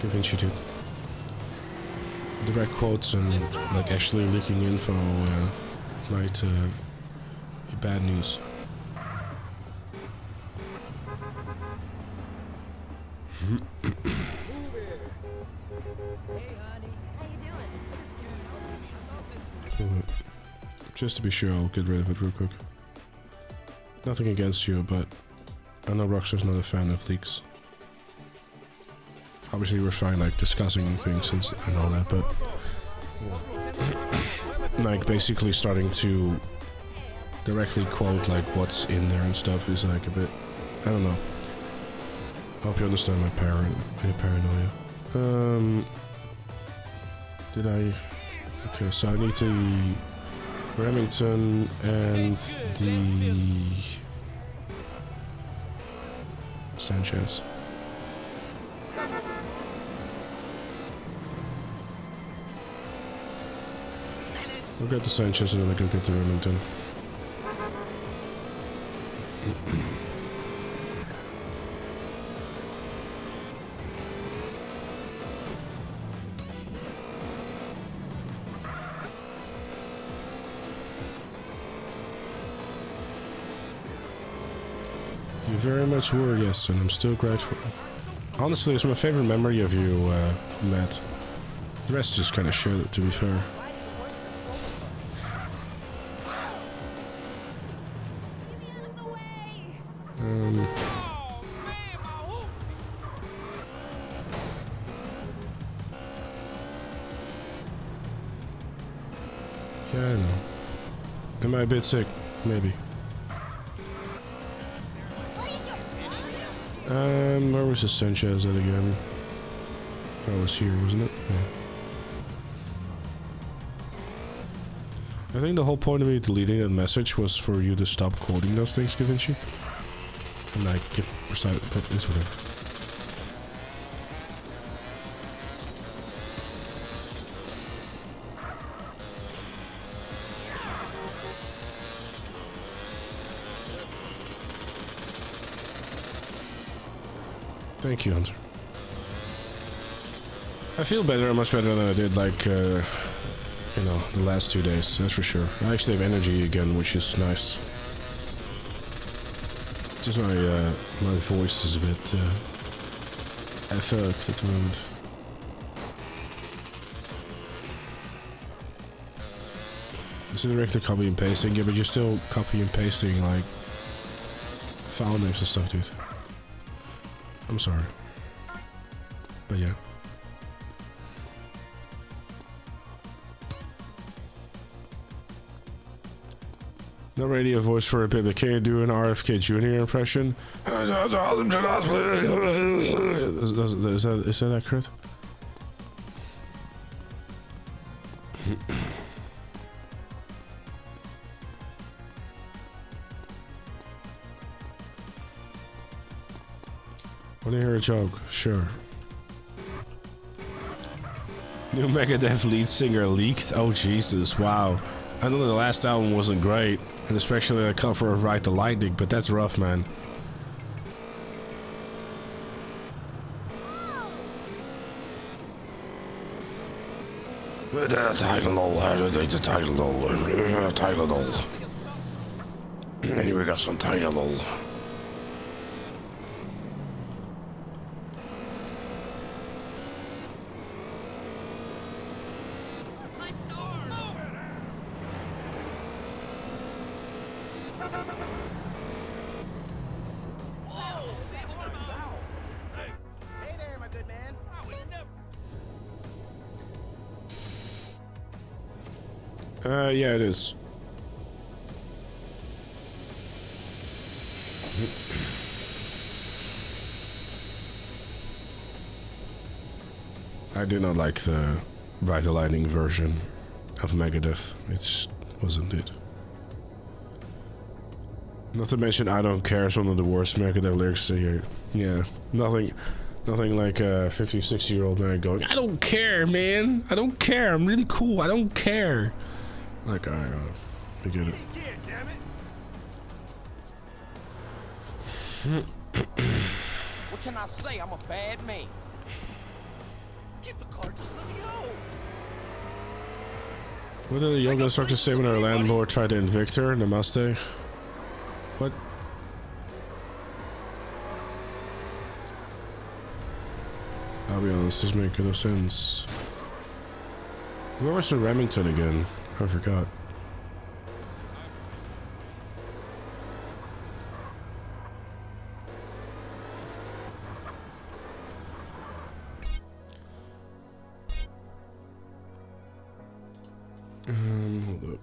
Convince you to. Direct quotes and like actually leaking info might be bad news. Just to be sure, I'll get rid of it real quick. Nothing against you, but I know Rockstar's not a fan of leaks. Obviously we're fine like discussing things and all that, but like basically starting to directly quote like what's in there and stuff is like a bit, I don't know. I hope you understand my paranoia. Did I? Okay, so I need the Remington and the Sanchez. We'll get the Sanchez and then I go get the Remington. You very much were, yes, and I'm still grateful. Honestly, it's my favorite memory of you, Matt. The rest just kind of shit, to be fair. Yeah, I know. Am I a bit sick? Maybe. Where was the Sanchez at again? That was here, wasn't it? Yeah. I think the whole point of me deleting that message was for you to stop quoting those things, Gavinci. And like, get precise, but it's whatever. Thank you, Hunter. I feel better, much better than I did, like, you know, the last 2 days, that's for sure. I actually have energy again, which is nice. Just my voice is a bit, fucked at the moment. Is it directly copy and pasting? Yeah, but you're still copy and pasting, like, file names and stuff, dude. I'm sorry. But yeah. No radio voice for a bit, but can you do an RFK Jr. impression? Is that accurate? Want to hear a joke? Sure. New Megadeth lead singer leaked? Oh Jesus, wow. I know the last album wasn't great, and especially the cover of Ride the Lightning, but that's rough, man. Anyway, got some title. Yeah, it is. I did not like the Vitalining version of Megadeth. It just wasn't it. Not to mention, I Don't Care is one of the worst Megadeth lyrics. Yeah, nothing like a 50, 60-year-old man going, I don't care, man. I don't care. I'm really cool. I don't care. Like, I get it. What can I say? I'm a bad man. Get the car, just let me go. What did the yoga instructor say when our landlord tried to evict her? Namaste. What? I'll be honest, this makes no sense. Where was the Remington again? I forgot. Hold up.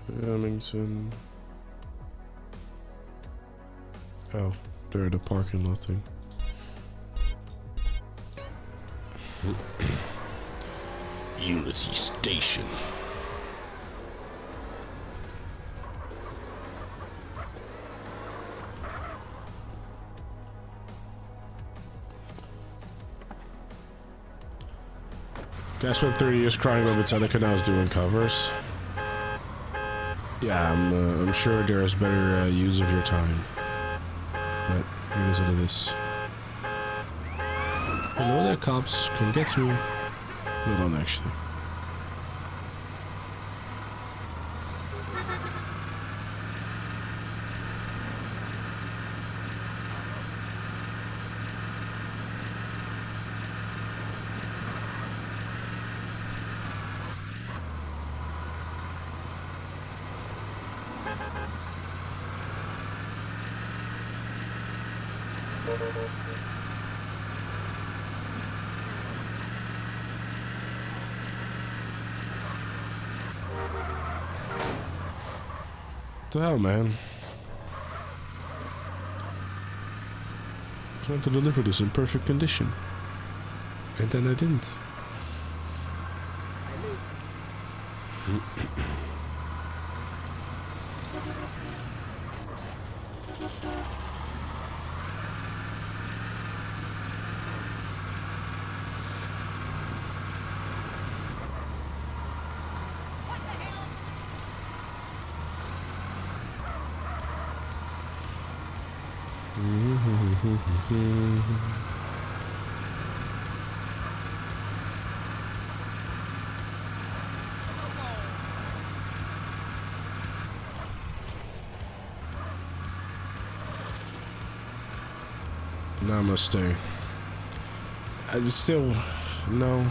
Remington. Oh, they're the parking lot thing. Unity Station. I spent 30 years crying about Metallica, now is doing covers. Yeah, I'm sure there's better use of your time. But it is what it is. Hello there, cops. Come get me. Hold on, actually. What the hell, man? I tried to deliver this in perfect condition. And then I didn't. Namaste. I still no.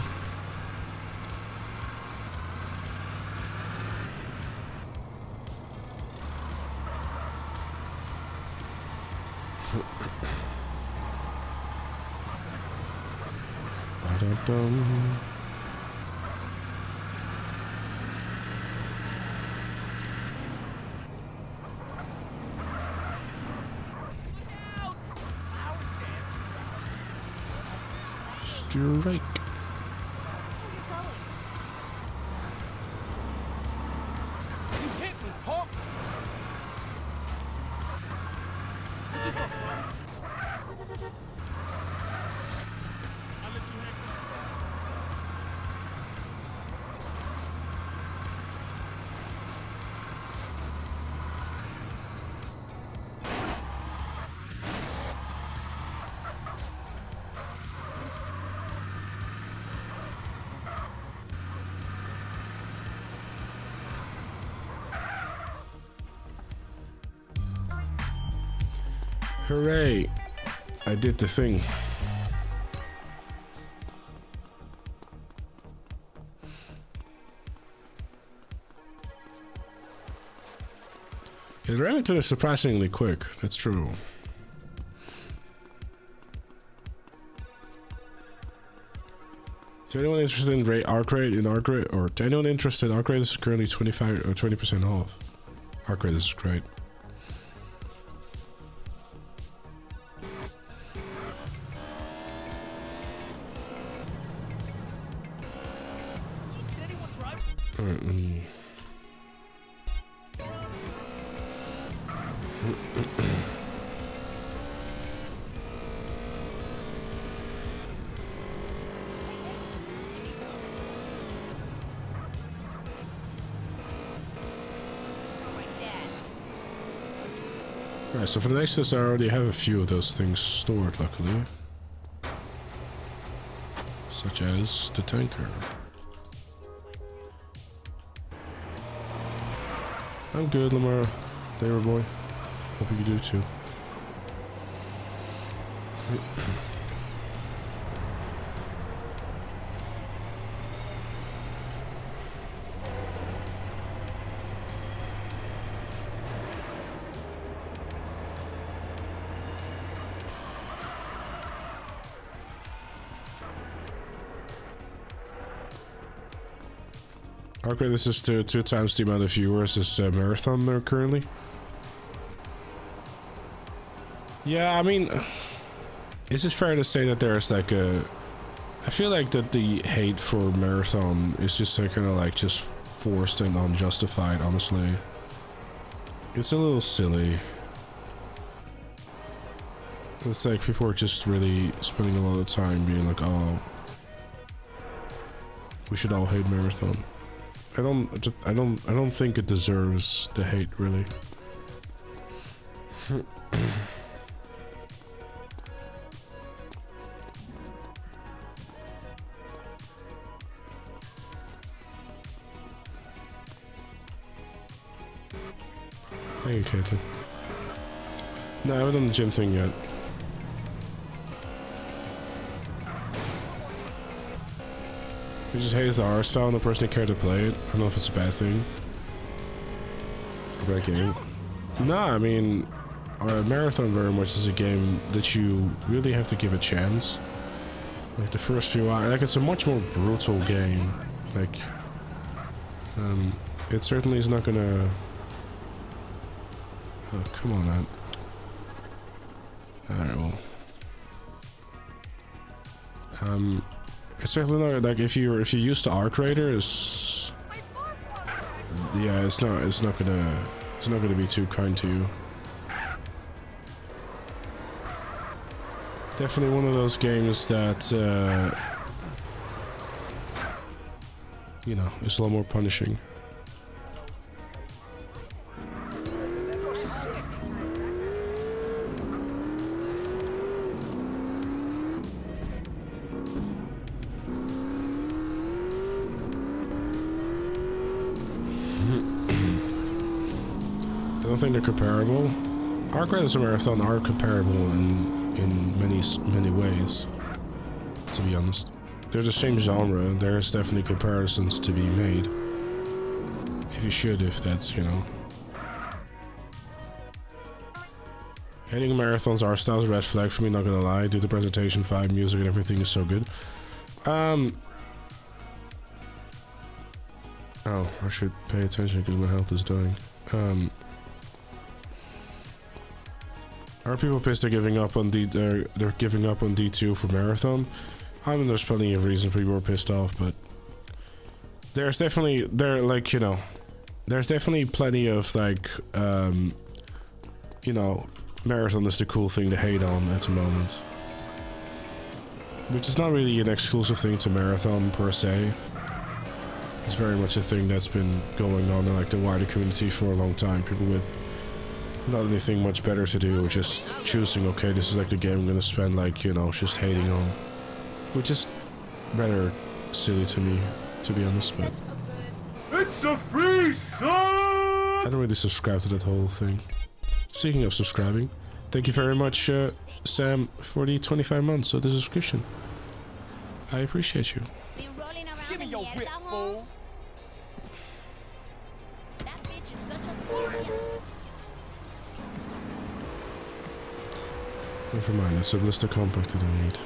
Ba-da-dum. Strike. You hit me, punk. Hooray! I did the thing. Remington is surprisingly quick. That's true. To anyone interested in arc rate, or to anyone interested, arc rate is currently 25 or 20% off. Arc rate is great. Alright, let me... Right, so for the next test I already have a few of those things stored, luckily. Such as the tanker. I'm good, Lamar. Labor boy. Hope you do too. Okay, this is two times the amount of viewers as Marathon there currently. Yeah, I mean, is it fair to say that there's like a... I feel like that the hate for Marathon is just kind of like just forced and unjustified, honestly. It's a little silly. It's like people are just really spending a lot of time being like, oh, we should all hate Marathon. I don't think it deserves the hate, really. Thank you, Caitlin. No, I haven't done the gym thing yet. He just hates the art style and the person who cared to play it. I don't know if it's a bad thing. Or bad game. Nah, I mean, Marathon very much is a game that you really have to give a chance. Like the first few hours, like it's a much more brutal game. Like, it certainly is not gonna... Oh, come on, man. Alright, well. It's certainly not like if you use the arc rater, it's yeah, it's not gonna be too kind to you. Definitely one of those games that you know, it's a lot more punishing. I don't think they're comparable. Arc Riders and Marathon are comparable in many ways, to be honest. They're the same genre. There's definitely comparisons to be made. If you should, if that's, you know. Hating Marathon's art style is a red flag for me, not gonna lie. Do the presentation, vibe, music, and everything is so good. Oh, I should pay attention because my health is dying. Are people pissed they're giving up on they're giving up on D2 for Marathon? I mean, there's plenty of reasons people are pissed off, but there's definitely there's definitely plenty of like you know, Marathon is the cool thing to hate on at the moment, which is not really an exclusive thing to Marathon per se. It's very much a thing that's been going on in like the wider community for a long time. People with not anything much better to do, just choosing, okay, this is like the game I'm gonna spend, like, you know, just hating on. Which is rather silly to me, to be honest, but... It's a free zone! I don't really subscribe to that whole thing. Speaking of subscribing, thank you very much, Sam, for the 25 months of the subscription. I appreciate you. Give me your whip, fool. Never mind, it's a blister compact that I need.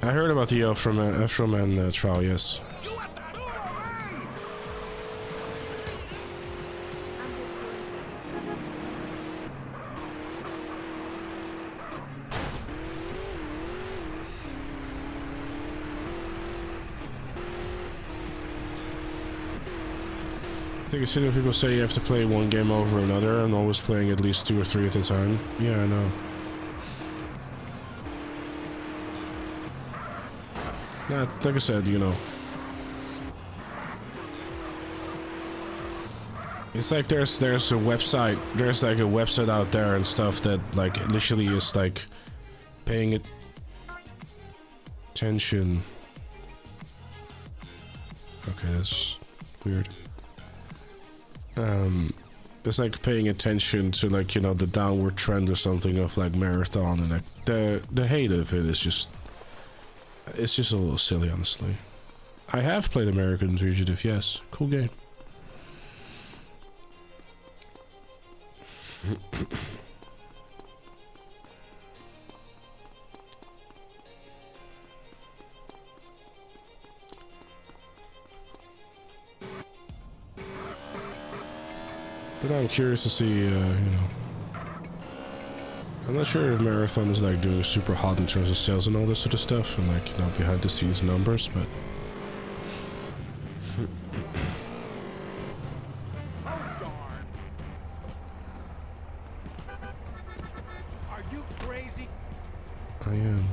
I heard about the Afro-Man trial, yes. I think I've seen people say you have to play one game over another and always playing at least 2 or 3 at a time. Yeah, I know. Yeah, like I said, you know. It's like there's a website, there's like a website out there and stuff that like literally is like paying attention. Okay, that's weird. It's like paying attention to like, you know, the downward trend or something of like marathon, and like the hate of it is just, it's just a little silly, honestly. I have played American Fugitive, yes. Cool game. But I'm curious to see, you know. I'm not sure if Marathon is like doing super hot in terms of sales and all this sort of stuff, and like, you know, behind the scenes numbers, but. Are you crazy? I am.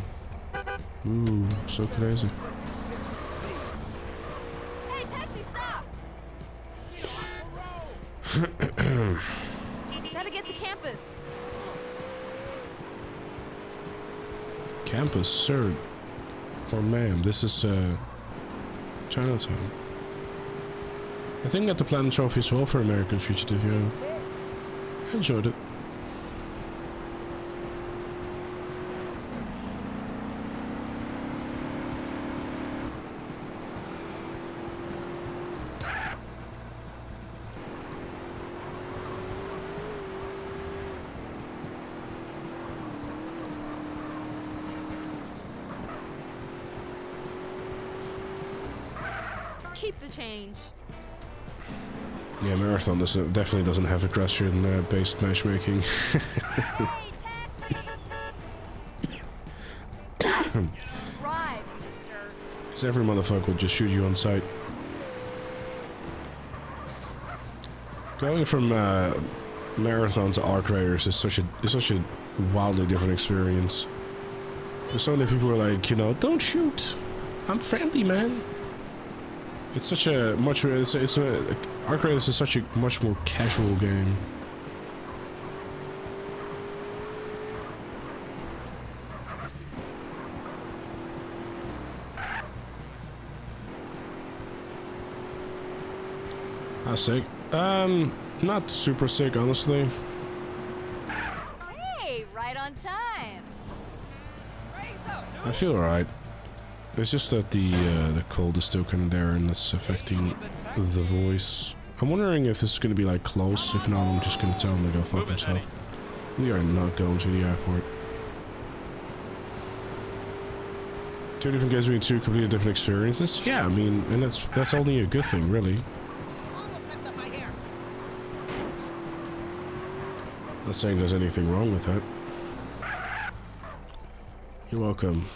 Ooh, so crazy. Hey, taxi, stop! Gotta get to campus. Campus, sir. Or ma'am, this is Chinatown. I think got the Platinum Trophy as well for American Fugitive, yeah. I enjoyed it. Keep the change. Yeah, Marathon definitely doesn't have aggression-based matchmaking. Right, mister. Because every motherfucker would just shoot you on sight. Going from Marathon to Arc Raiders is such a wildly different experience. There's so many people who are like, you know, don't shoot. I'm friendly, man. It's such a much. Arc Raiders is such a much more casual game. How sick? Not super sick, honestly. Hey, right on time. I feel alright. It's just that the cold is still kind of there, and it's affecting the voice. I'm wondering if this is going to be like close. If not, I'm just going to tell him to go fuck himself. We are not going to the airport. 2 different games being 2 completely different experiences. Yeah, I mean, and that's only a good thing, really. Not saying there's anything wrong with that. You're welcome.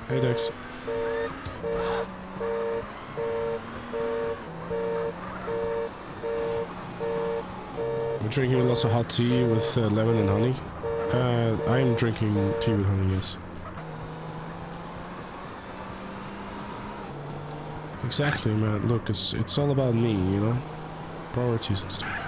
Hey, Dex. We're drinking lots of hot tea with lemon and honey. I am drinking tea with honey, yes. Exactly, man. Look, it's all about me, you know? Priorities and stuff.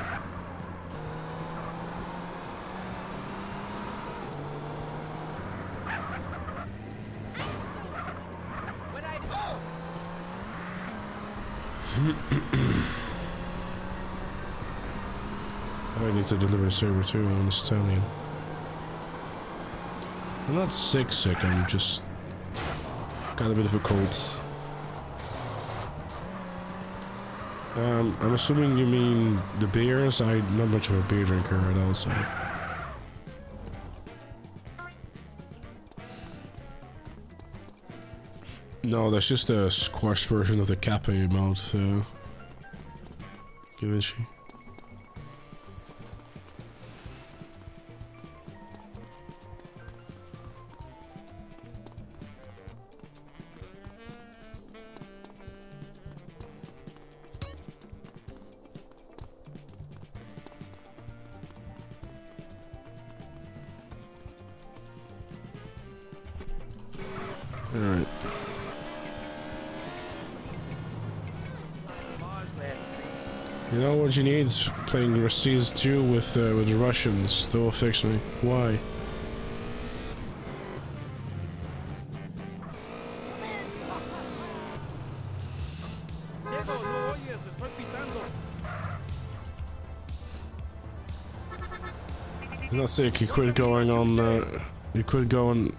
I need to deliver a saber too on a stallion. I'm not sick, I'm just got a bit of a cold. I'm assuming you mean the beers. I'm not much of a beer drinker at all, so. No, that's just a squashed version of the Kappa emote, Givenchy. Alright. You know what you need? Playing Rusties 2 with the Russians. They will fix me. Why? He's not sick. He quit going on. He quit going.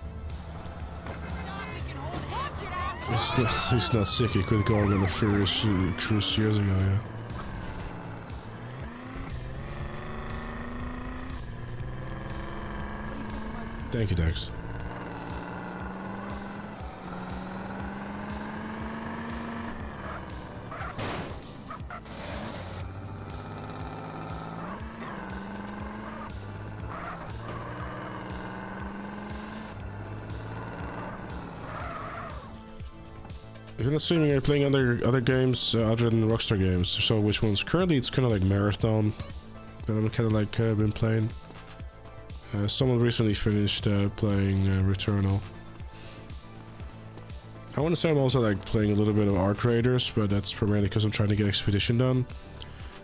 He's not sick. He quit going on the first cruise years ago. Yeah. Thank you, Dex. If you're not streaming, you're playing other games other than Rockstar games. So which ones? Currently, it's kind of like Marathon that I'm kind of like been playing. Someone recently finished playing Returnal. I want to say I'm also like playing a little bit of Arc Raiders, but that's primarily because I'm trying to get Expedition done.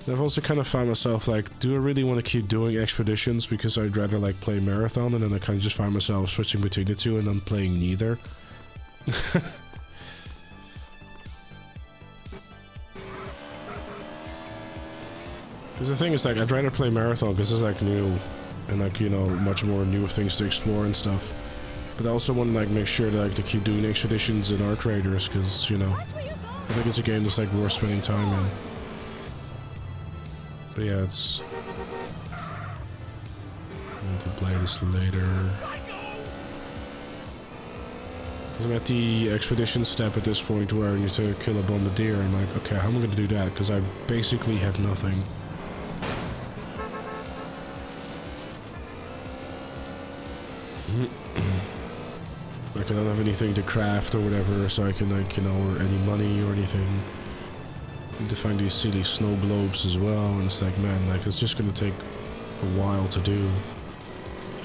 And I've also kind of found myself like, do I really want to keep doing Expeditions? Because I'd rather like play Marathon, and then I kind of just find myself switching between the two and then playing neither. Because the thing is, like, I'd rather play Marathon because it's like new and like, you know, much more new things to explore and stuff. But I also want to like make sure that like to keep doing Expeditions and Arc Raiders because, you know, I think it's a game that's like worth spending time in. But yeah, it's. I can play this later. Because I'm at the Expedition step at this point where I need to kill a bombardier. I'm like, okay, how am I going to do that? Because I basically have nothing. Like I don't have anything to craft or whatever, so I can like, you know, or any money or anything. I need to find these silly snow globes as well, and it's like, man, like it's just gonna take a while to do.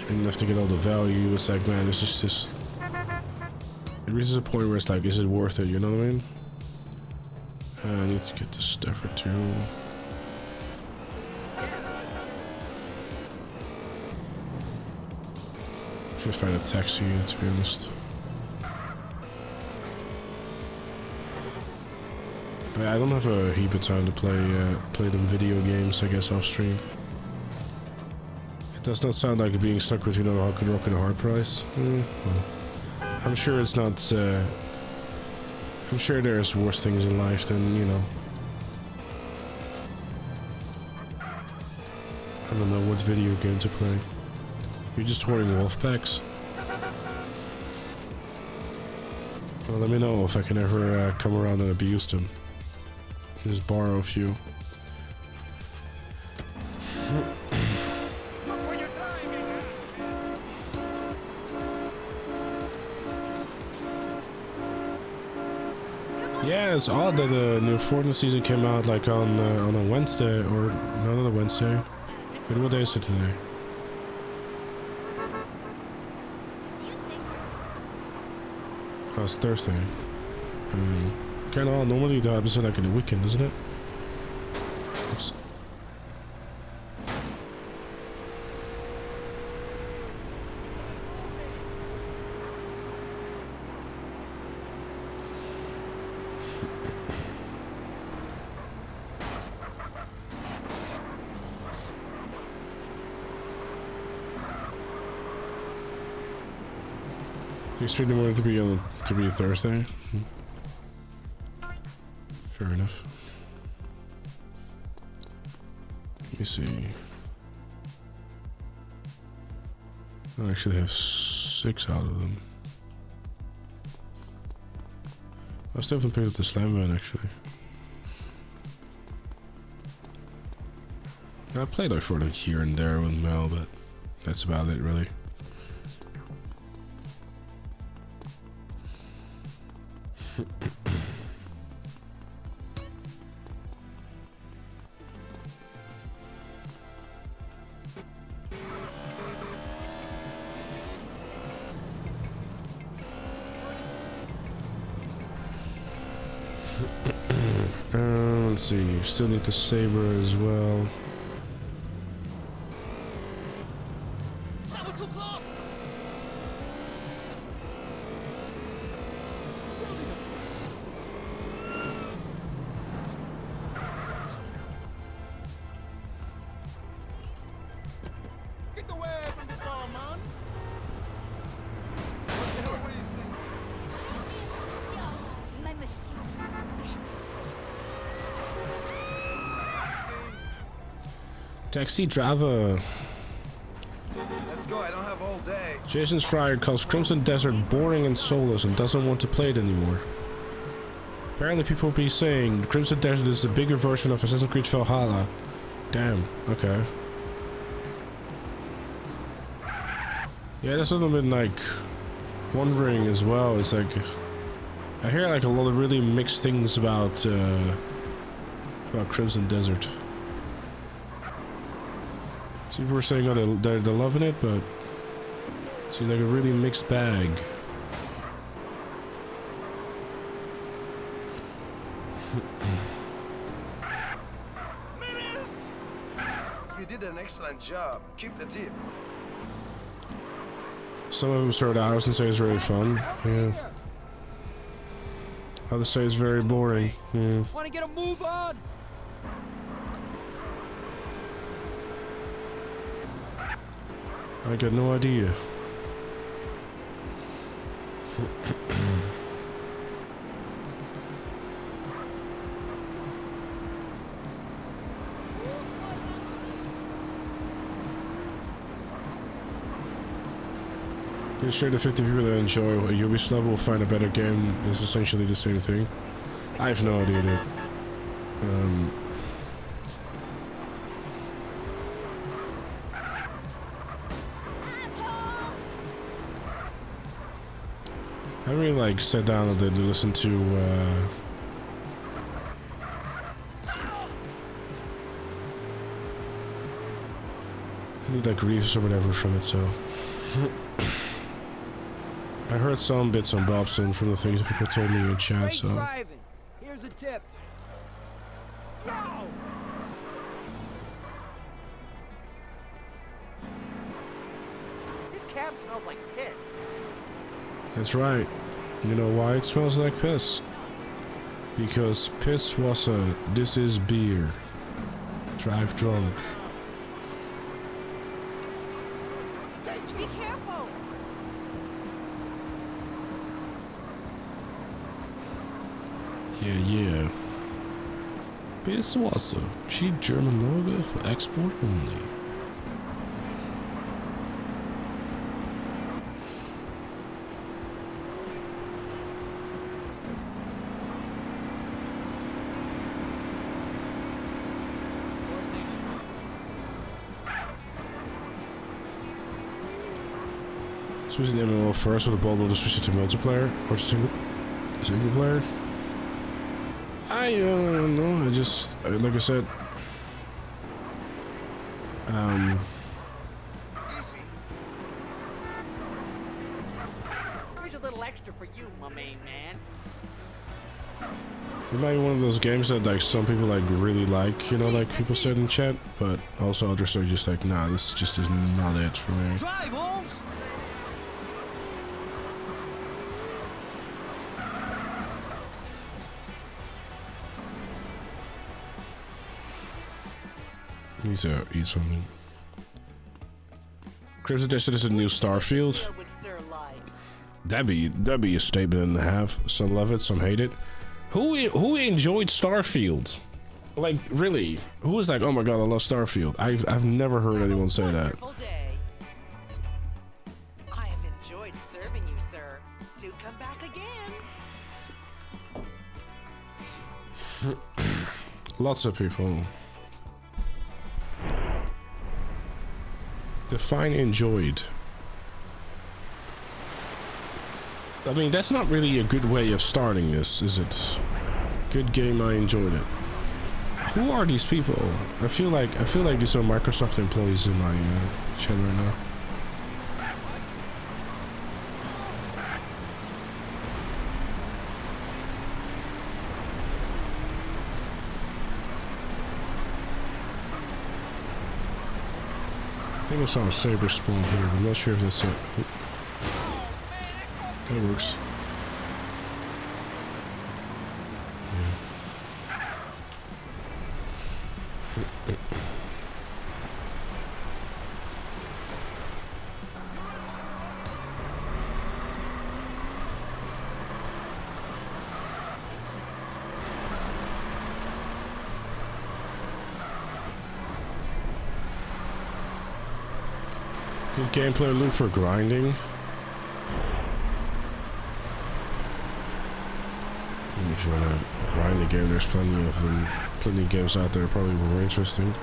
And you have to get all the value. It's like, man, it's just it reaches a point where it's like, is it worth it? You know what I mean? I need to get this stuff or two. Should find a taxi, to be honest. But I don't have a heap of time to play them video games, I guess, off stream. It does not sound like being stuck with, you know, Rock and a hard price. Well, I'm sure it's not. I'm sure there's worse things in life than, you know. I don't know what video game to play. You're just hoarding wolf packs. Well, let me know if I can ever come around and abuse them. Just borrow a few. Yeah, it's odd that the new Fortnite season came out like on a Wednesday, or not on a Wednesday. Wait, what day is it today? Oh, it's Thursday. Kinda odd. Normally that happens like in the weekend, isn't it? Oops. You streamed wanted to be a Thursday. Fair enough. Let me see. I actually have 6 out of them. I still haven't picked up the slam van actually. I played like for the here and there with Mel, but that's about it really. Let's see, still need the saber as well. That was too close. Get away from the ball, man. What the hell were you thinking? My machine. Taxi driver. Let's go, I don't have all day. Jason Schreier calls Crimson Desert boring and soulless and doesn't want to play it anymore. Apparently people be saying Crimson Desert is the bigger version of Assassin's Creed Valhalla. Damn, okay. Yeah, that's what I've been like wondering as well. It's like I hear like a lot of really mixed things about Crimson Desert. People were saying they're loving it, but it seems like a really mixed bag. You did an excellent job. Keep the tip. Some of them start out and say it's very fun. Yeah. Others say it's very boring. Yeah. Want to get a move on? I got no idea. Pretty sure the 50 people that enjoy a Ubisoft level will find a better game is essentially the same thing. I have no idea, dude. I really like sat down and listen to I need like reviews or whatever from it, so I heard some bits and bobs and from the things people told me in chat, Great so driving. Here's a tip. Go! This cab smells like piss. that's right. You know why it smells like piss? Because piss was a this is beer. Drive drunk. Be careful. Yeah. Piss was a cheap German logo for export only. Switching the MMO first with the ball to switch it to multiplayer or single player. I don't know. I just like I said. Here's a little extra for you, my main man. It might be one of those games that like some people like really like, you know, like people said in chat, but also others are just like, nah, this just is not it for me. Drive, Wolves! Need to eat something. Crimson Desert is a new Starfield. That'd be a statement and a half. Some love it, some hate it. Who enjoyed Starfield? Like, really? Who was like, oh my god, I love Starfield? I've never heard anyone say that. Day. I have enjoyed serving you, sir. Do come back again. Lots of people. Define enjoyed. I mean, that's not really a good way of starting this, is it? Good game, I enjoyed it. Who are these people? I feel like these are Microsoft employees in my chat right now. I think I saw a saber spawn here, but I'm not sure if that's it. Oh. That works. Good gameplay loop for grinding. If you wanna grind a game, there's plenty of them. Plenty of games out there probably more interesting.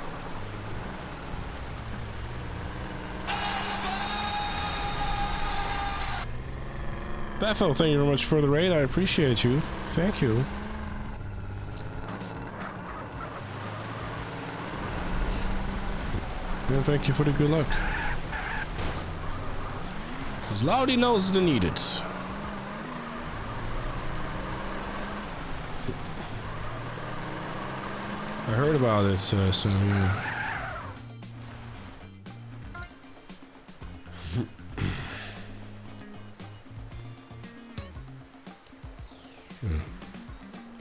Bethel, thank you very much for the raid. I appreciate you. Thank you. And thank you for the good luck. Because Loudy knows the need it. I heard about it, Sam, yeah.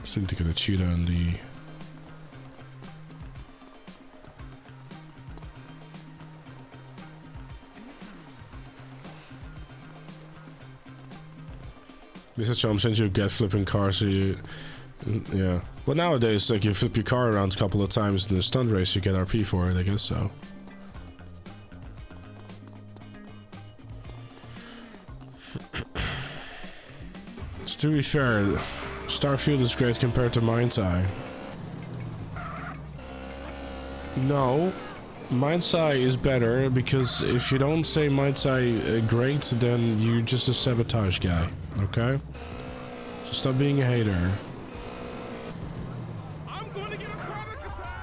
Still need to get a cheetah on the... Mr. Chum sent you a get flipping car, so you... Yeah. Well, nowadays, like, you flip your car around a couple of times in the stunt race, you get RP for it, I guess so. To be fair, Starfield is great compared to Mind's Eye. No, Mind's Eye is better because if you don't say Mind's Eye great, then you're just a sabotage guy, okay? So stop being a hater. I'm going to get a product attack.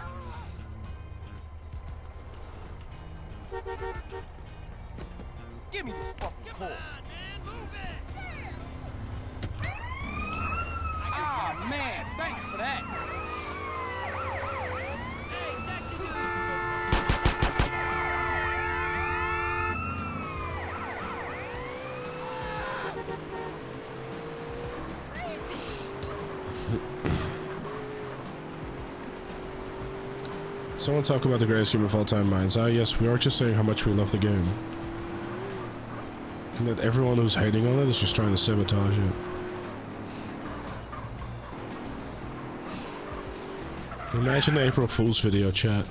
Give me this fucking cord. Ah, man, thanks for that. Someone talk about the greatest game of all time, Mind's Eye. Yes, we are just saying how much we love the game. And that everyone who's hating on it is just trying to sabotage it. Imagine the April Fool's video, chat.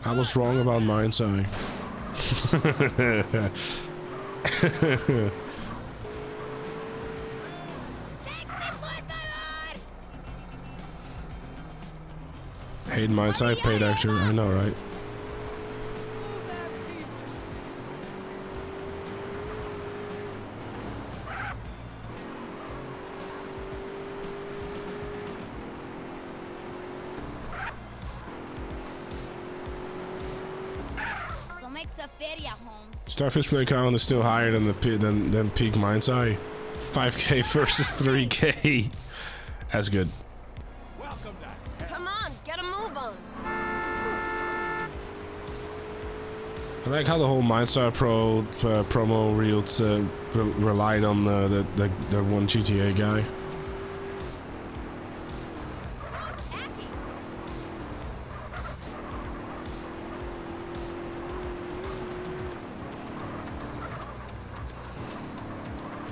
I was wrong about Mind's Eye. Hate Mind's Eye, paid actor. I know, right? Starfish play count is still higher than the peak Mind's Eye. 5K versus 3K. That's good. Come on, get a move on. I like how the whole Mind's Eye Pro promo reel relied on the one GTA guy.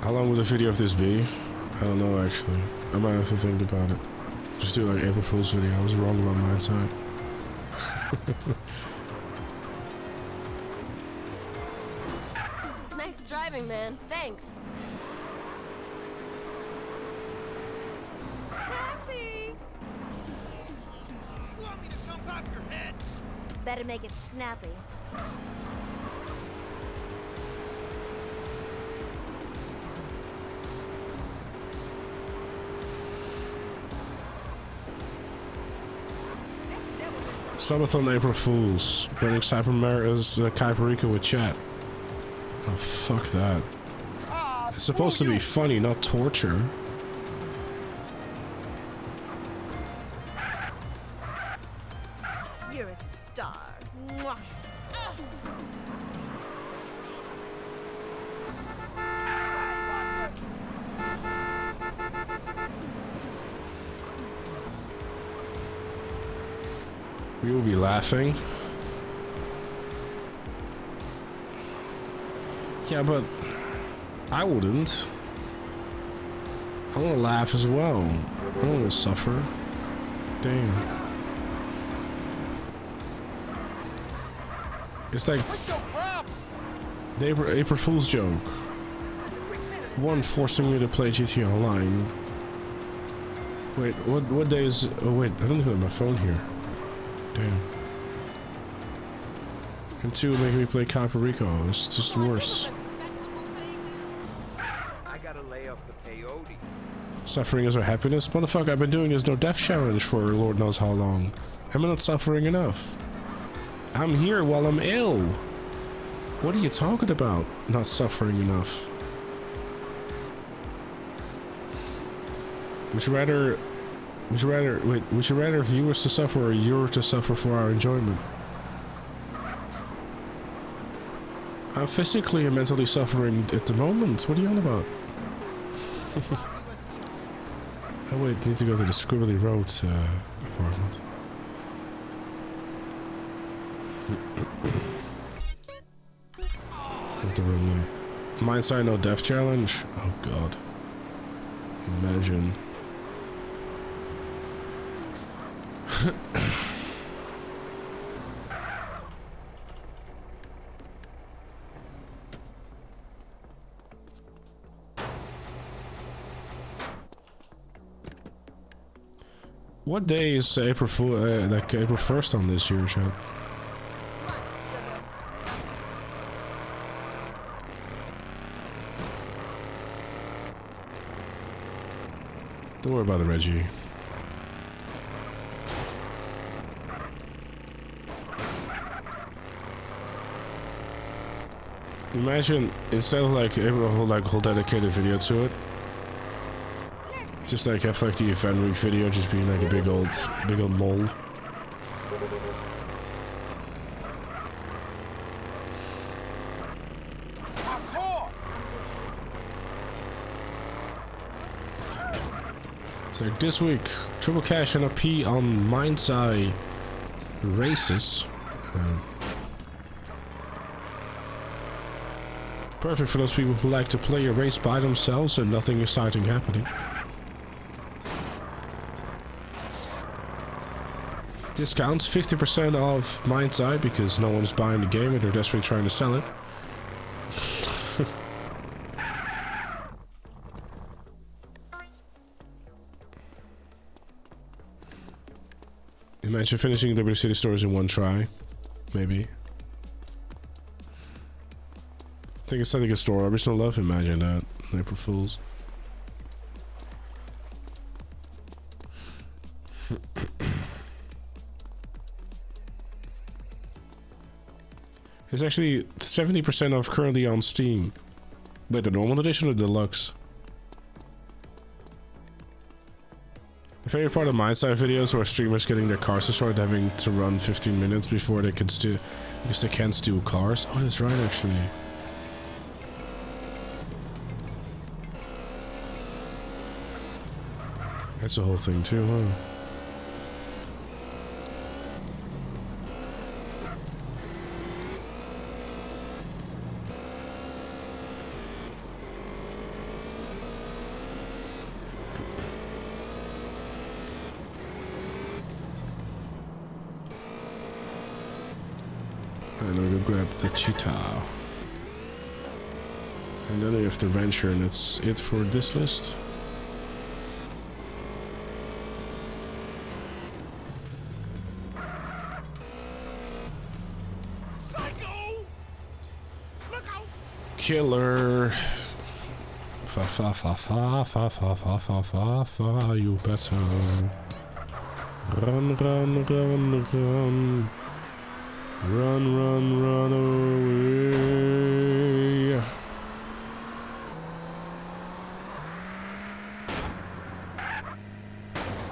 How long would a video of this be? I don't know actually. I might have to think about it. Just do like April Fool's video. I was wrong about my side. Nice driving, man. Thanks. Taffy! You want me to jump off your head? Better make it snappy. Subathon April Fools. Running Cybermara's Kuiper with chat. Oh, fuck that. It's supposed to be funny, not torture. You're a star. Mwah. We will be laughing. Yeah, but I wouldn't. I want to laugh as well. I don't want to suffer. Damn. It's like What's your problem? the April Fool's joke. One forcing me to play GTA Online. Wait, what day is? Oh wait, I don't even have my phone here. Damn. And two, making me play Caprico. It's just worse. I gotta lay up the peyote. Suffering is our happiness? Motherfucker, I've been doing this no death challenge for Lord knows how long. Am I not suffering enough? I'm here while I'm ill. What are you talking about? Not suffering enough. Would you rather viewers to suffer or you to suffer for our enjoyment? I'm physically and mentally suffering at the moment. What are you on about? Oh wait, need to go to the Squibbly Road apartment. Not the wrong way. Mindside no death challenge? Oh god. Imagine. What day is April Fool, like April 1st on this year, chat? Don't worry about it, Reggie. Imagine instead of like able to whole dedicated video to it, just like have like the event week video just being like a big old lol. So this week, triple cash and a P on Mindside races. Perfect for those people who like to play a race by themselves and nothing exciting happening. Discounts 50% off Mindside because no one's buying the game and they're desperately trying to sell it. Imagine finishing Liberty City Stories in one try. Maybe. I think it's such a good story. Original love, imagine that. April Fools. It's actually 70% off currently on Steam. Wait, the normal edition or the deluxe? My favorite part of Mindside videos were streamers getting their cars destroyed, having to run 15 minutes before they can steal, because they can't steal cars. Oh, that's right, actually. That's the whole thing too, huh? And I'm gonna grab the cheetah. And then we have the venture, and that's it for this list. Killer. Fa fa fa fa fa fa fa fa fa fa. You better run, run, run, run, run, run, run away.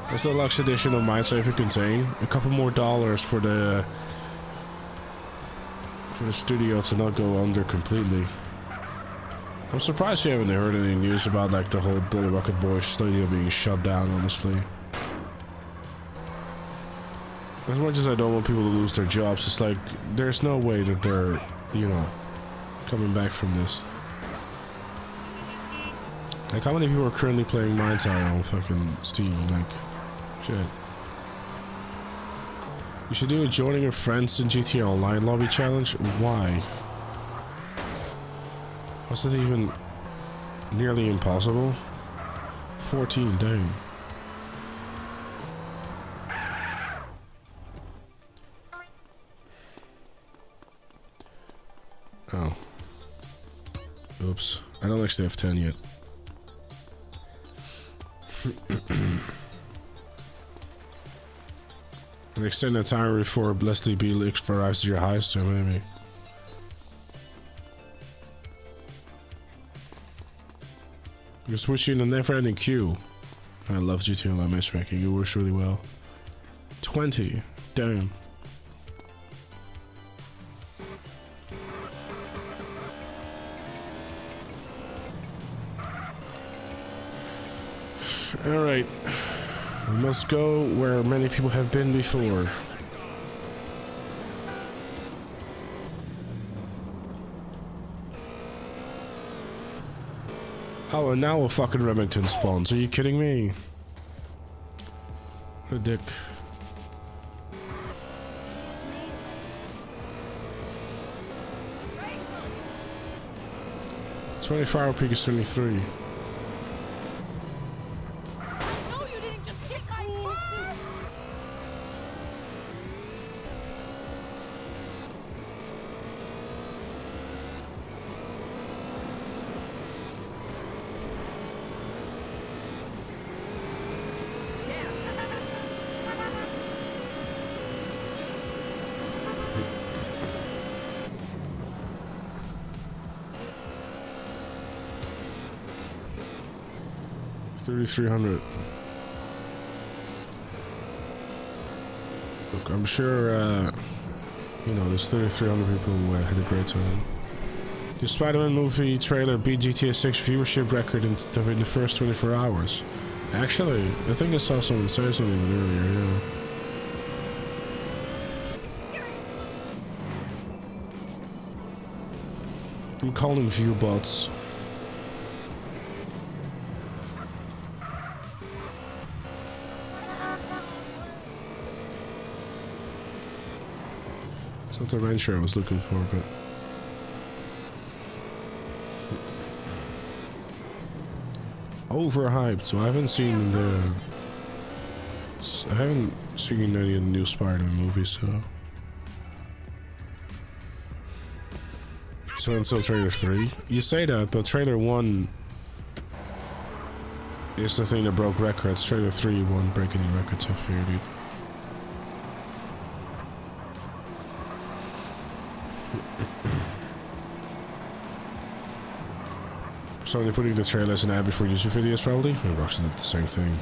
That's the deluxe edition of Mindsaver contain a couple more dollars for the studio to not go under completely. I'm surprised you haven't heard any news about like the whole Bully Rocket Boys studio being shut down, honestly. As much as I don't want people to lose their jobs, it's like there's no way that they're, you know, coming back from this. Like, how many people are currently playing Mindsaver on fucking Steam? Like, shit. You should do a joining your friends in GTA Online lobby challenge. Why? Was it even nearly impossible? 14, dang. Oh. Oops. I don't actually have 10 yet. An extended time before Leslie B. arrives at your house, so maybe. Because puts you in a never-ending queue. I love GTA Online matchmaking. It works really well. 20. Damn. Alright. We must go where many people have been before. Oh, and now a fucking Remington spawns. Are you kidding me? What a dick. 24-hour peak is 23. $3,300. Look, I'm sure, you know, there's 3,300 people who had a great time. The Spider-Man movie trailer beat GTA 6 viewership record in the first 24 hours. Actually, I think I saw someone say something earlier, yeah. I'm calling view bots. It's not the venture I was looking for, but overhyped. So I haven't seen any of the new Spider-Man movies. So until trailer 3, you say that, but trailer 1 is the thing that broke records. Trailer 3 won't break any records, I fear, dude. So they're putting the trailer as an ad before YouTube videos, probably? And Rockstar did the same thing.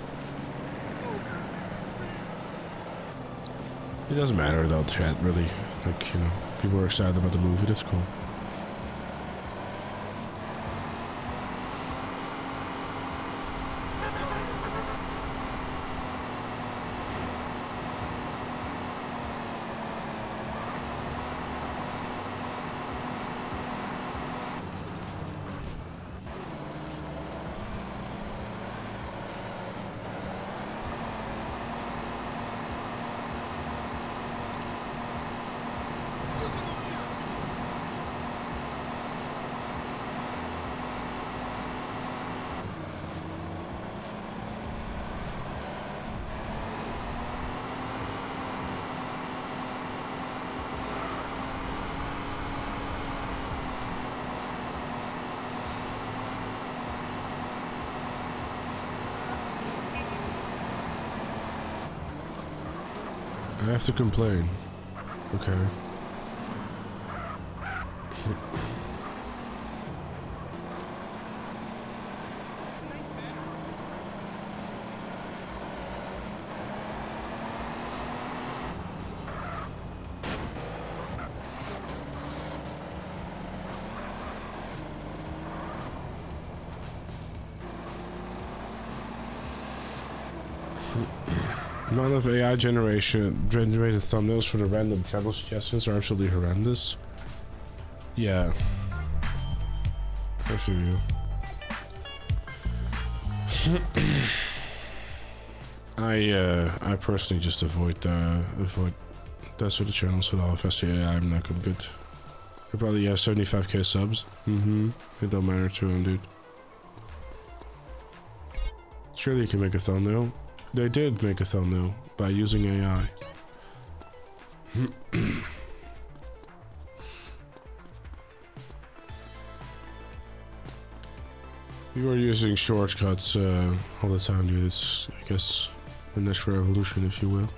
It doesn't matter though, chat, really. Like, you know, people are excited about the movie, that's cool. I have to complain. Okay. Amount of AI generated thumbnails for the random channel suggestions are absolutely horrendous. Yeah. I feel you. I personally just avoid that sort of channels at all. If I see AI, I'm not gonna good. I probably have 75k subs. It don't matter to him, dude. Surely you can make a thumbnail. They did make a thumbnail by using AI. You are using shortcuts all the time, dude. It's, I guess, the next revolution, if you will.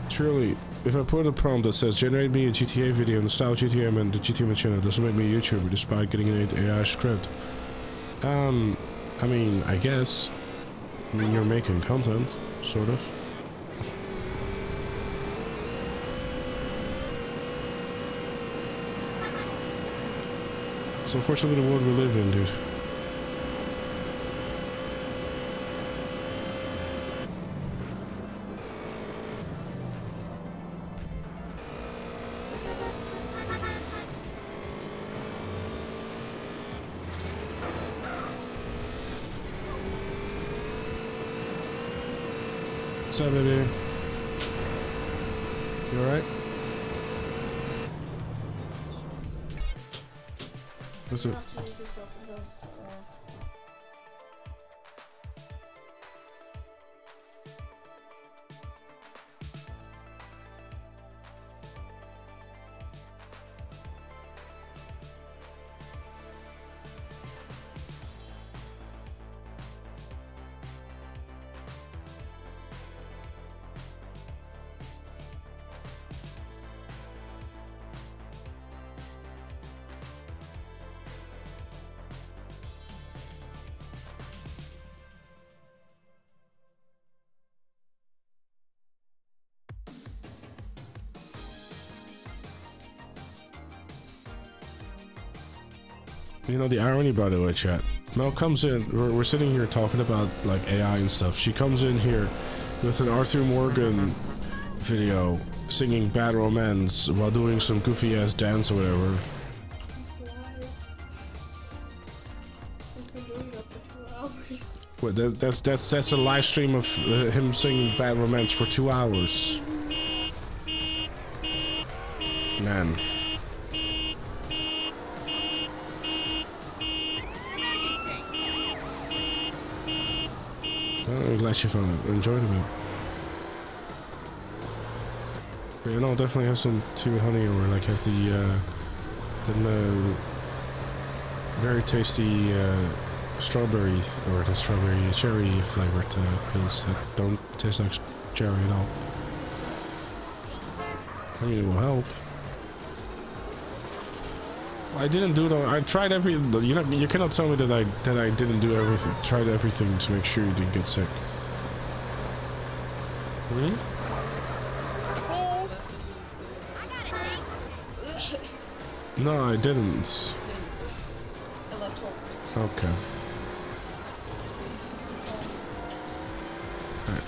Surely, if I put a prompt that says generate me a GTA video in the style GTA and the GTA channel, doesn't make me a YouTuber despite getting an AI script. I mean, I guess. I mean, you're making content, sort of. It's unfortunately the world we live in, dude. What's up, baby? You alright? What's up? You know, the irony, by the way, chat. Mel comes in, we're sitting here talking about, like, AI and stuff. She comes in here with an Arthur Morgan video singing Bad Romance while doing some goofy-ass dance or whatever. Wait, that's a live stream of him singing Bad Romance for 2 hours. Man. I'm glad you found it. Enjoyed it, man. But, you know, definitely have some tea with honey, or like have the very tasty strawberry or the strawberry cherry flavored pills that don't taste like cherry at all. I mean, it will help. I didn't do that. I tried every. You know, you cannot tell me that I didn't do everything. Tried everything to make sure you didn't get sick. Hmm? No, I didn't. Okay. Alright.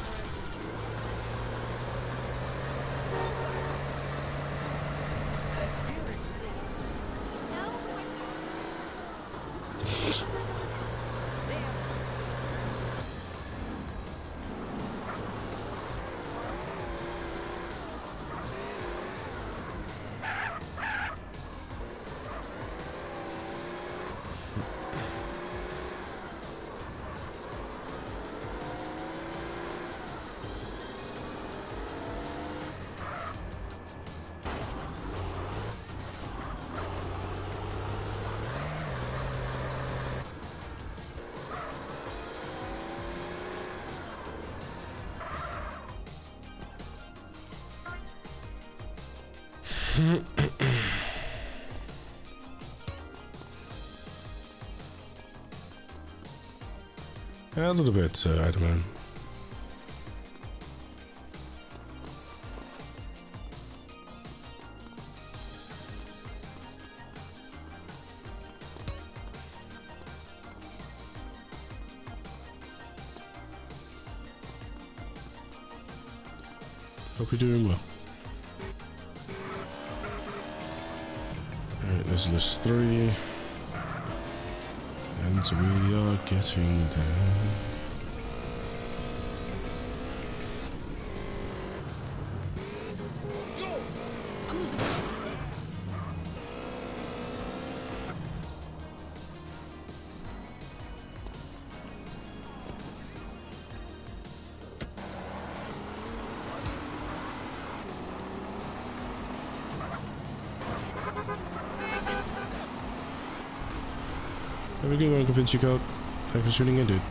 A little bit, Adamant. Hope you're doing well. Alright, this is list 3. And we are getting there. Have a good one, Vinci Code. Thanks for tuning in, dude.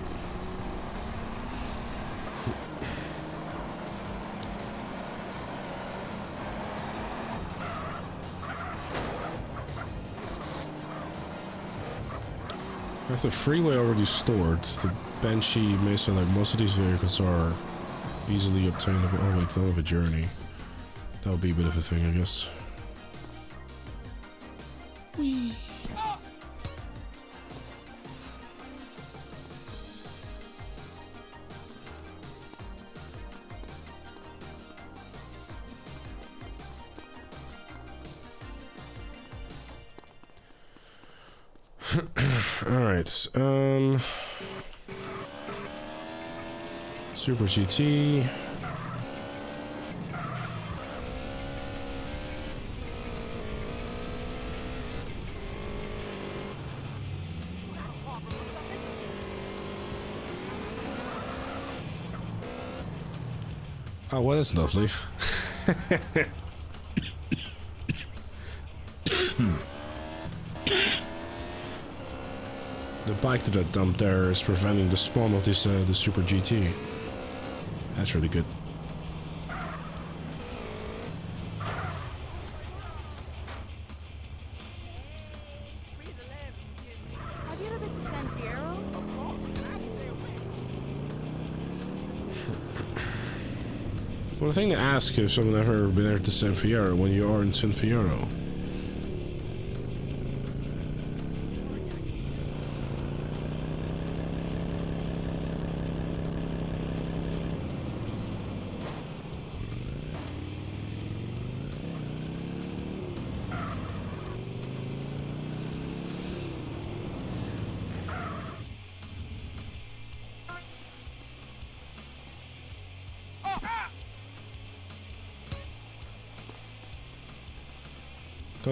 With the freeway already stored, the Banshee may say like most of these vehicles are easily obtainable. Oh wait, don't have a journey. That would be a bit of a thing, I guess. Whee! Alright, Super GT. Oh, well, that's lovely. The bike that I dumped there is preventing the spawn of this the Super GT. That's really good. Have you ever been to San Andreas? Well, the thing to ask if someone ever been there to San Fierro when you are in San Fierro.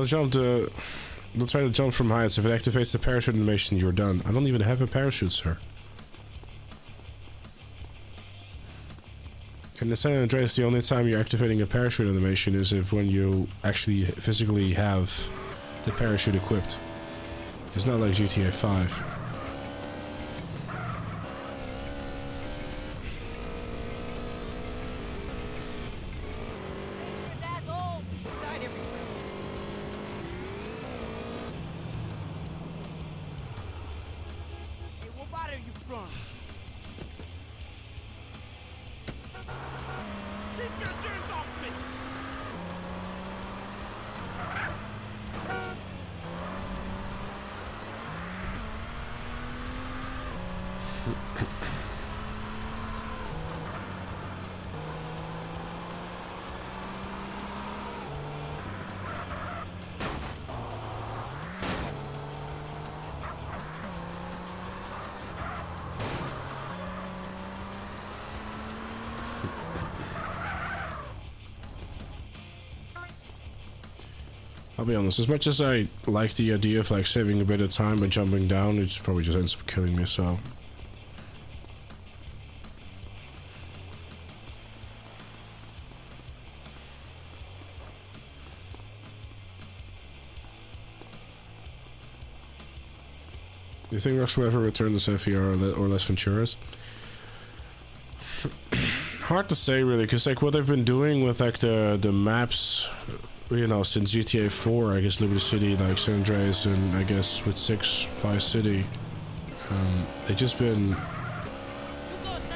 Don't try to jump from heights. If it activates the parachute animation, you're done. I don't even have a parachute, sir. In the San Andreas, the only time you're activating a parachute animation is if when you actually physically have the parachute equipped. It's not like GTA 5. I'll be honest, as much as I like the idea of like saving a bit of time by jumping down, it probably just ends up killing me, so... Do you think Rox will ever return to San Fierro or Las Venturas? Hard to say really, because like what they've been doing with like the maps you know, since GTA 4, I guess Liberty City, like San Andreas, and I guess with 6, Vice City, they've just been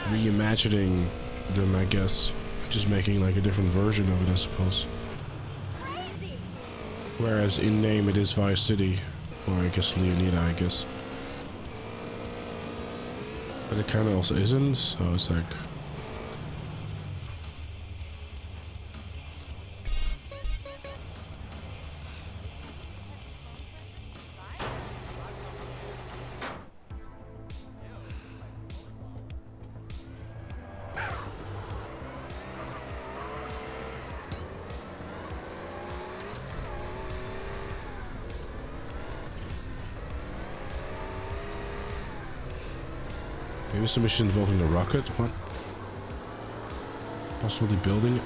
reimagining them, I guess. Just making like a different version of it, I suppose. Whereas in name it is Vice City, or I guess Leonida, I guess. But it kind of also isn't, so it's like... Maybe some mission involving a rocket? What? Possibly building it?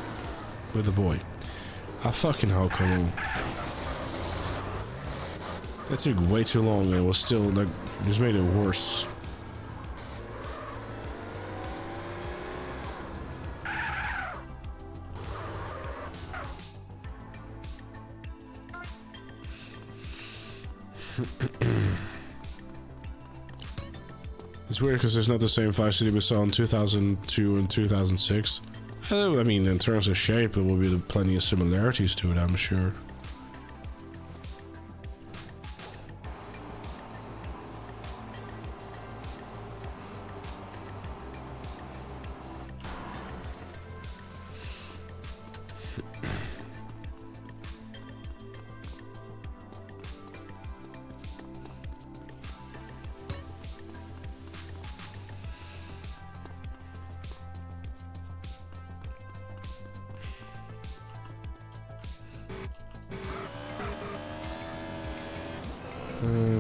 With a boy. I fucking hope, come on. That took way too long and it was still, like, just made it worse. It's weird because it's not the same Vice City we saw in 2002 and 2006. I mean, in terms of shape, there will be plenty of similarities to it, I'm sure.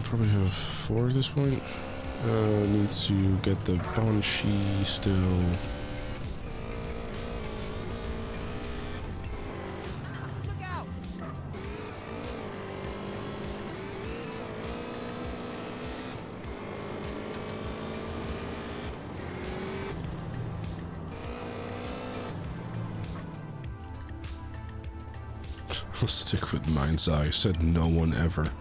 Probably have 4 at this point. Need to get the Banshee still. Look out! I'll stick with Mind's Eye. Said no one ever.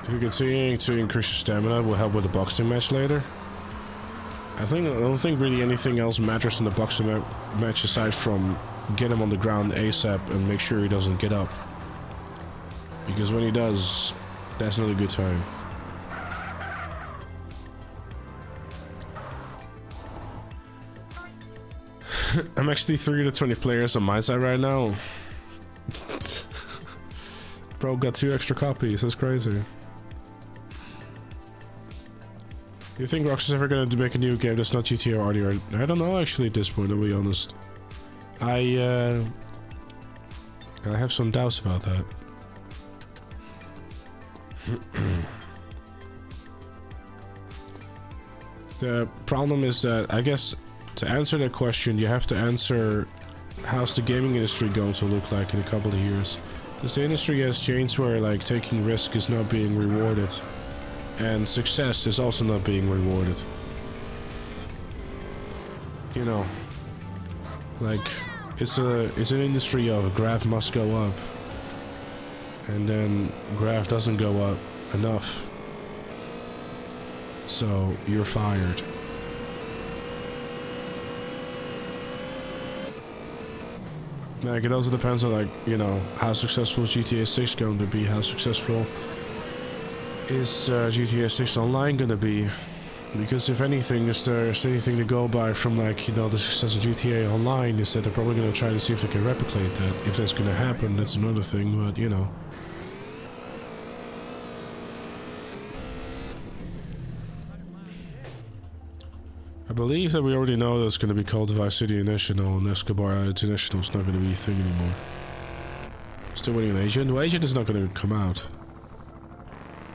If you're continuing to increase your stamina, will help with the boxing match later. I don't think really anything else matters in the boxing match aside from get him on the ground ASAP and make sure he doesn't get up. Because when he does, that's not a good time. I'm actually 3 to 20 players on my side right now. Bro got 2 extra copies, that's crazy. Do you think Rockstar's ever gonna make a new game that's not GTA or RDR? I don't know actually at this point, I'll be honest. I have some doubts about that. The problem is that, I guess, to answer that question, you have to answer how's the gaming industry going to look like in a couple of years. Because the industry has changed where, like, taking risk is not being rewarded. And success is also not being rewarded. You know, like, it's an industry of graph must go up. And then graph doesn't go up enough. So, you're fired. Like, it also depends on, like, you know, how successful is GTA 6 going to be, how successful is GTA 6 Online gonna be. Because if anything, if there's anything to go by from, like, you know, the success of GTA Online, is that they're probably gonna try to see if they can replicate that. If that's gonna happen, that's another thing, but, you know. I believe that we already know that it's going to be called Vice City International, and Escobar International is not going to be a thing anymore. Still waiting on Agent? Well, Agent is not going to come out.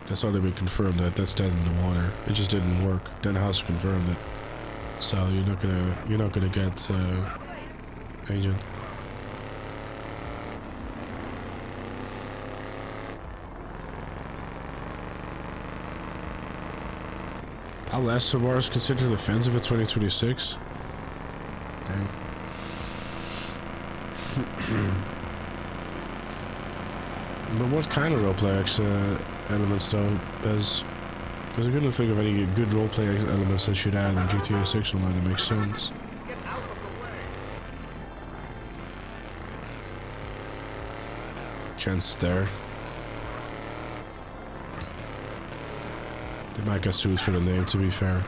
That's already been confirmed, that's dead in the water. It just didn't work. Den House confirmed it. So you're not gonna get Agent. Pablo Escobar is considered offensive at 2026. Dang. But what kind of roleplay elements though? Because I couldn't think of any good roleplay elements that should add in GTA 6 Online that makes sense. Chance there. They might get sued for the name, to be fair.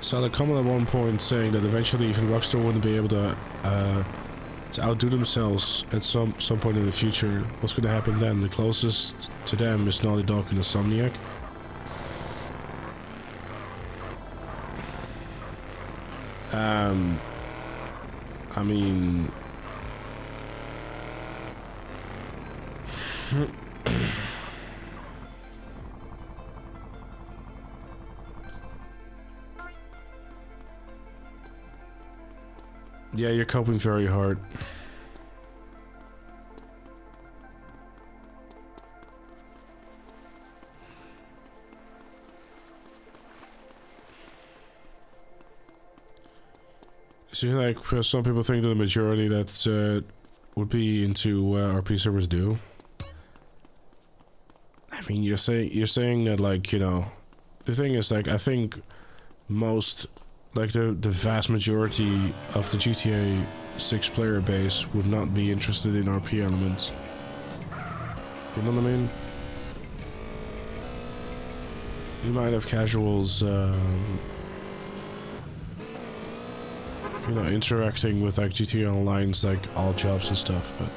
So the comment at one point saying that eventually even Rockstar wouldn't be able to outdo themselves at some point in the future. What's going to happen then? The closest to them is Naughty Dog and Insomniac. I mean... Yeah, you're coping very hard. See, like, some people think that the majority that would be into RP servers do. I mean, you're saying that, like, you know, the thing is, like, I think most, like, the vast majority of the GTA 6 player base would not be interested in RP elements. You know what I mean? You might have casuals, you know, interacting with, like, GTA Online's, like, all jobs and stuff, but...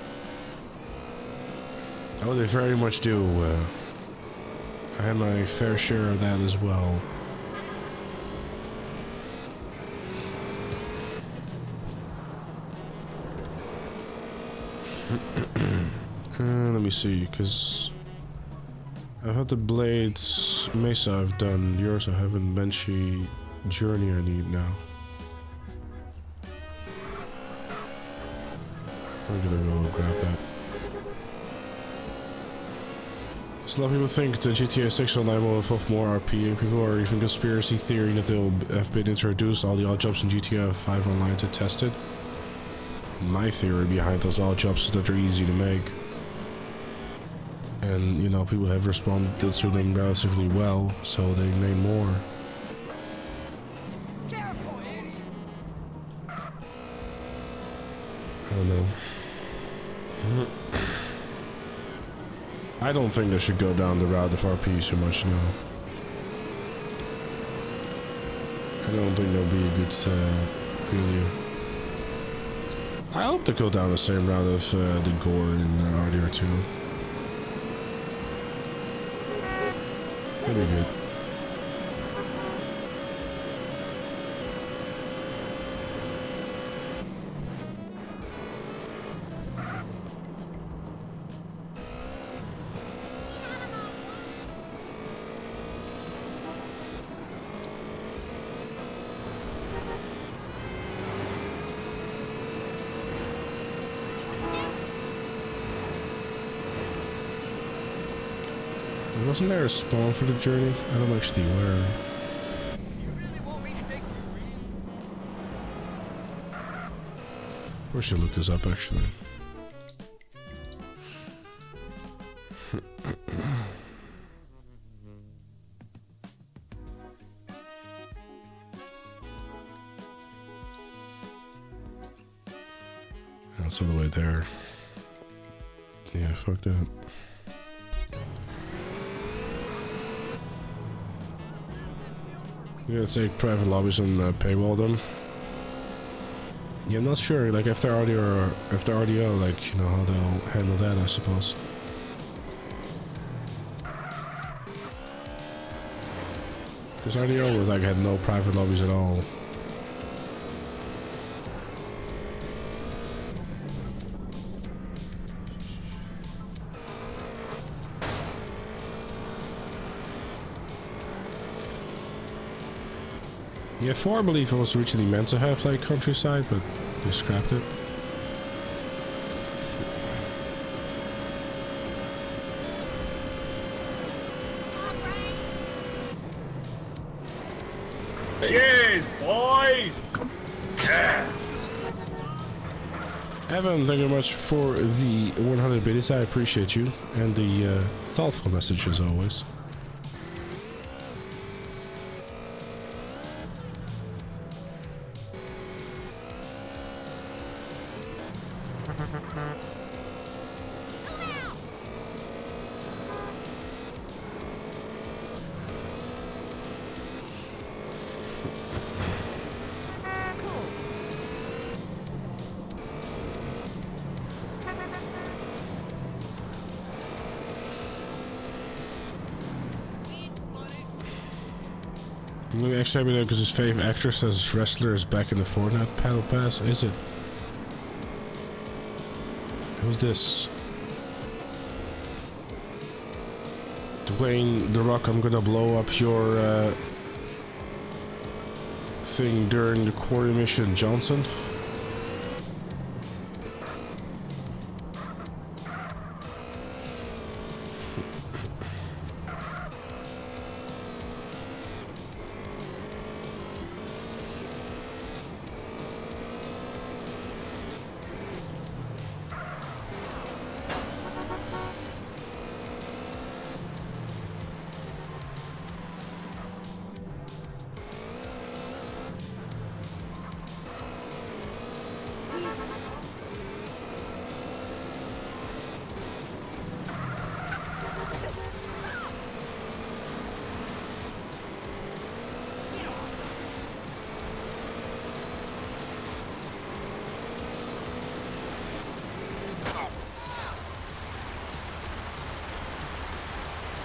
Oh, they very much do. I had my fair share of that as well. Let me see, because I've had the Blades Mesa I've done. Yours I haven't. Banshee Journey I need now. I'm gonna go grab that. So a lot of people think the GTA 6 Online will involve more RP, and people are even conspiracy theory that they'll have been introduced all the odd jobs in GTA 5 Online to test it. My theory behind those odd jobs is that they're easy to make. And, you know, people have responded to them relatively well, so they made more. I don't know. I don't think they should go down the route of RP so much now. I don't think that'll be a good idea. I hope they go down the same route of the gore in RDR2. That'd be good. Wasn't there a spawn for the journey? I don't actually where. We should look this up actually. That's all the way there. Yeah, fuck that. You gotta take private lobbies and paywall them. Yeah, I'm not sure, like, if they're RDO, like, you know, how they'll handle that, I suppose. Because RDO was, like, had no private lobbies at all. Yeah, 4 I believe was originally meant to have like countryside, but they scrapped it. Cheers, boys! Yeah. Evan, thank you very much for the 100 biddies. I appreciate you and the thoughtful message as always. I'm gonna extra happy though because his favorite actress as wrestler is back in the Fortnite Battle Pass. Is it? Who's this? Dwayne The Rock, I'm gonna blow up your thing during the quarry mission, Johnson.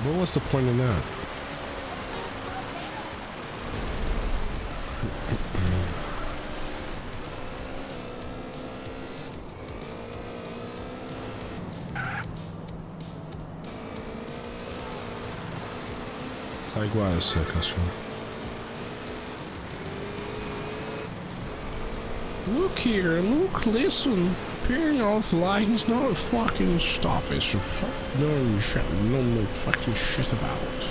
What was the point in that? Likewise, Costco. Look here, look, listen. Appearing offline is not a fucking stop. It's a no fucking shit about.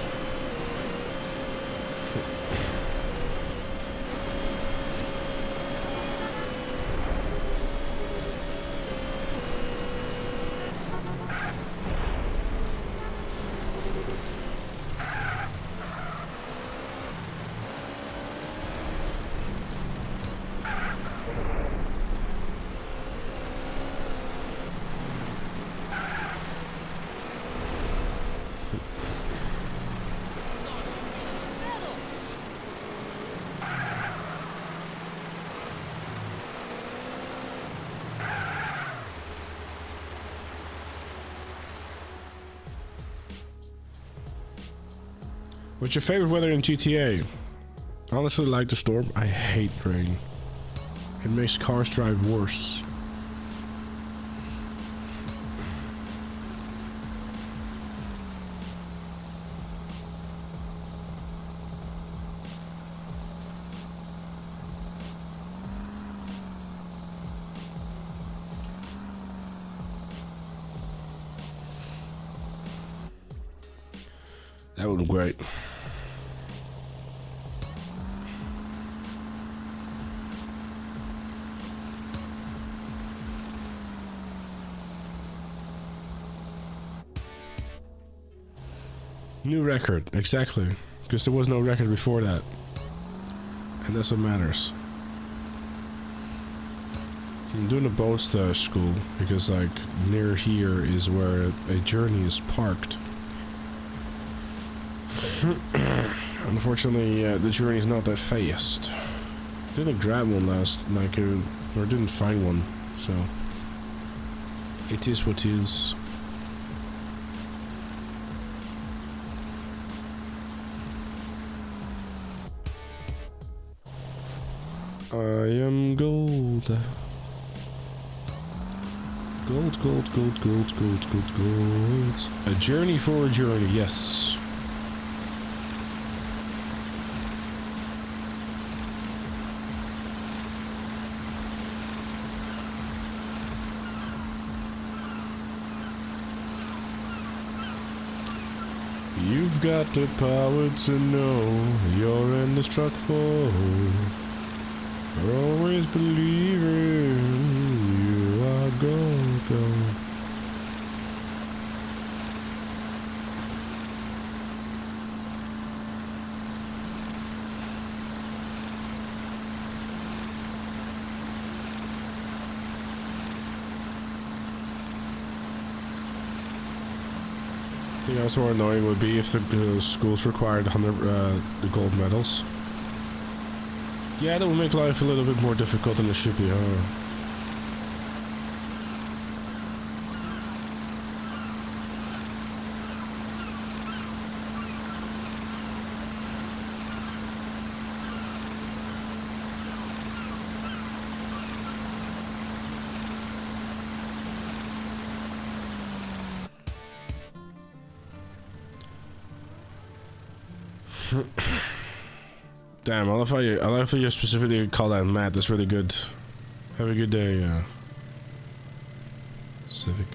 What's your favorite weather in GTA? Honestly, like the storm. I hate rain. It makes cars drive worse. That would be great. New record, exactly. Because there was no record before that. And that's what matters. I'm doing a boat school because like near here is where a journey is parked. Unfortunately, the journey is not that fast. Didn't grab one last night, or didn't find one, so it is what it is. I am gold. Gold, gold, gold, gold, gold, gold, gold. A journey for a journey, yes. You've got the power to know you're indestructible. Always believing you are gold. I think also more annoying would be if the schools required 100 the gold medals. Yeah, that would make life a little bit more difficult than it should be, huh? Damn, I love how you specifically call that Matt. That's really good. Have a good day, Civic.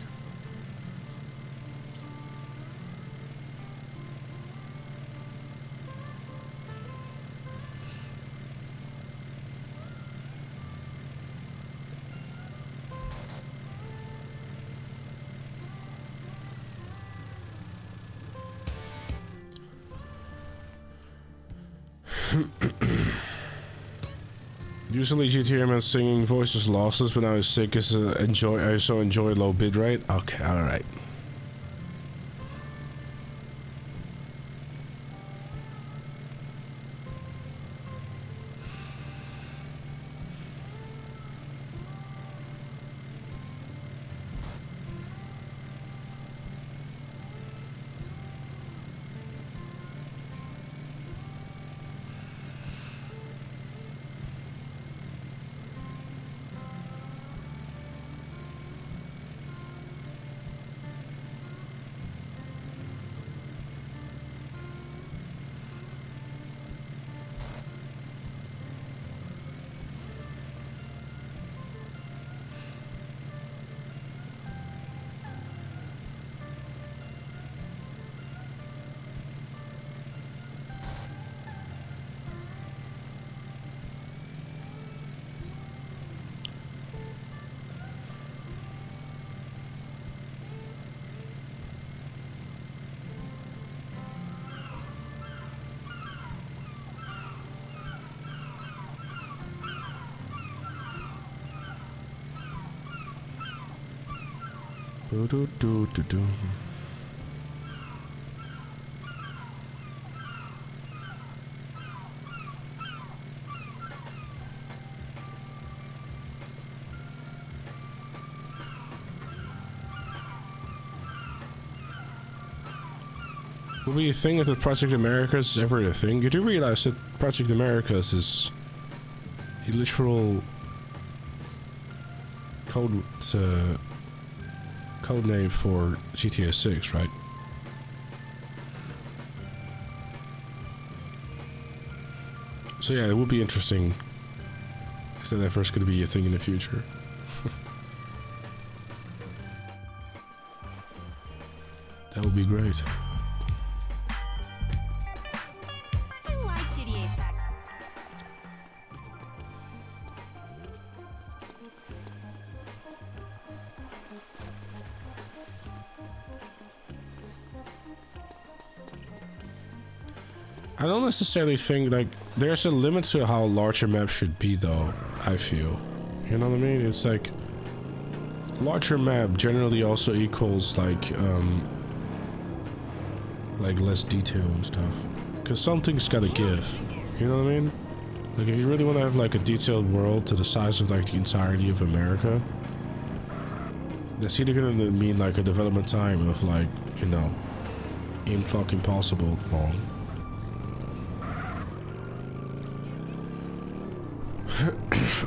Usually GTA man singing voice is lossless, but now he's sick. I also enjoy low bitrate. Okay, alright. Do-do-do-do-do. Will be a thing if the Project Americas is ever a thing? You do realize that Project Americas is a literal code name for GTA 6, right? So yeah, it would be interesting. Is that ever going to be a thing in the future? That would be great. I don't necessarily think, like, there's a limit to how large a map should be, though, I feel. You know what I mean? It's like, larger map generally also equals, like less detail and stuff. Because something's gotta give. You know what I mean? Like, if you really want to have, like, a detailed world to the size of, like, the entirety of America, that's either gonna mean, like, a development time of, like, you know, fucking possible long.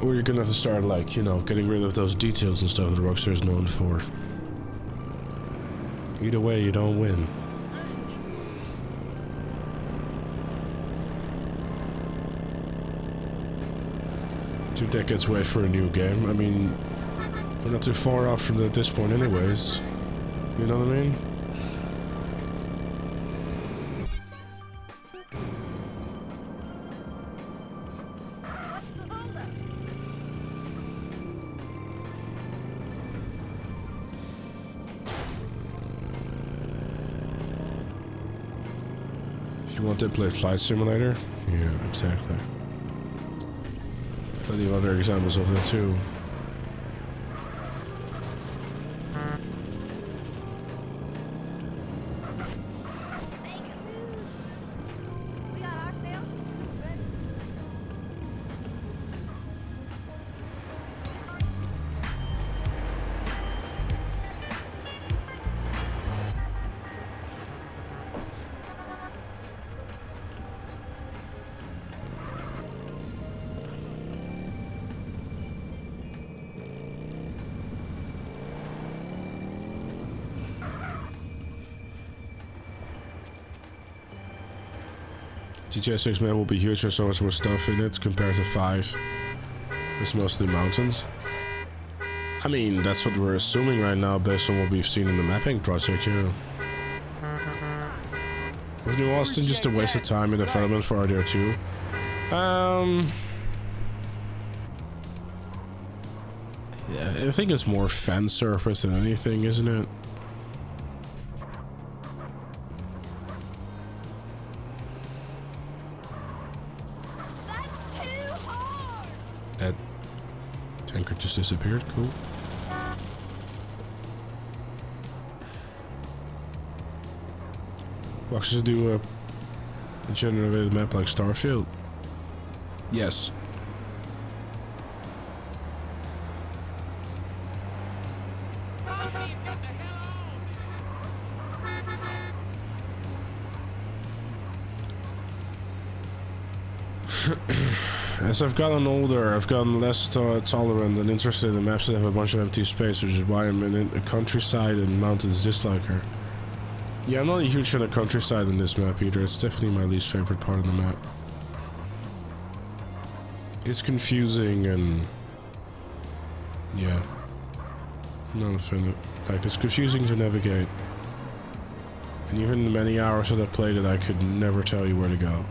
Or you're gonna have to start, like, you know, getting rid of those details and stuff that Rockstar is known for. Either way, you don't win. Two decades away for a new game. I mean, we're not too far off from at this point anyways. You know what I mean? You want to play Flight Simulator? Yeah, exactly. Plenty of other examples of that too. GTA 6 map will be huge, there's so much more stuff in it compared to 5. It's mostly mountains. I mean, that's what we're assuming right now based on what we've seen in the mapping project, yeah. Was New Austin just a waste of time in development for RDR2? Yeah, I think it's more fan service than anything, isn't it? That tanker just disappeared. Cool. Boxes do a generated map like Starfield. Yes. As I've gotten older, I've gotten less tolerant and interested in maps that have a bunch of empty space, which is why I'm in a countryside and mountains disliker. Yeah, I'm not a huge fan of countryside in this map either. It's definitely my least favorite part of the map. It's confusing and... yeah. I'm not a fan of it. Like, it's confusing to navigate. And even the many hours that I played it, I could never tell you where to go.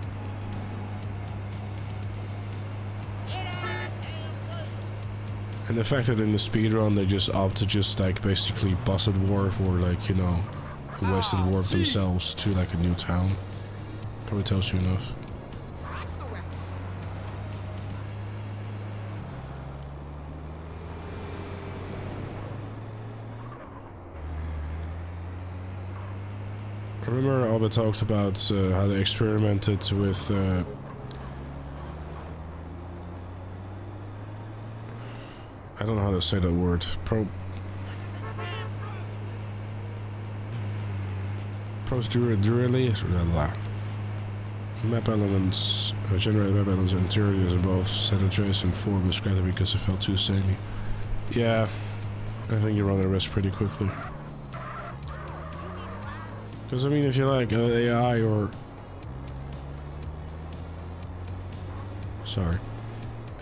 And the fact that in the speedrun they just opt to just like basically busted warp or like, you know, wasted warp themselves to like a new town. Probably tells you enough. I remember Albert talked about how they experimented with I don't know how to say that word. Procedurally, map elements, generate map elements and interiors in both San Andreas and 4 was scrapped because it felt too samey. Yeah, I think you run the risk pretty quickly. Because I mean, if you like AI or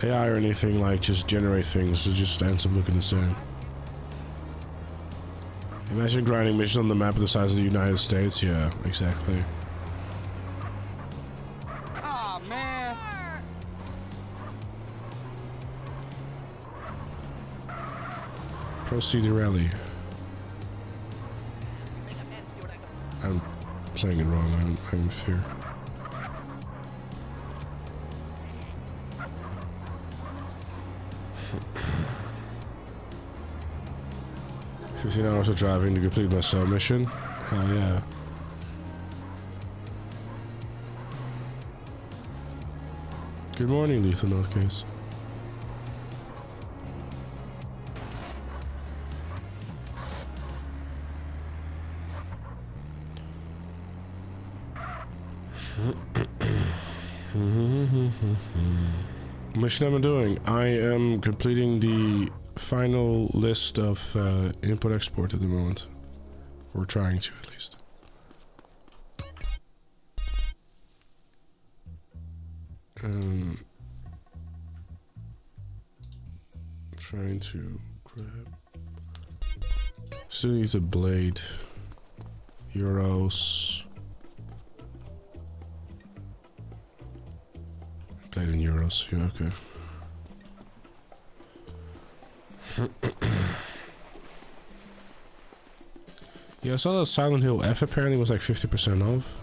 AI or anything like just generate things, it just ends up looking the same. Imagine grinding missions on the map the size of the United States. Yeah, exactly. Ah, man. Procedurally. I'm saying it wrong. I'm fear. $15 hours of driving to complete my cell mission. Hell yeah. Good morning, Lethal Nutcase. Mission I'm doing. I am completing the final list of import-export at the moment. We're trying to, at least. Trying to grab... Still need a blade. Euros. Blade in euros, yeah, okay. Yeah, I saw that Silent Hill F apparently was like 50% off.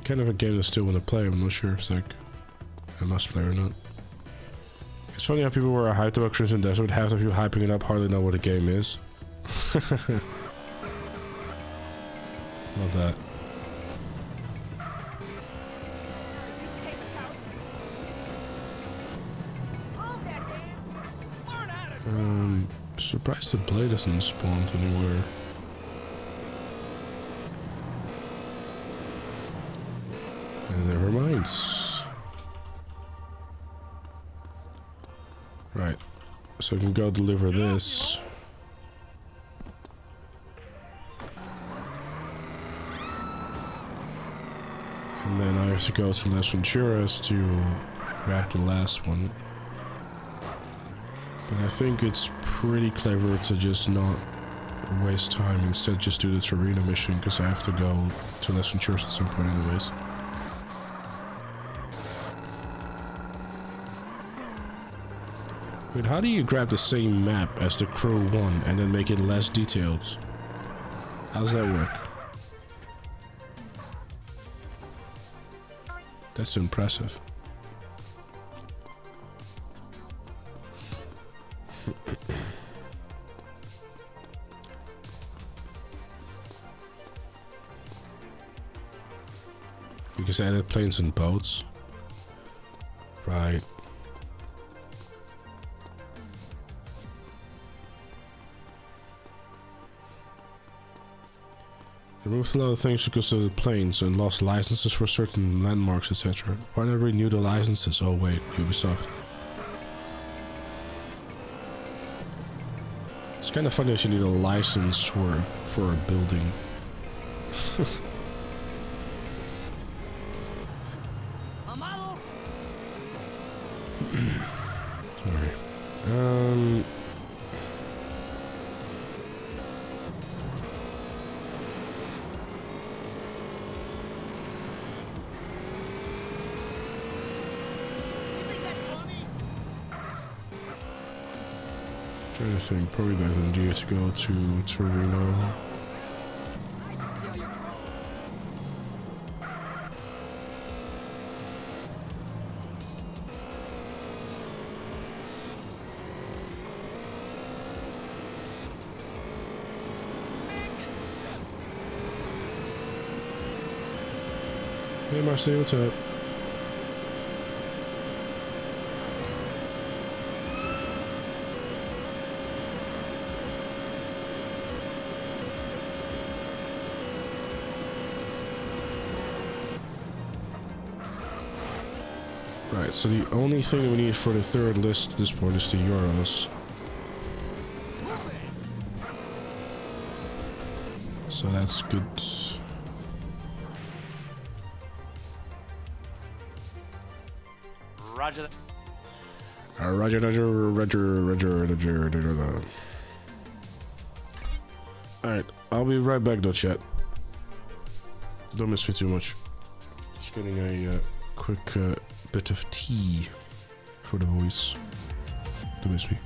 kind of a game I still want to play. I'm not sure if it's like a must play or not. It's funny how people were hyped about Crimson Desert. Half the people hyping it up hardly know what the game is. Love that. Surprised the blade hasn't spawned anywhere. Never mind. Right. So I can go deliver this. And then I have to go to Las Venturas to grab the last one. But I think it's pretty clever to just not waste time, instead just do the Torino mission, because I have to go to Las Venturas at some point anyways. Wait, how do you grab the same map as the Crew 1 and then make it less detailed? How does that work? That's impressive. Because I added planes and boats. Right. Removed a lot of things because of the planes and lost licenses for certain landmarks, etc. Why not renew the licenses? Oh wait, Ubisoft. It's kind of funny that you need a license for a building. Sorry. Trying to think, probably better than idea to go to Torino. Hey Marcy, what's up? Right, so the only thing we need for the third list at this point is the euros. So that's good. Roger. Roger. Alright, I'll be right back though, chat. Don't miss me too much. Just getting a quick bit of tea for the voice. Don't miss me.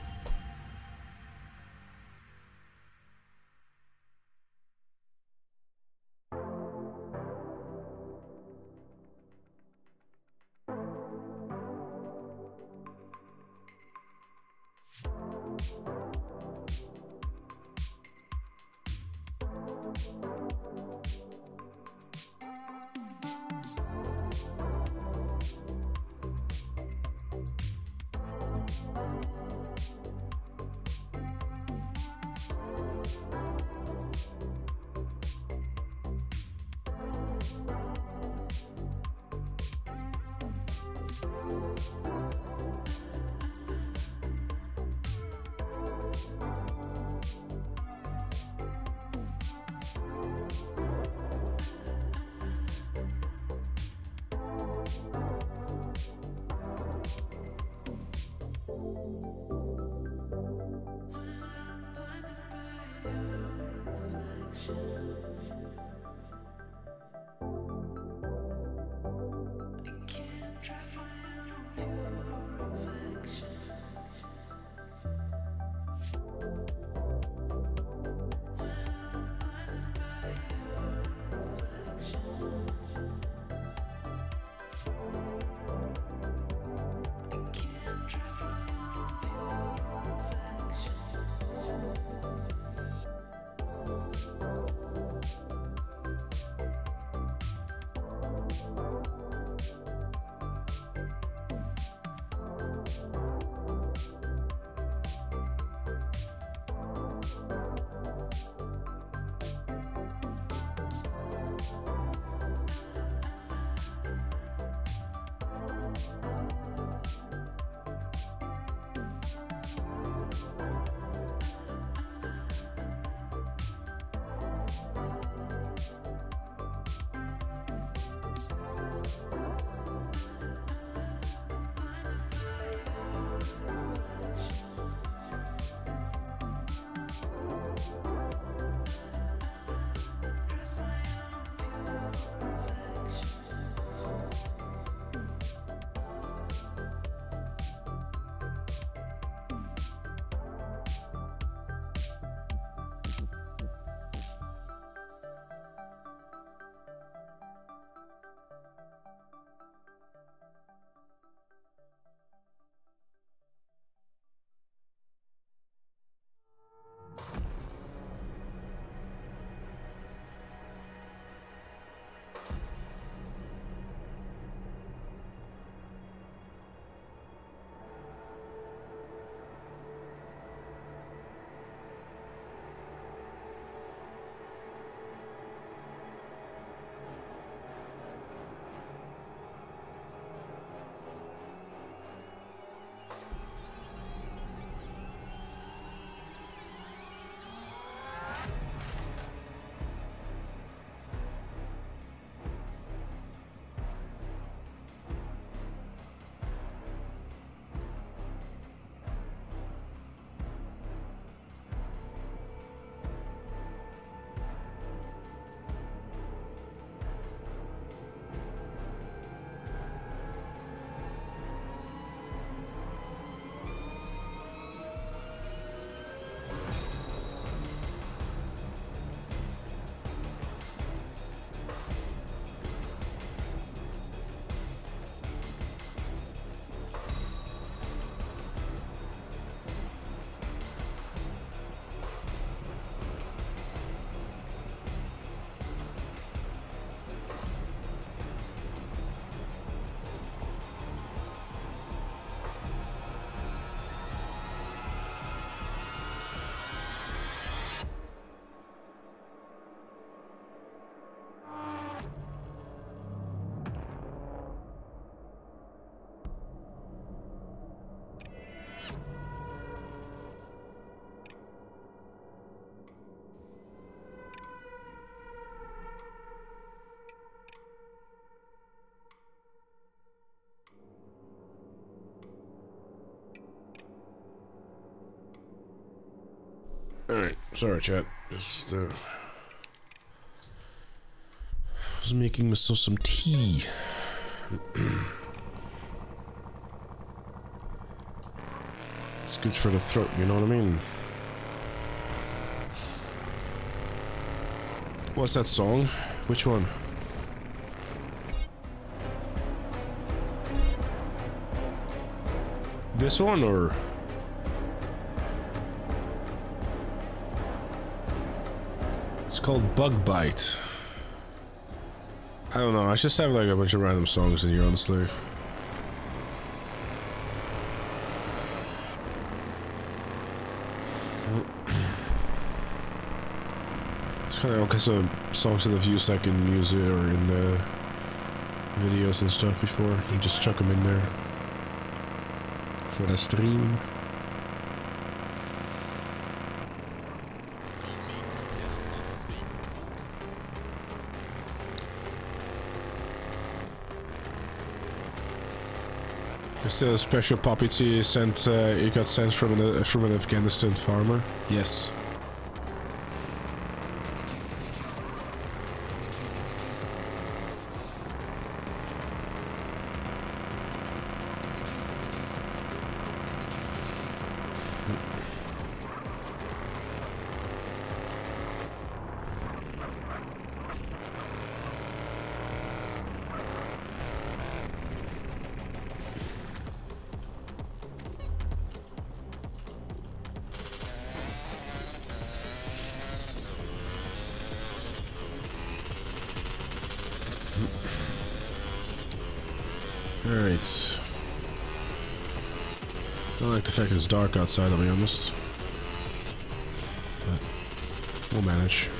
Alright, sorry chat. Just was making myself some tea. It's good for the throat, you know what I mean? What's that song? Which one? This one or? It's called Bug Bite. I don't know, I just have like a bunch of random songs in here, honestly. It's kind of all kinds of songs that I've used like in music or in videos and stuff before, and just chuck them in there for the stream. There's a special poppy tea sent. It got sent from an Afghanistan farmer. Yes. Alright. Don't like the fact it's dark outside, I'll be honest. But we'll manage.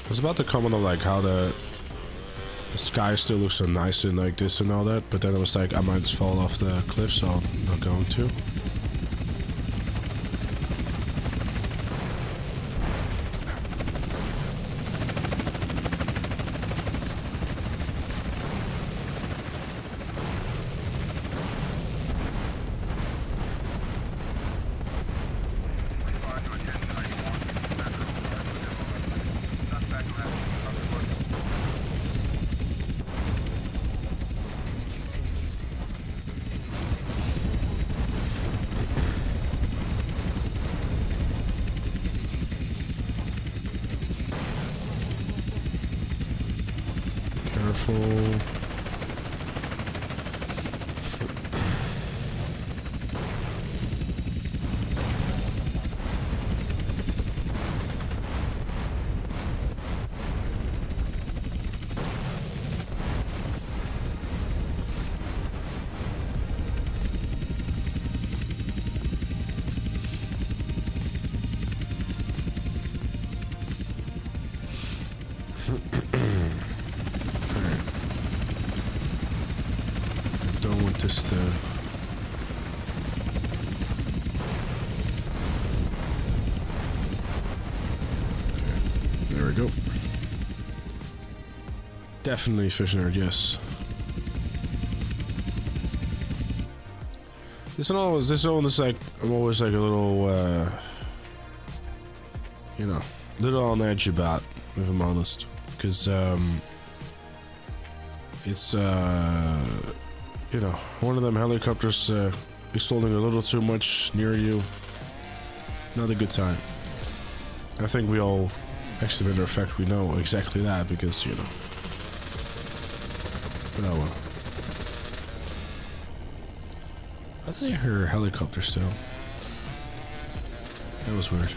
I was about to comment on like how the sky still looks so nice and like this and all that, but then I was like, I might just fall off the cliff, so I'm not going to. Definitely fishing nerd, yes. This one is like, I'm always like a little, you know, little on edge about, if I'm honest. Because, it's, you know, one of them helicopters exploding a little too much near you. Not a good time. I think we all, actually, matter of fact, we know exactly that because, you know. But oh well. I thought I heard a helicopter still. That was weird.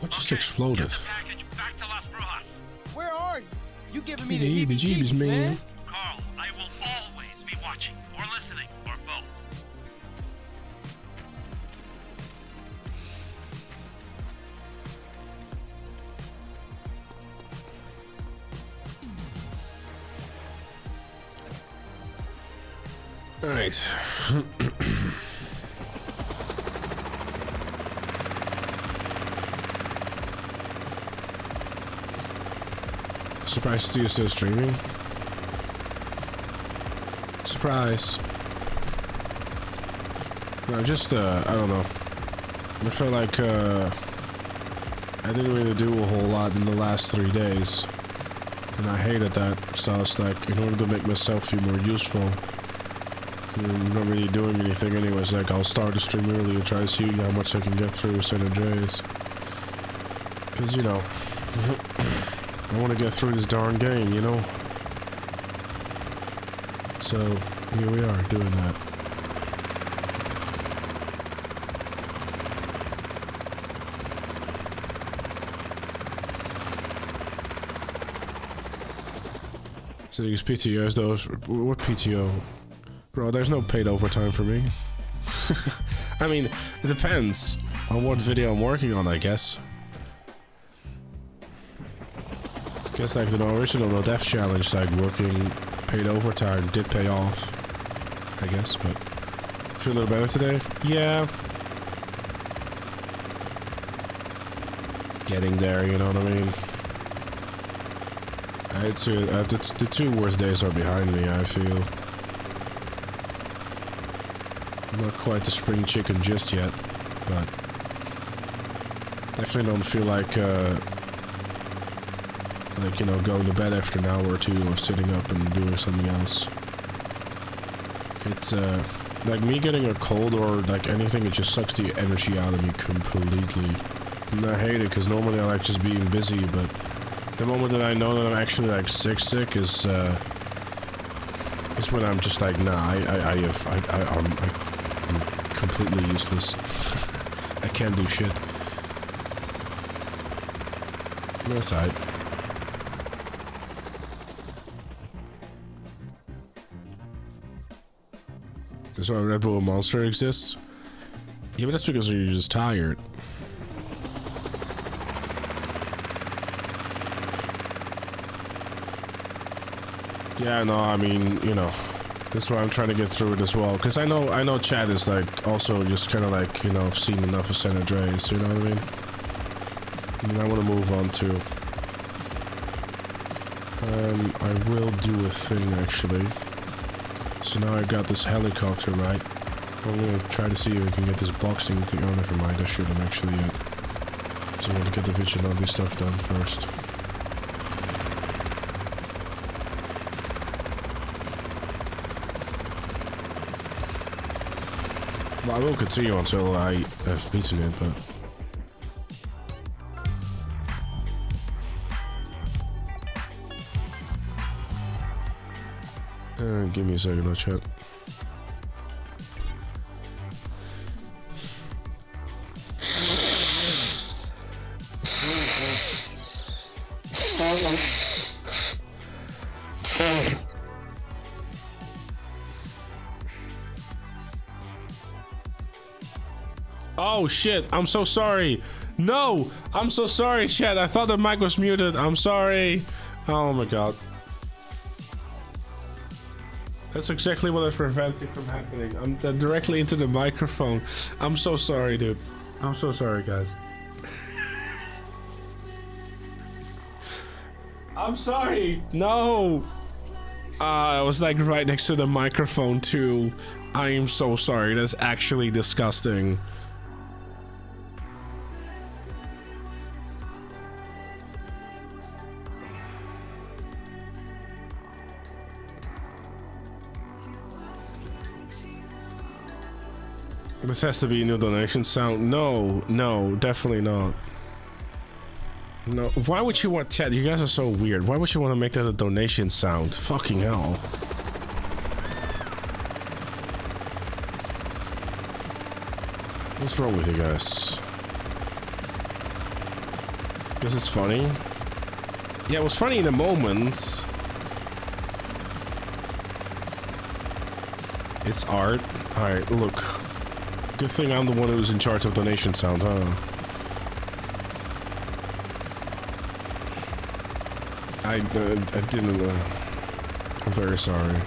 What just exploded? Where are you? You giving me The the heebie-jeebies, man. Carl, I will always be watching or listening or both. All right. Surprised to see you still streaming. Surprise. No, just I don't know. I felt like I didn't really do a whole lot in the last 3 days, and I hated that. So I was like, in order to make myself feel more useful, I'm not really doing anything anyways. Like, I'll start the stream early and try to see how much I can get through San Andreas. Cause you know, I want to get through this darn game, you know. So here we are doing that. So these PTOs, those, what PTO? Bro, there's no paid overtime for me. I mean, it depends on what video I'm working on, I guess. Guess like the original No Death Challenge, like working paid overtime did pay off, I guess, but feel a little better today? Yeah. Getting there, you know what I mean? I had to, the 2 worst days are behind me, I feel. Not quite the spring chicken just yet, but definitely don't feel like you know, going to bed after an hour or 2 of sitting up and doing something else. It's like me getting a cold or like anything, it just sucks the energy out of me completely. And I hate it because normally I like just being busy, but the moment that I know that I'm actually like sick is when I'm just like, nah, I'm completely useless. I can't do shit. That's alright. That's why Red Bull Monster exists? Yeah, but that's because you're just tired. Yeah, no, I mean, you know, that's why I'm trying to get through it as well. Because I know Chad is like also just kind of like, you know, seen enough of San Andreas, you know what I mean? And I want to move on too. I will do a thing actually. So now I got this helicopter, right? I'm gonna try to see if I can get this boxing thing. Oh, never mind, I shouldn't actually yet. So I want to get the vigilante stuff done first. Well, I will continue until I have beaten it, but... give me a second, I'll chat. Oh shit, I'm so sorry. No, I'm so sorry, chat. I thought the mic was muted. I'm sorry. Oh my god. That's exactly what I prevented from happening. I'm directly into the microphone. I'm so sorry, dude. I'm so sorry, guys. I'm sorry. No. I was like right next to the microphone too. I am so sorry. That's actually disgusting. This has to be a new donation sound. No, no, definitely not. No, why would you want chat? You guys are so weird. Why would you want to make that a donation sound? Fucking hell. What's wrong with you guys? This is funny. Yeah, it was funny in the moment. It's art. Alright, look. Good thing I'm the one who's in charge of donation sounds, huh? I didn't, I'm very sorry.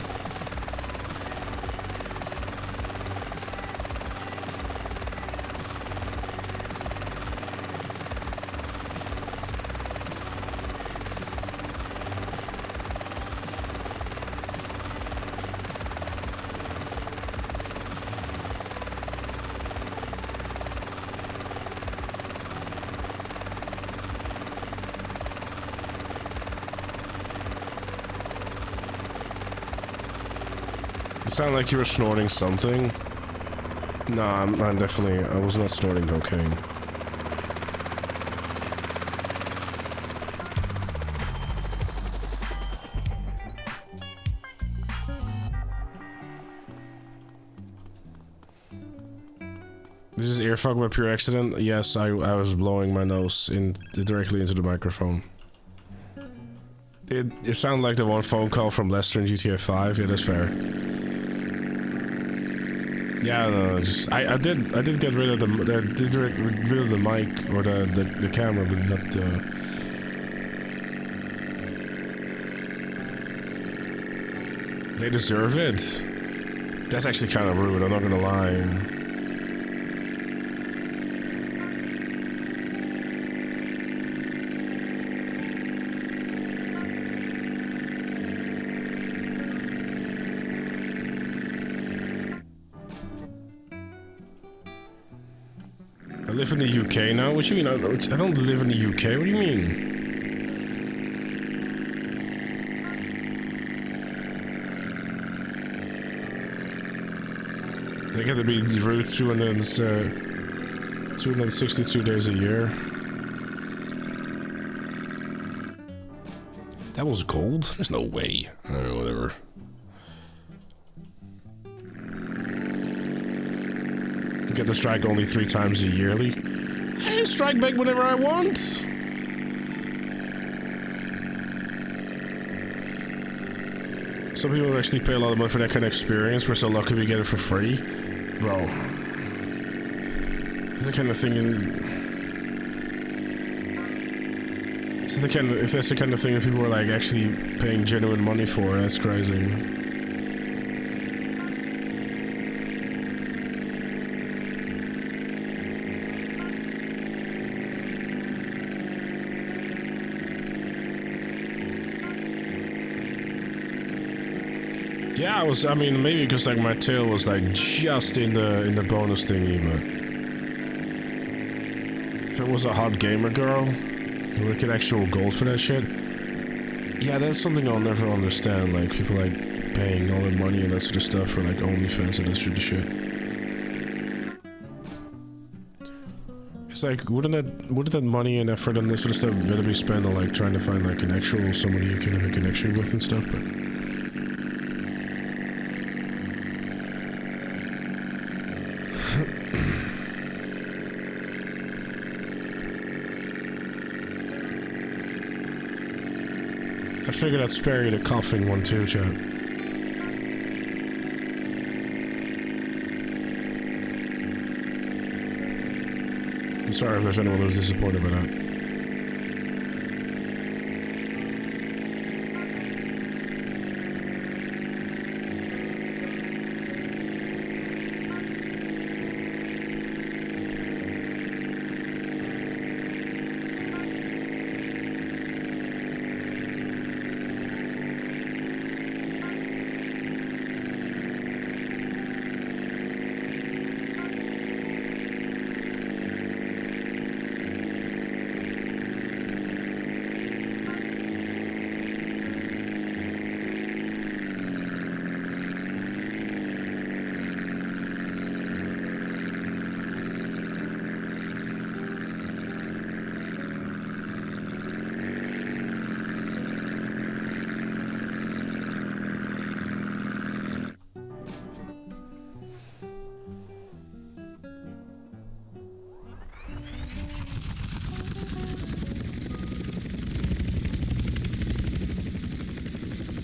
It sounded like you were snorting something. Nah, I'm definitely... I was not snorting cocaine. This is earfog by pure accident? Yes, I was blowing my nose directly into the microphone. It sounded like the one phone call from Lester in GTA 5. Yeah, that's fair. Yeah, no, just I did get rid of the rid of the mic or the camera, but not the. They deserve it. That's actually kind of rude. I'm not gonna lie. I live in the UK now? What do you mean? I don't live in the UK. What do you mean? They get to be rude 262 days a year. That was gold? There's no way. Whatever. Get to strike only 3 times a yearly. I strike back whenever I want. Some people actually pay a lot of money for that kind of experience. We're so lucky we get it for free. Bro. It's the kind of thing... if that's the kind of thing that people are like actually paying genuine money for, that's crazy. Yeah, I mean, maybe because like my tail was like just in the bonus thingy, but if it was a hot gamer girl who would get actual gold for that shit, yeah, that's something I'll never understand. Like people like paying all the money and that sort of stuff for like OnlyFans and that sort of shit. It's like wouldn't that money and effort and that sort of stuff better be spent on like trying to find like an actual somebody you can have a connection with and stuff, but. I figured I'd spare you the coughing one too, chat. I'm sorry if there's anyone who's disappointed by that.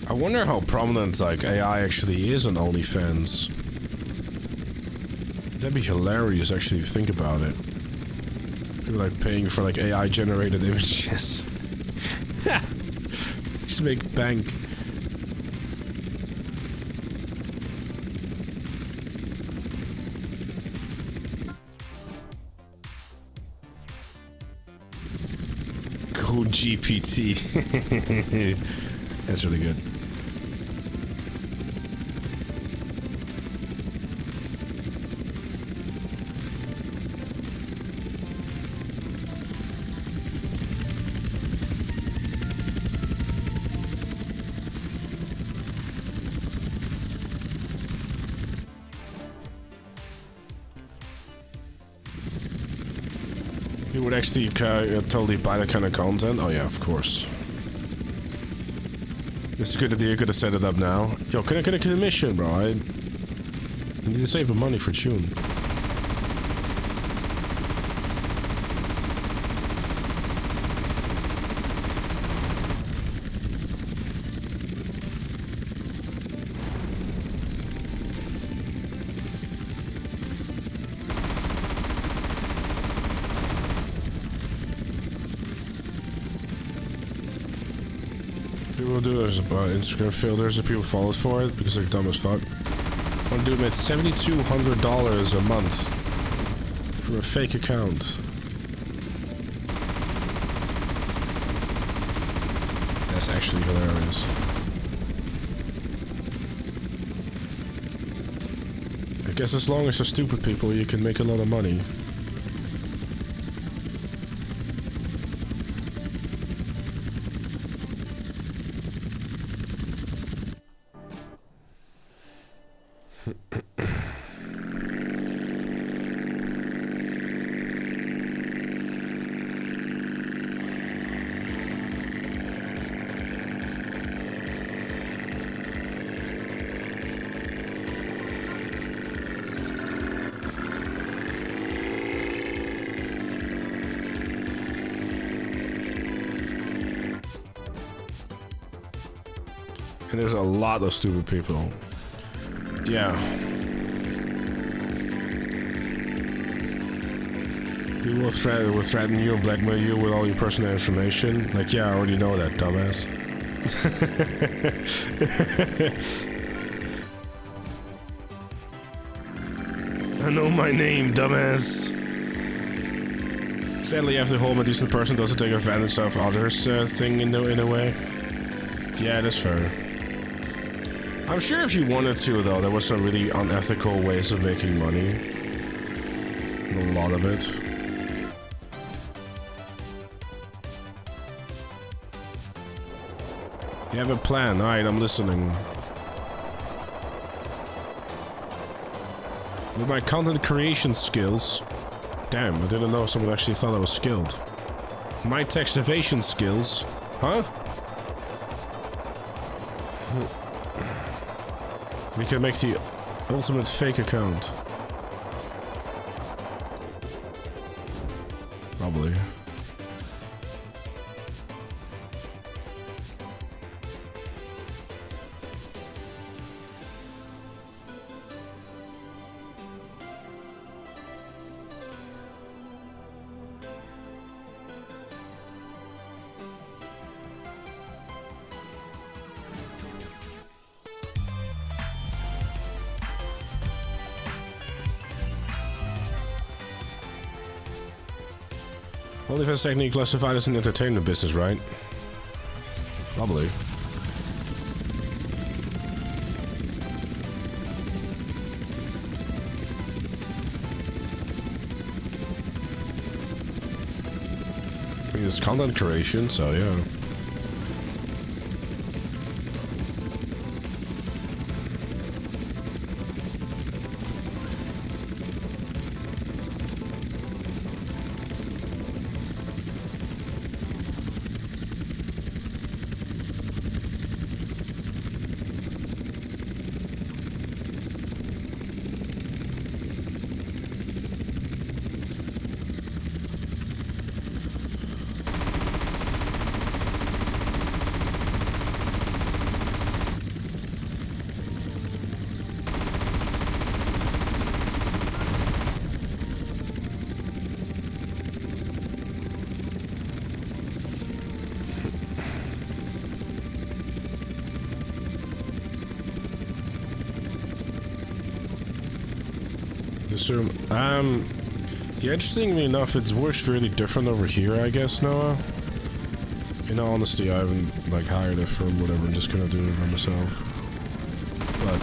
I wonder how prominent like AI actually is on OnlyFans. That'd be hilarious actually if you think about it. People like paying for like AI generated images. Just make bank. Code GPT. That's really good. You would actually totally buy that kind of content? Oh yeah, of course. This is a good idea, you could have set it up now. Yo, can I get a mission, bro? I need to save the money for June. People do there's Instagram filters if people follow us for it because they're dumb as fuck. One dude made $7,200 a month for a fake account. That's actually hilarious. I guess as long as you're stupid people, you can make a lot of money. And there's a lot of stupid people. Yeah. People will threaten you and blackmail you with all your personal information. Like, yeah, I already know that, dumbass. I know my name, dumbass. Sadly, you have to hold a decent person doesn't take advantage of others thing in a way. Yeah, that's fair. I'm sure if you wanted to, though, there was some really unethical ways of making money. And a lot of it. You have a plan. Alright, I'm listening. With my content creation skills... Damn, I didn't know someone actually thought I was skilled. My textivation skills... Huh? We can make the ultimate fake account. Probably. OnlyFans technically classified as an entertainment business, right? Probably. I mean, it's content creation, so yeah. Assume. Yeah, interestingly enough, it works really different over here, I guess, Noah. In all honesty, I haven't, like, hired a firm, whatever, I'm just gonna do it by myself. But...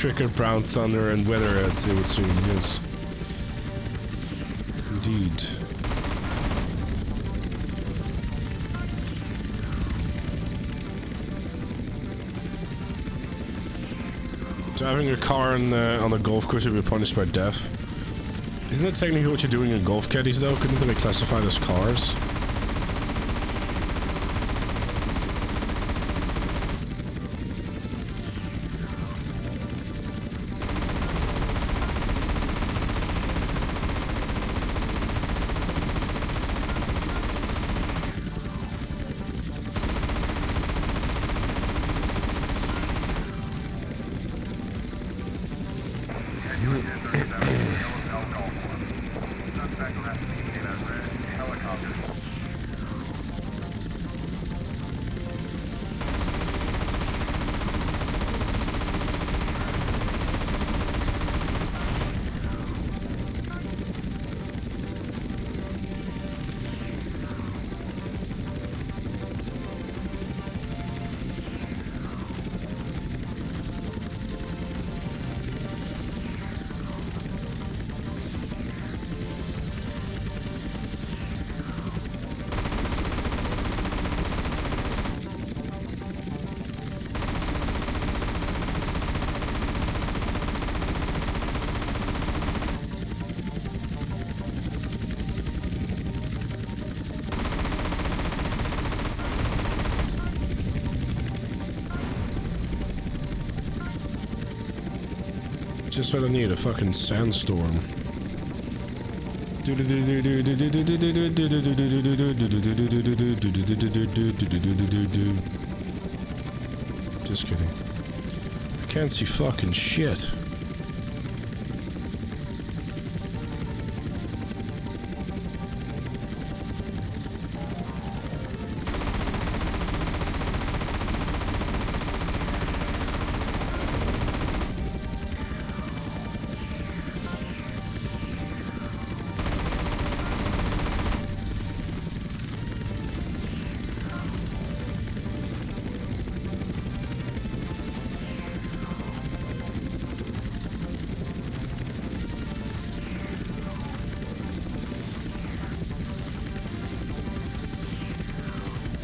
Tricker, Brown Thunder, and Weatherhead, it would seem, yes. Indeed. Driving a car on a golf course will be punished by death. Isn't that technically what you're doing in golf caddies, though? Couldn't they be classified as cars? Just what I need, a fucking sandstorm. Just kidding. I can't see fucking shit.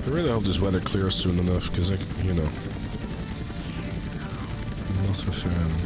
I really hope this weather clears soon enough, because you know, I'm not a fan.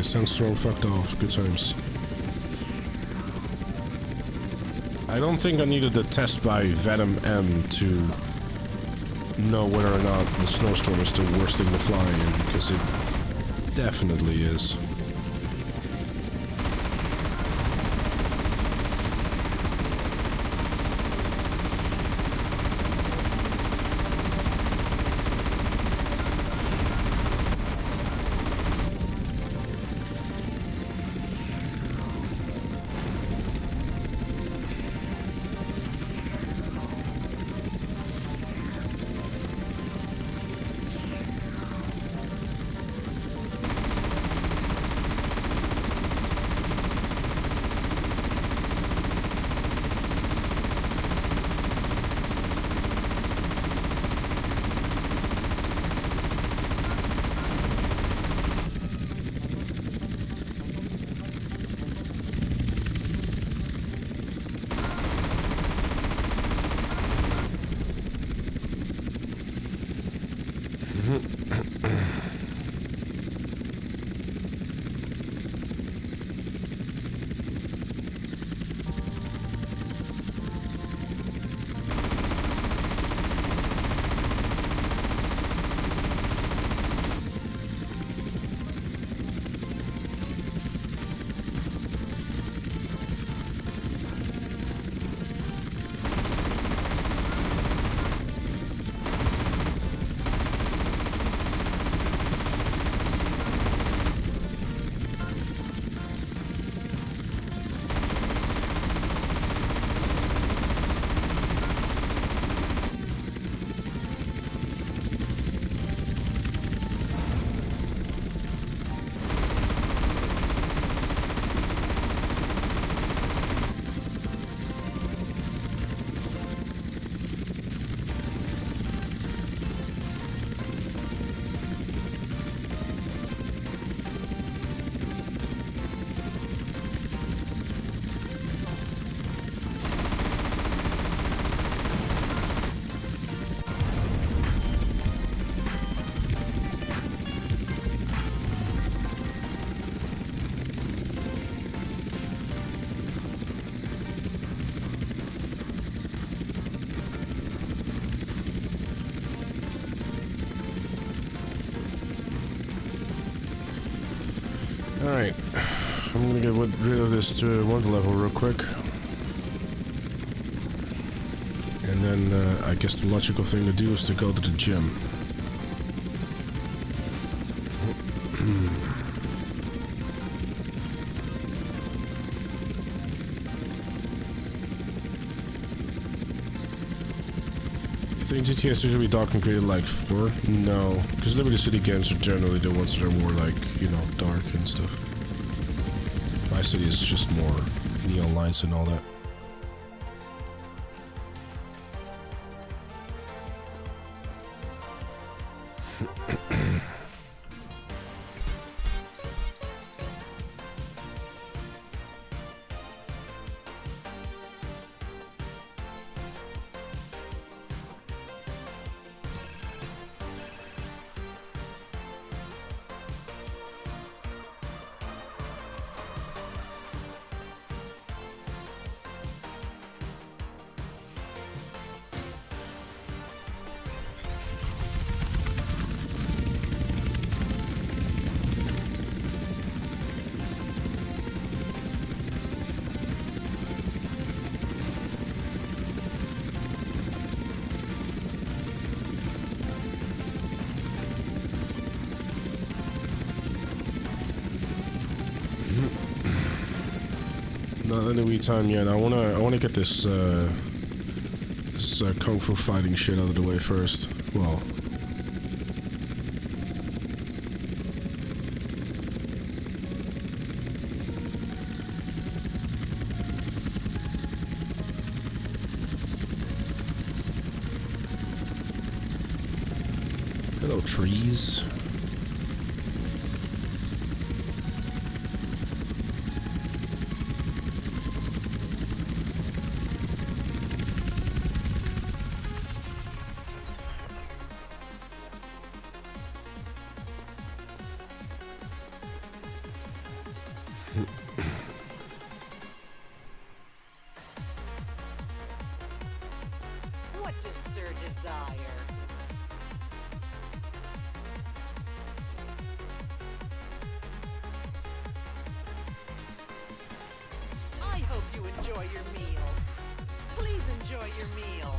Sandstorm fucked off. Good times. I don't think I needed the test by Venom M to know whether or not the snowstorm is the worst thing to fly in, because it definitely is. Alright, I'm gonna get rid of this wonder level real quick. And then I guess the logical thing to do is to go to the gym. I think GTA is usually dark and graded like 4? No, because Liberty City games are generally the ones that are more like, you know, dark and stuff. Vice City is just more neon lights and all that. Not in the wee time yet. I wanna get this kung fu fighting shit out of the way first. Well, hello, trees. What does Sir desire? I hope you enjoy your meal. Please enjoy your meal.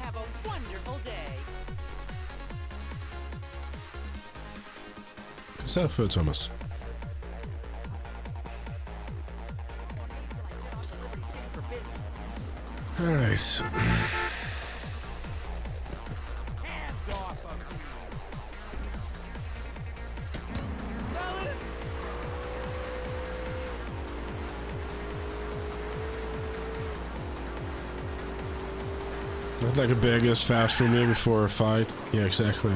Have a wonderful day. Good Thomas. Alright. I'd like a bag as fast for me before a fight. Yeah, exactly.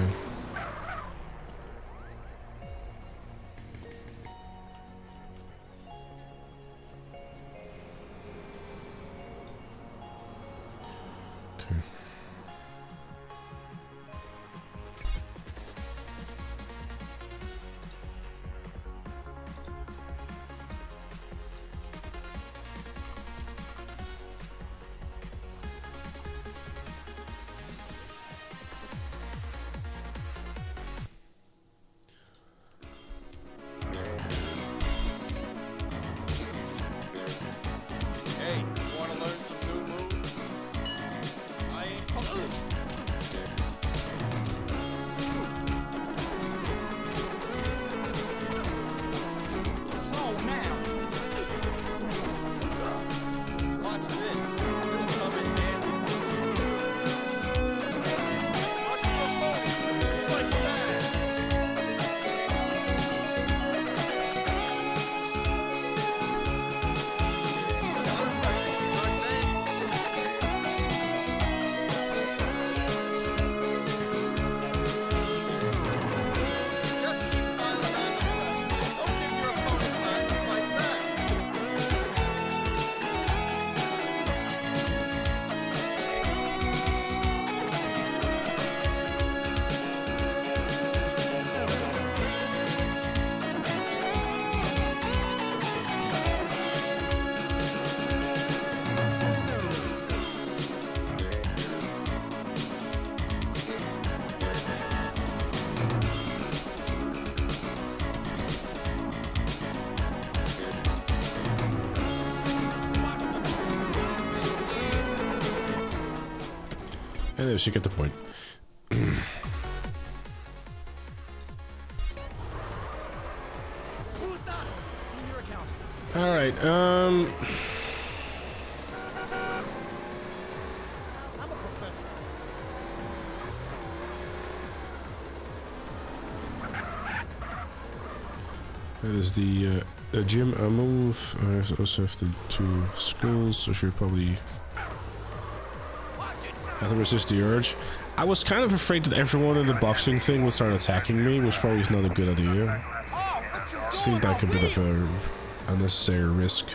Anyways, you get the point. Alright, that is the gym move. I also have the 2 skulls, so I should probably have to resist the urge. I was kind of afraid that everyone in the boxing thing would start attacking me, which probably is not a good idea. Seemed like a bit of a unnecessary risk.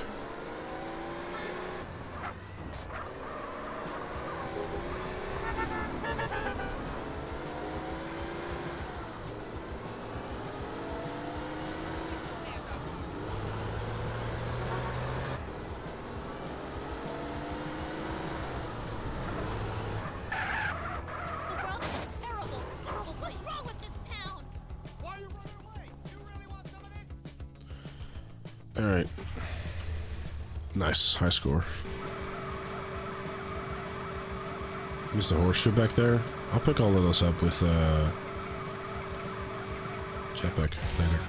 Alright. Nice, high score. Is the horseshoe back there? I'll pick all of those up with jetpack later.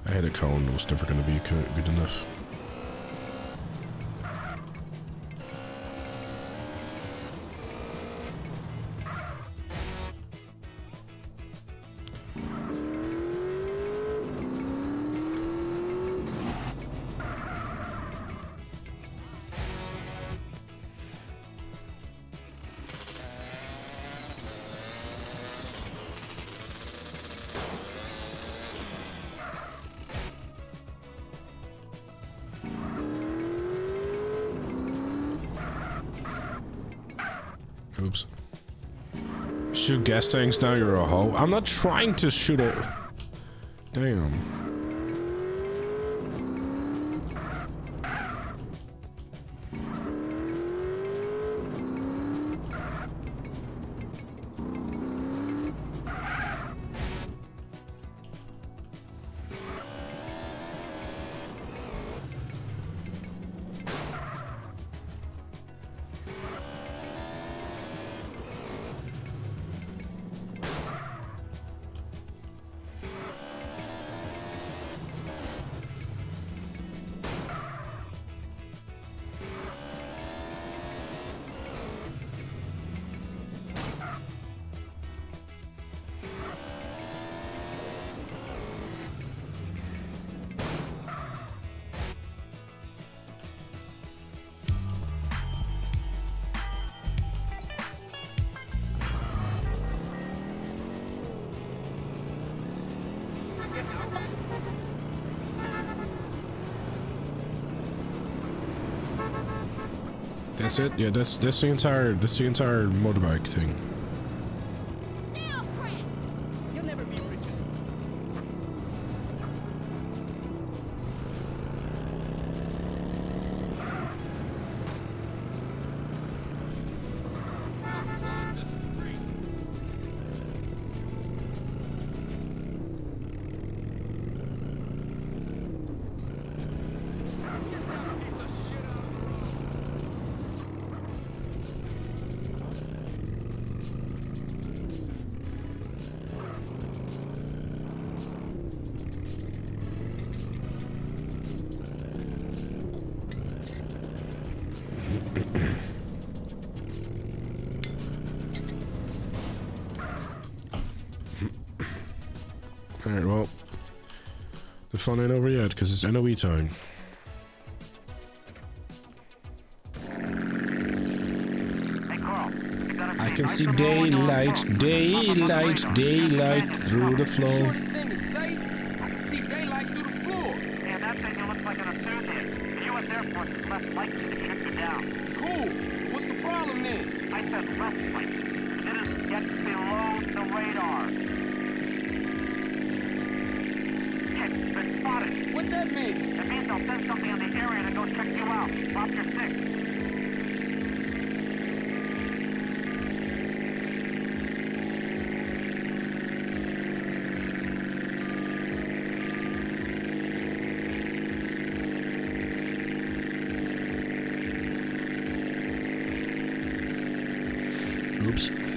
I had a cone, it was never going to be good enough. Oops. Shoot gas tanks down, you're a hoe. I'm not trying to shoot it. Damn. That's it? Yeah, that's the entire motorbike thing. You'll never be Richard. Alright, well, the fun ain't over yet, because it's NOE time. I can see daylight through the floor. Shortest thing is safe. I can see daylight through the floor. Yeah, that thing looks like an enthusiast. The U.S. Air Force is less likely to shoot you down. Cool. What's the problem then? I said less likely. It is yet below the radar. Hit, been spotted. What that mean? It means they'll send something in the area to go check you out. Drop your stick. Oops.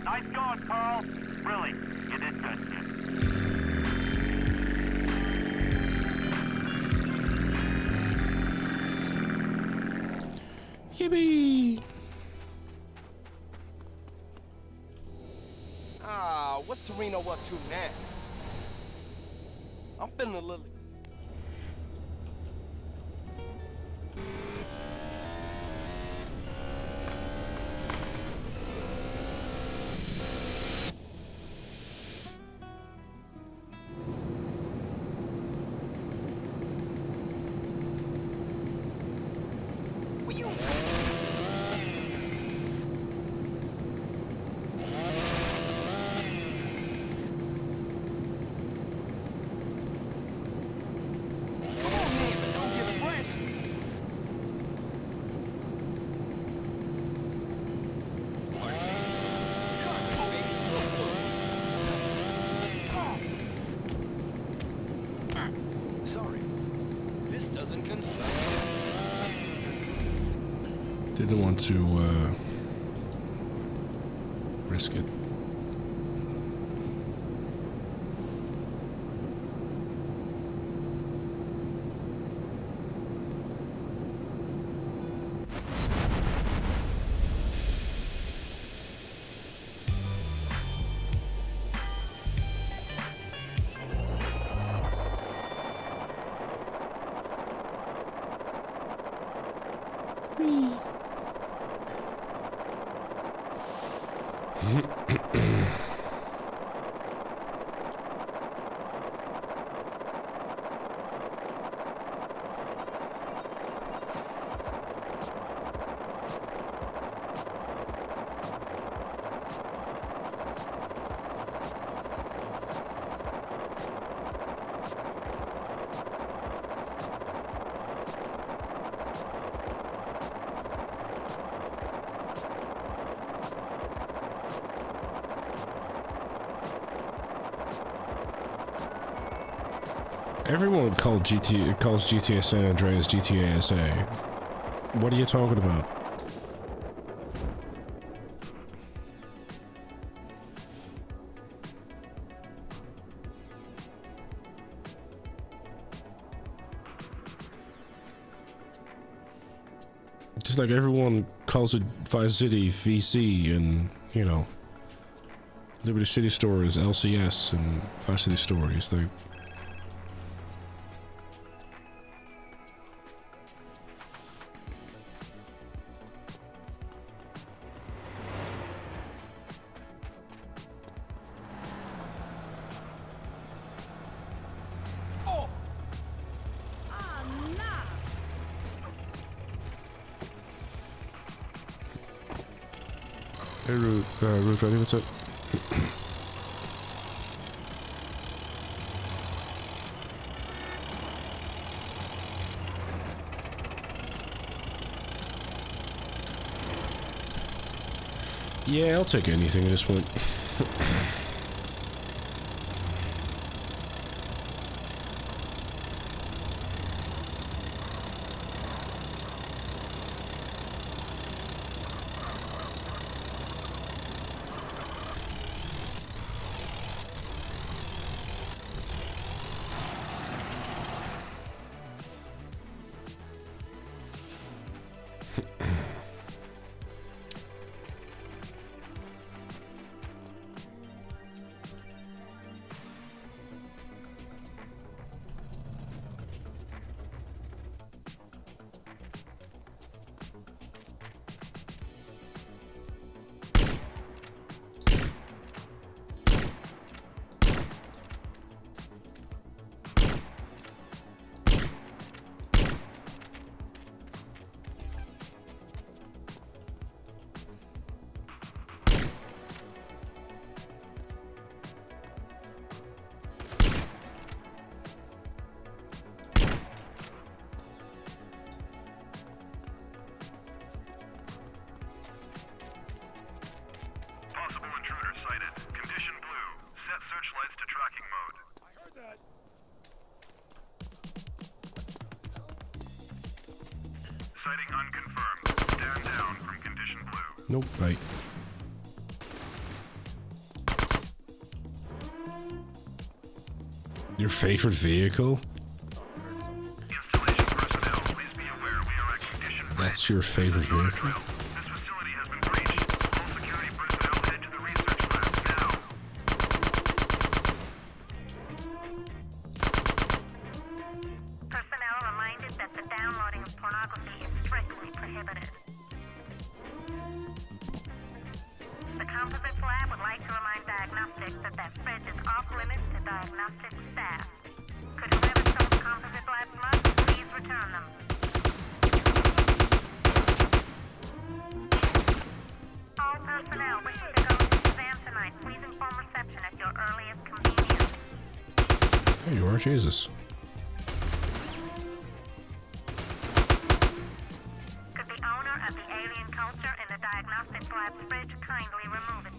Nice going, Pearl. Really, you did good, kid. Yippee! Ah, what's Torino up to now? I'm feeling a little... Didn't want to risk it. Everyone calls GTA San Andreas GTA SA. What are you talking about? Just like everyone calls it Vice City VC and, you know, Liberty City Store is LCS and Vice City Store is like... Hey, Ruth, ready? What's up? Yeah, I'll take anything at this point. Nope, right. Your favorite vehicle? That's your favorite vehicle? There you are, Jesus. Could the owner of the alien culture in the diagnostics lab fridge kindly remove it?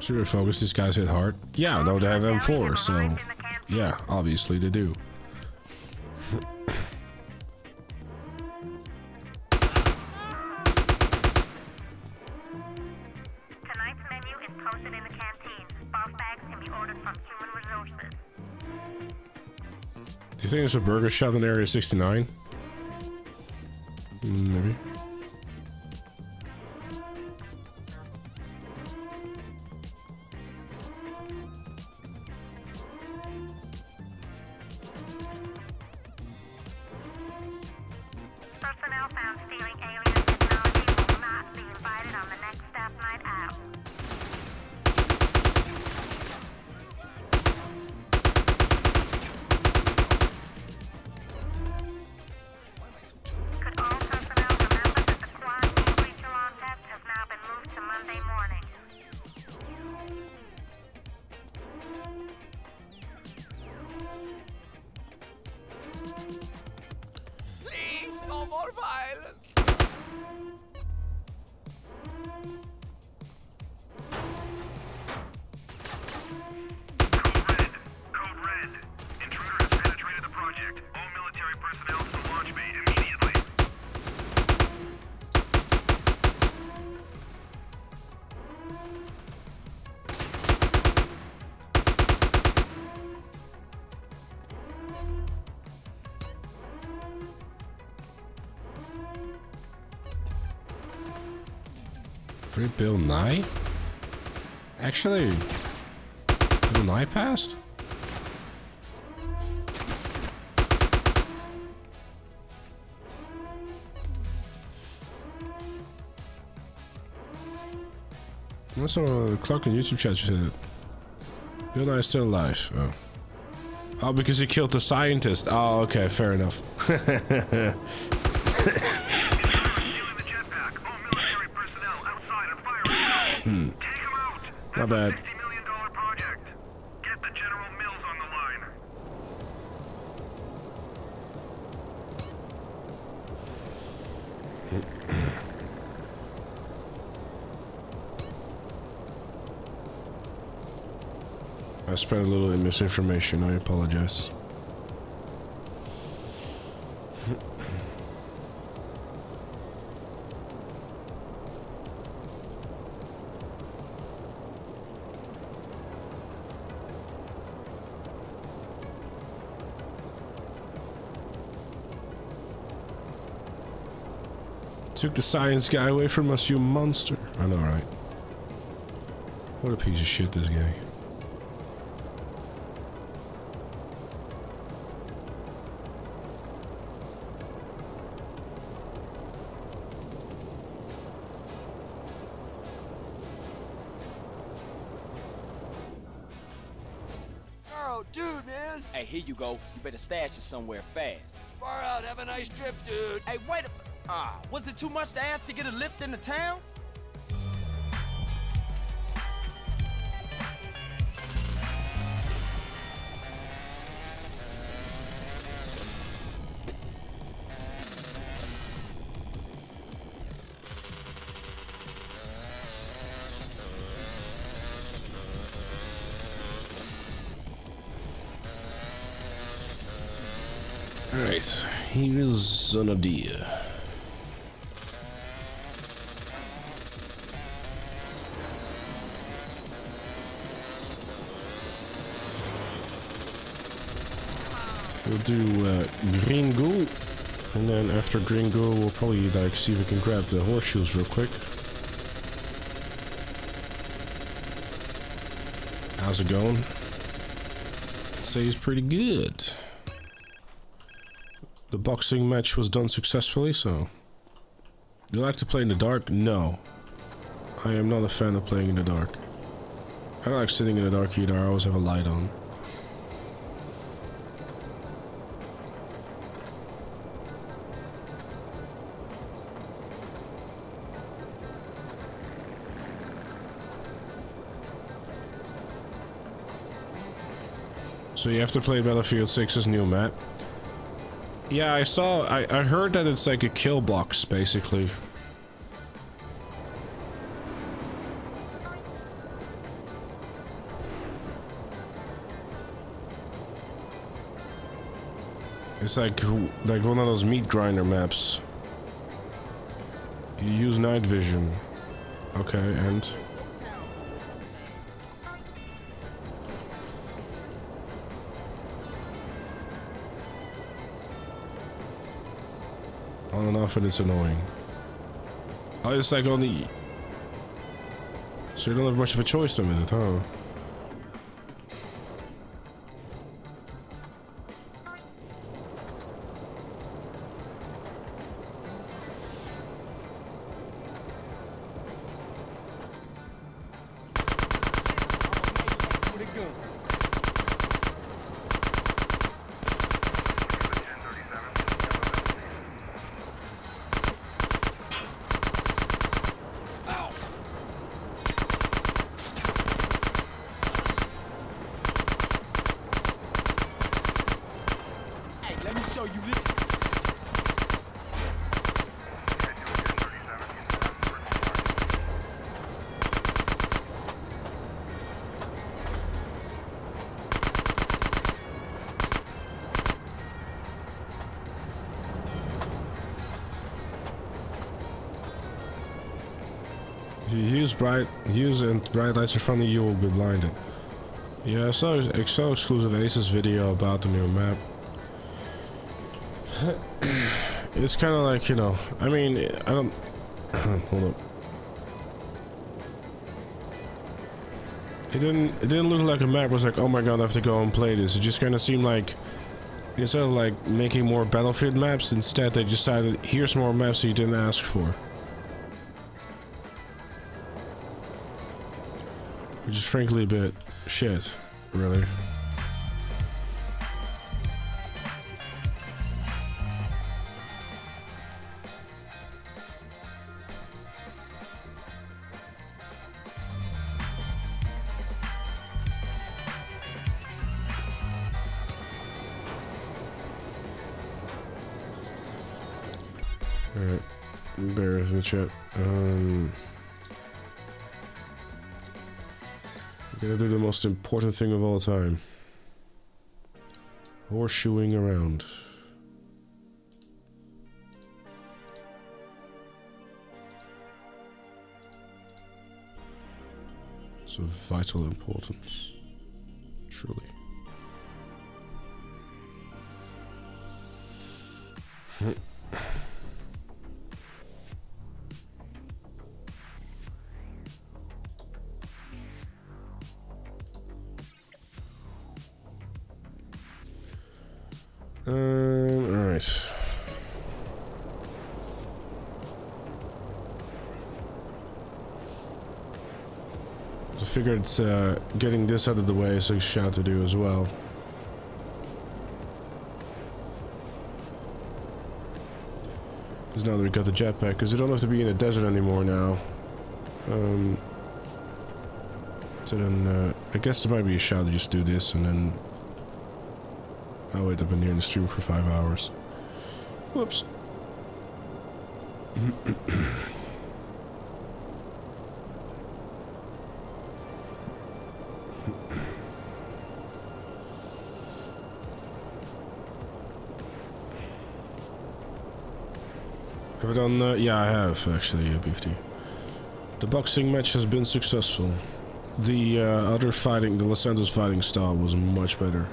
Should we focus? These guys hit hard. Yeah, no, they have M4, so yeah, obviously they do. Do you think there's a burger shop in Area 69? Maybe. Personnel found stealing alien technology will not be invited on the next staff night out. Could all personnel remember Free Bill Nye? Actually, Bill Nye passed? That's on Clark in YouTube chat. You said it. Bill Nye is still alive. Oh. Oh, because he killed the scientist. Oh, okay, fair enough. Not bad. I spread a little misinformation. I apologize. Took the science guy away from us, you monster. I know, right? What a piece of shit, this guy. Oh, dude, man. Hey, here you go. You better stash it somewhere fast. Far out. Have a nice trip, dude. Hey, wait a... was it too much to ask to get a lift into town? Alright, here's an idea. We'll do green ghoul, and then after green ghoul we'll probably like see if we can grab the horseshoes real quick. How's it going? I'd say it's pretty good. The boxing match was done successfully, so... Do you like to play in the dark? No. I am not a fan of playing in the dark. I don't like sitting in the dark either, I always have a light on. So you have to play Battlefield 6's new map. Yeah, I heard that it's like a kill box, basically. It's like one of those meat grinder maps. You use night vision. Okay, and... on and off, and it's annoying. Oh, it's like only... So you don't have much of a choice with it, huh? If you use bright lights in front of you, will be blinded. Yeah, I saw exclusive Aces video about the new map. It's kind of like, you know, I mean, I don't... hold up. It didn't look like a map was like, oh my god, I have to go and play this. It just kind of seemed like, instead of like making more Battlefield maps, instead they decided, here's more maps you didn't ask for. Which is frankly a bit shit, really. Alright, bear with me, chat. We're gonna do the most important thing of all time. Horseshoeing around. It's of vital importance. Truly. Alright. So I figured getting this out of the way is a shot to do as well. Because now that we got the jetpack, because you don't have to be in a desert anymore now. So then, I guess there might be a shot to just do this and then I'll wait up in here in the stream for 5 hours. Whoops. Have I done? Yeah, I have actually, Beefy. The boxing match has been successful. The other fighting, the Los Santos fighting style was much better.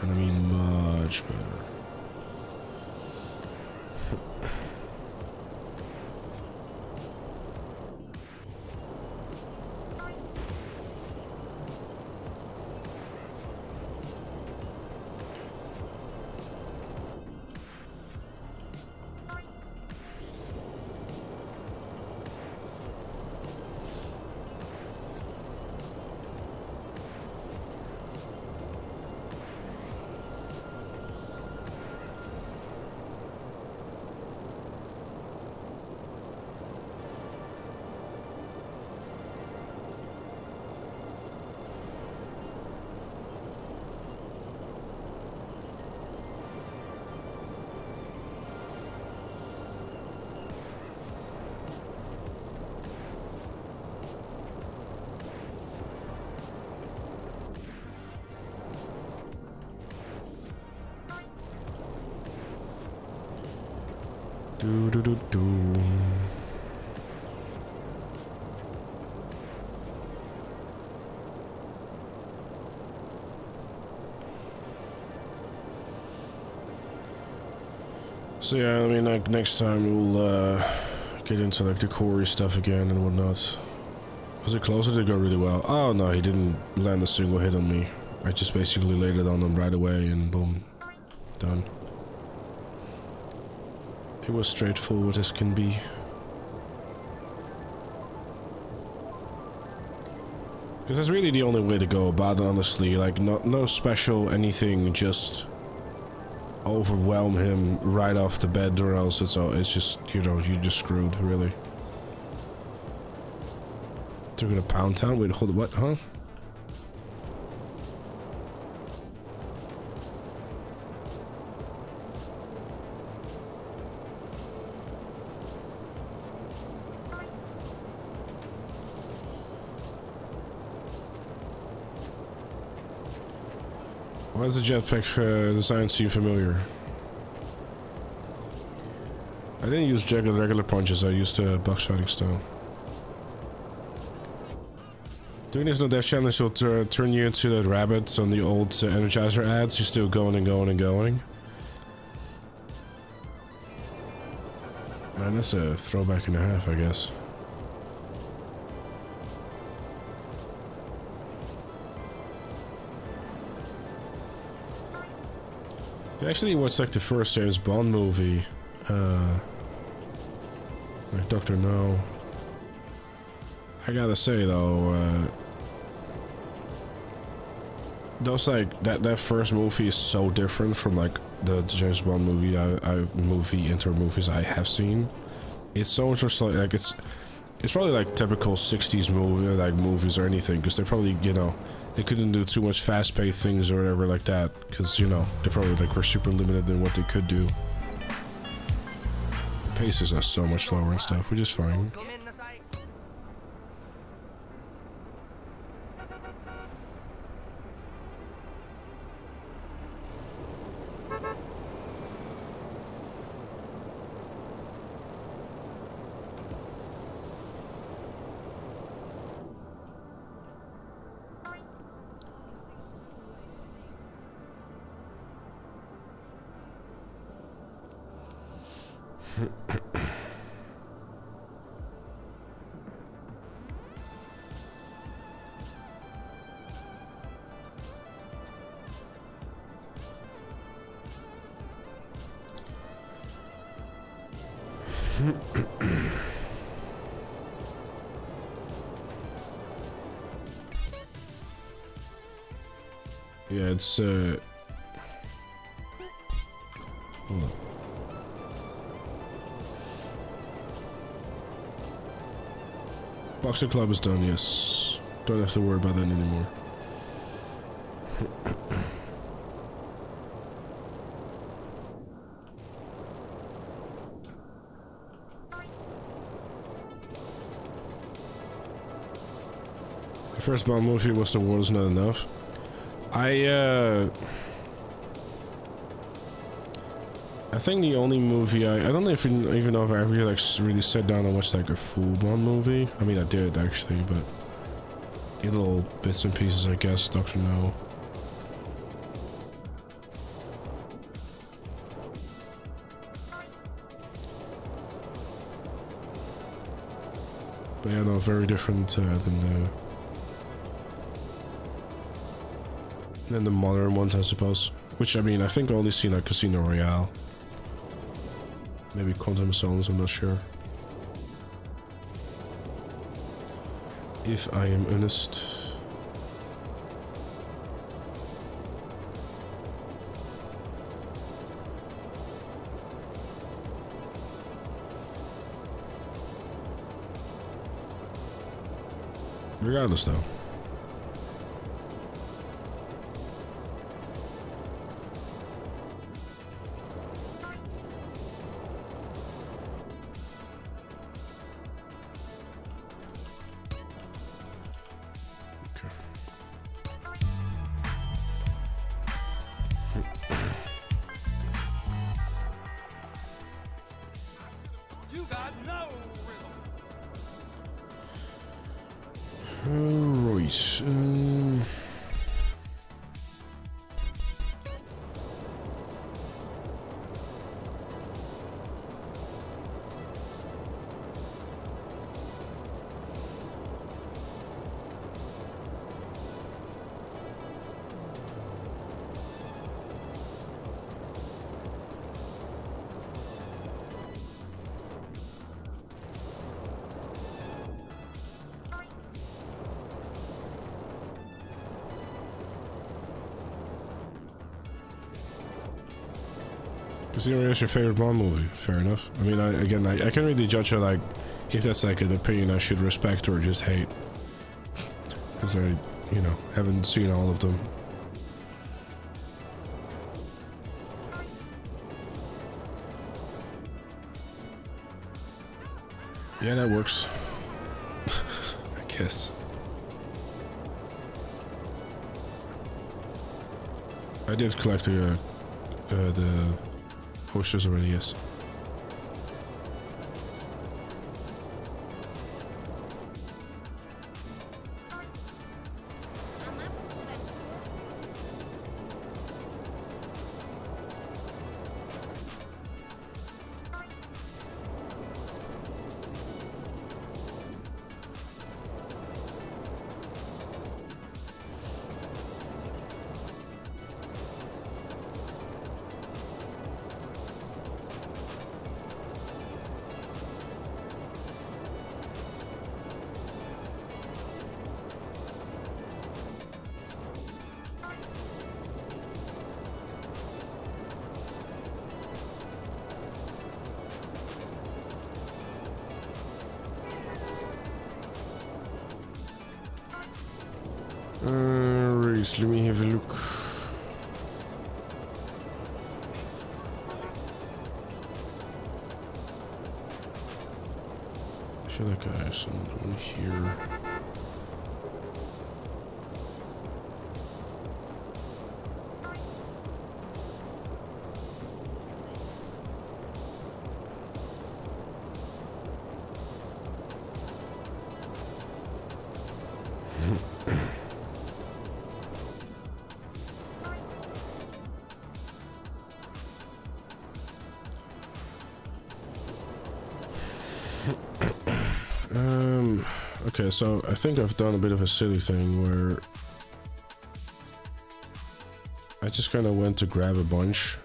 And I mean much better. Do do do do. So yeah, I mean, like next time we'll get into like the Corey stuff again and whatnot. Was it close or did it go really well? Oh no, he didn't land a single hit on me. I just basically laid it on him right away and boom, done. It was straightforward as can be. Because that's really the only way to go about it, honestly. Like, no special anything, just overwhelm him right off the bat, or else it's just, you know, you're just screwed, really. Took it to Pound Town? Wait, hold it, what, huh? Why does the jetpack design seem familiar? I didn't use regular punches, I used box fighting style. Doing this no death challenge will turn you into that rabbit on the old Energizer ads. You're still going and going and going. Man, that's a throwback and a half, I guess. Actually, what's like the first James Bond movie? Like Dr. No. I gotta say though, those like that first movie is so different from like the James Bond intro movies I have seen. It's so interesting. Like it's probably like typical 60s movies or anything, because they probably, they couldn't do too much fast-paced things or whatever like that, because they probably like were super limited in what they could do. Paces are so much slower and stuff, which is fine. Yeah, it's hold on. Boxing Club is done, yes. Don't have to worry about that anymore. The first Bond movie was The World Is Not Enough. I think the only movie I don't even know if I ever like really sat down and watched like a full Bond movie. I mean, I did actually, but in little bits and pieces, I guess. Dr. No. But yeah, no, very different than the modern ones, I suppose. Which, I mean, I think I only seen like Casino Royale. Maybe Quantum of Solace, I'm not sure. If I am honest. Regardless, though. Casino Royale is your favorite Bond movie. Fair enough. I mean, I can't really judge it, like, if that's like an opinion I should respect or just hate. Because I, haven't seen all of them. Yeah, that works. I guess. I did collect the posters already, yes. Reese, let me have a look. I feel like I have someone here. Okay, so I think I've done a bit of a silly thing where I just kind of went to grab a bunch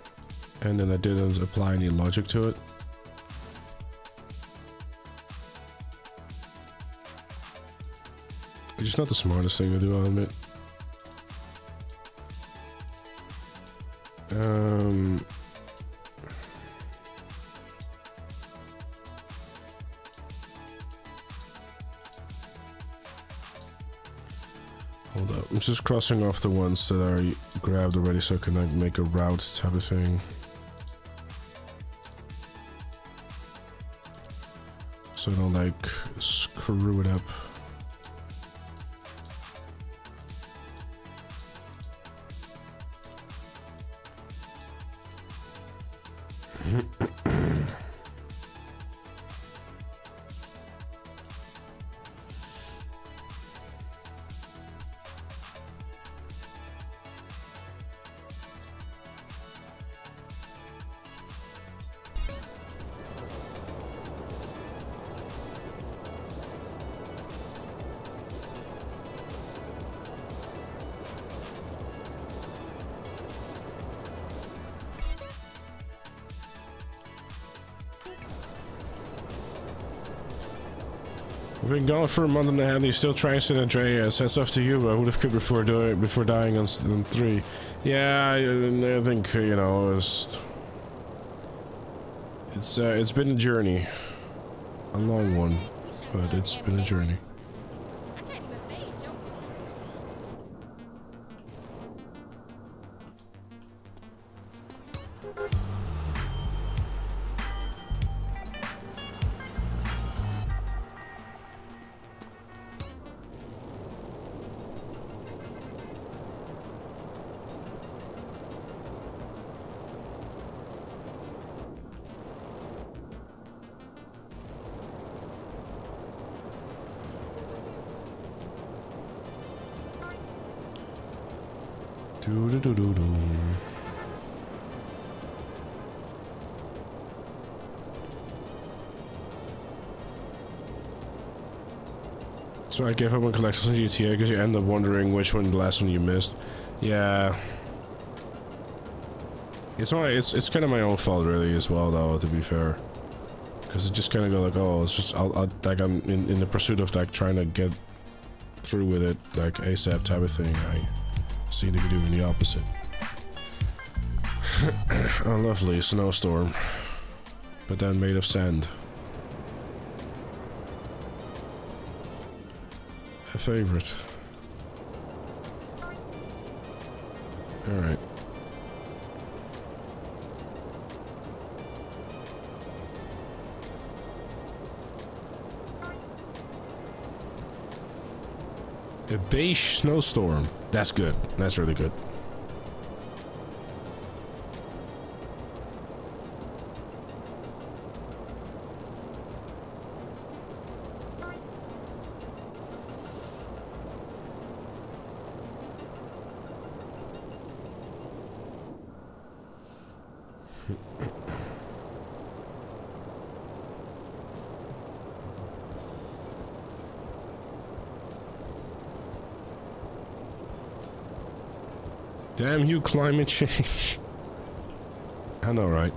and then I didn't apply any logic to it. Which is not the smartest thing to do, I'll admit. Hold up, I'm just crossing off the ones that I grabbed already so I can like make a route type of thing. So I don't like screw it up. We've been gone for a month and a half and he's still trying San Andreas. That's up to you, but I would have quit before dying on 3. Yeah, I think, you know, it's been a journey. A long one, but it's been a journey. So I gave up on collections on GTA because you end up wondering which one the last one you missed. Yeah. It's kind of my own fault really as well though, to be fair. Because it just kind of go like, oh, it's just, like I'm in the pursuit of like trying to get through with it, like ASAP type of thing. I seem to be doing the opposite. Oh, lovely, snowstorm. But then made of sand. A favorite. Alright. A beige snowstorm. That's good. That's really good. Damn you, climate change. I know, right?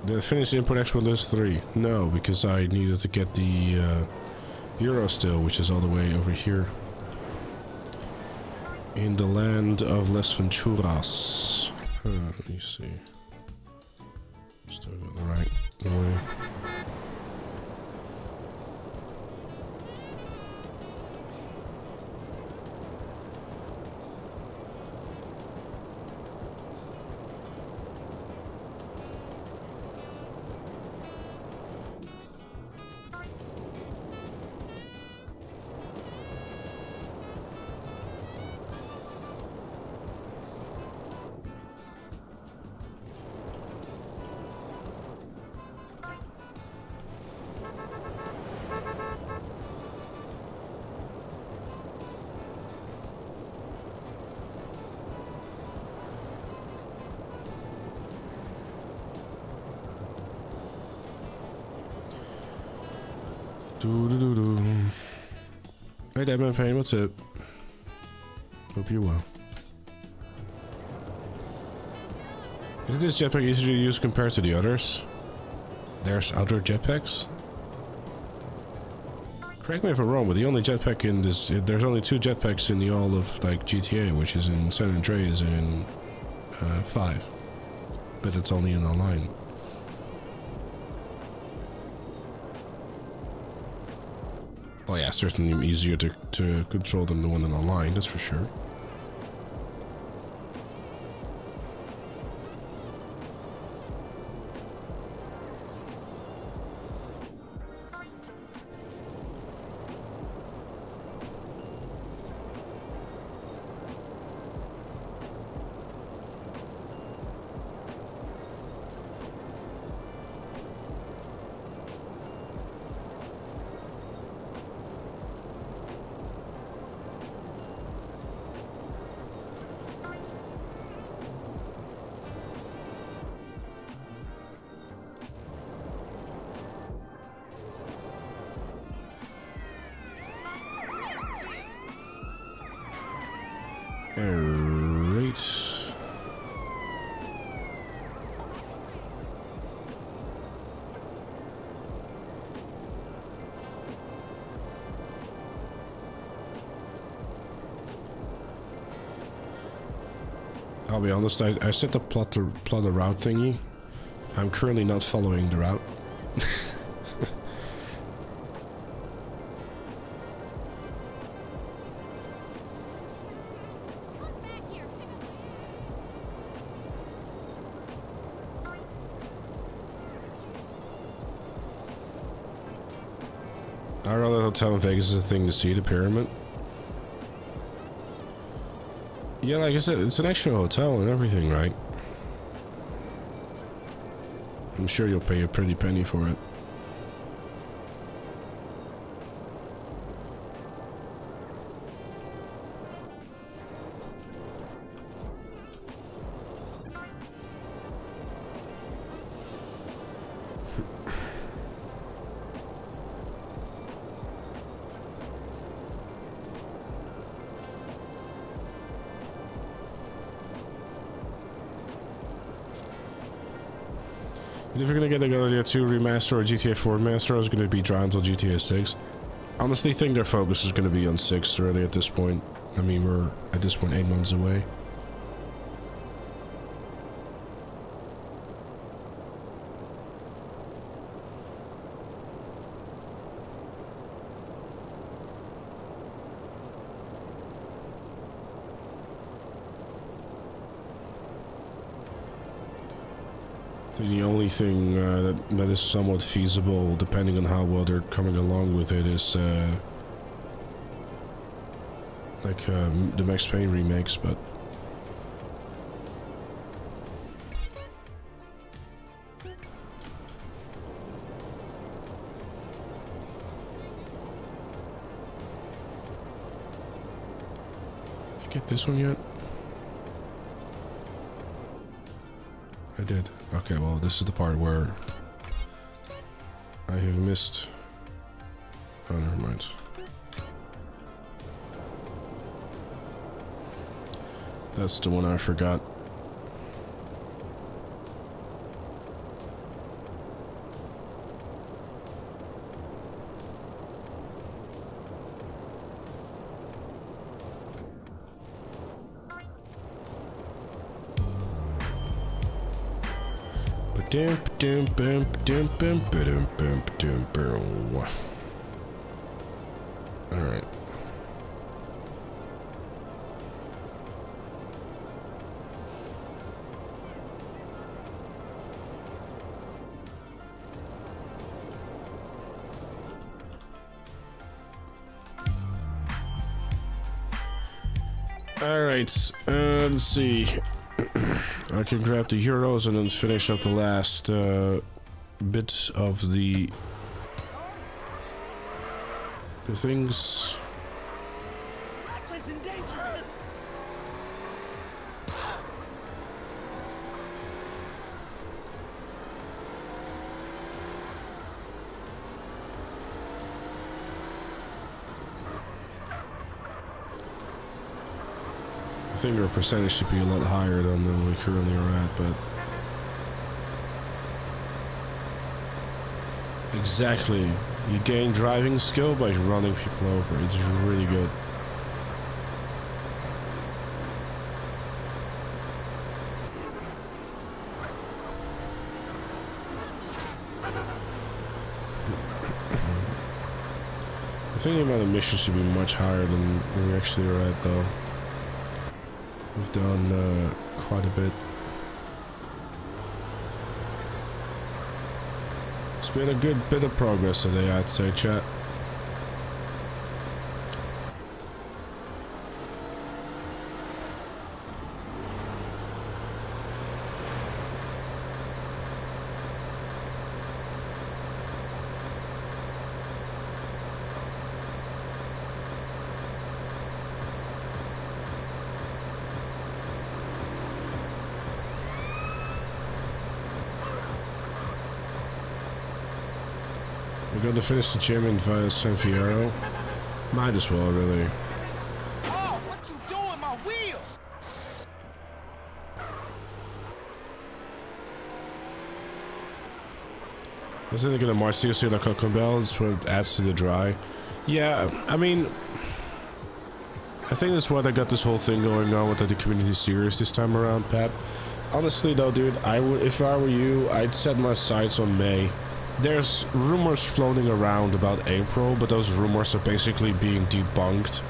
Did I finish import-export list 3? No, because I needed to get the Euro still, which is all the way over here. In the land of Las Venturas. Let me see. Still got the right way. Hey, Deadman Payne, what's up? Hope you're well. Is this jetpack easier to use compared to the others? There's other jetpacks? Correct me if I'm wrong, but the only jetpack in this... There's only 2 jetpacks in the all of, like, GTA, which is in San Andreas and in 5. But it's only in online. Well, yeah, certainly easier to control than the one in online, that's for sure. Alright. I'll be honest, I set the plot the route thingy. I'm currently not following the route. Our other hotel in Vegas is a thing to see, the pyramid. Yeah, like I said, it's an actual hotel and everything, right? I'm sure you'll pay a pretty penny for it. If you're gonna get a GTA 2 remaster or GTA 4 remaster, it's gonna be dry until GTA 6. Honestly, think their focus is gonna be on 6 really at this point. I mean, we're at this point 8 months away. I think the only thing that is somewhat feasible, depending on how well they're coming along with it, is like the Max Payne remakes, but did you get this one yet? I did. Okay, well, this is the part where I have missed. Oh, never mind. That's the one I forgot. Alright. Alright, let's see. I can grab the euros and then finish up the last bit of the things. Reckless and dangerous. I think our percentage should be a lot higher than we currently are at, but exactly. You gain driving skill by running people over. It's really good. I think the amount of missions should be much higher than we actually are at, though. We've done quite a bit. It's been a good bit of progress today, I'd say, chat. We're going to finish the gym in San Fierro. Might as well, really. Oh, what you doing, my wheel? Isn't it going to march to you see the Cocoa Bells where it adds to the dry? Yeah, I mean, I think that's why they got this whole thing going on with the community series this time around, Pat. Honestly, though, dude, if I were you, I'd set my sights on May. There's rumors floating around about April, but those rumors are basically being debunked,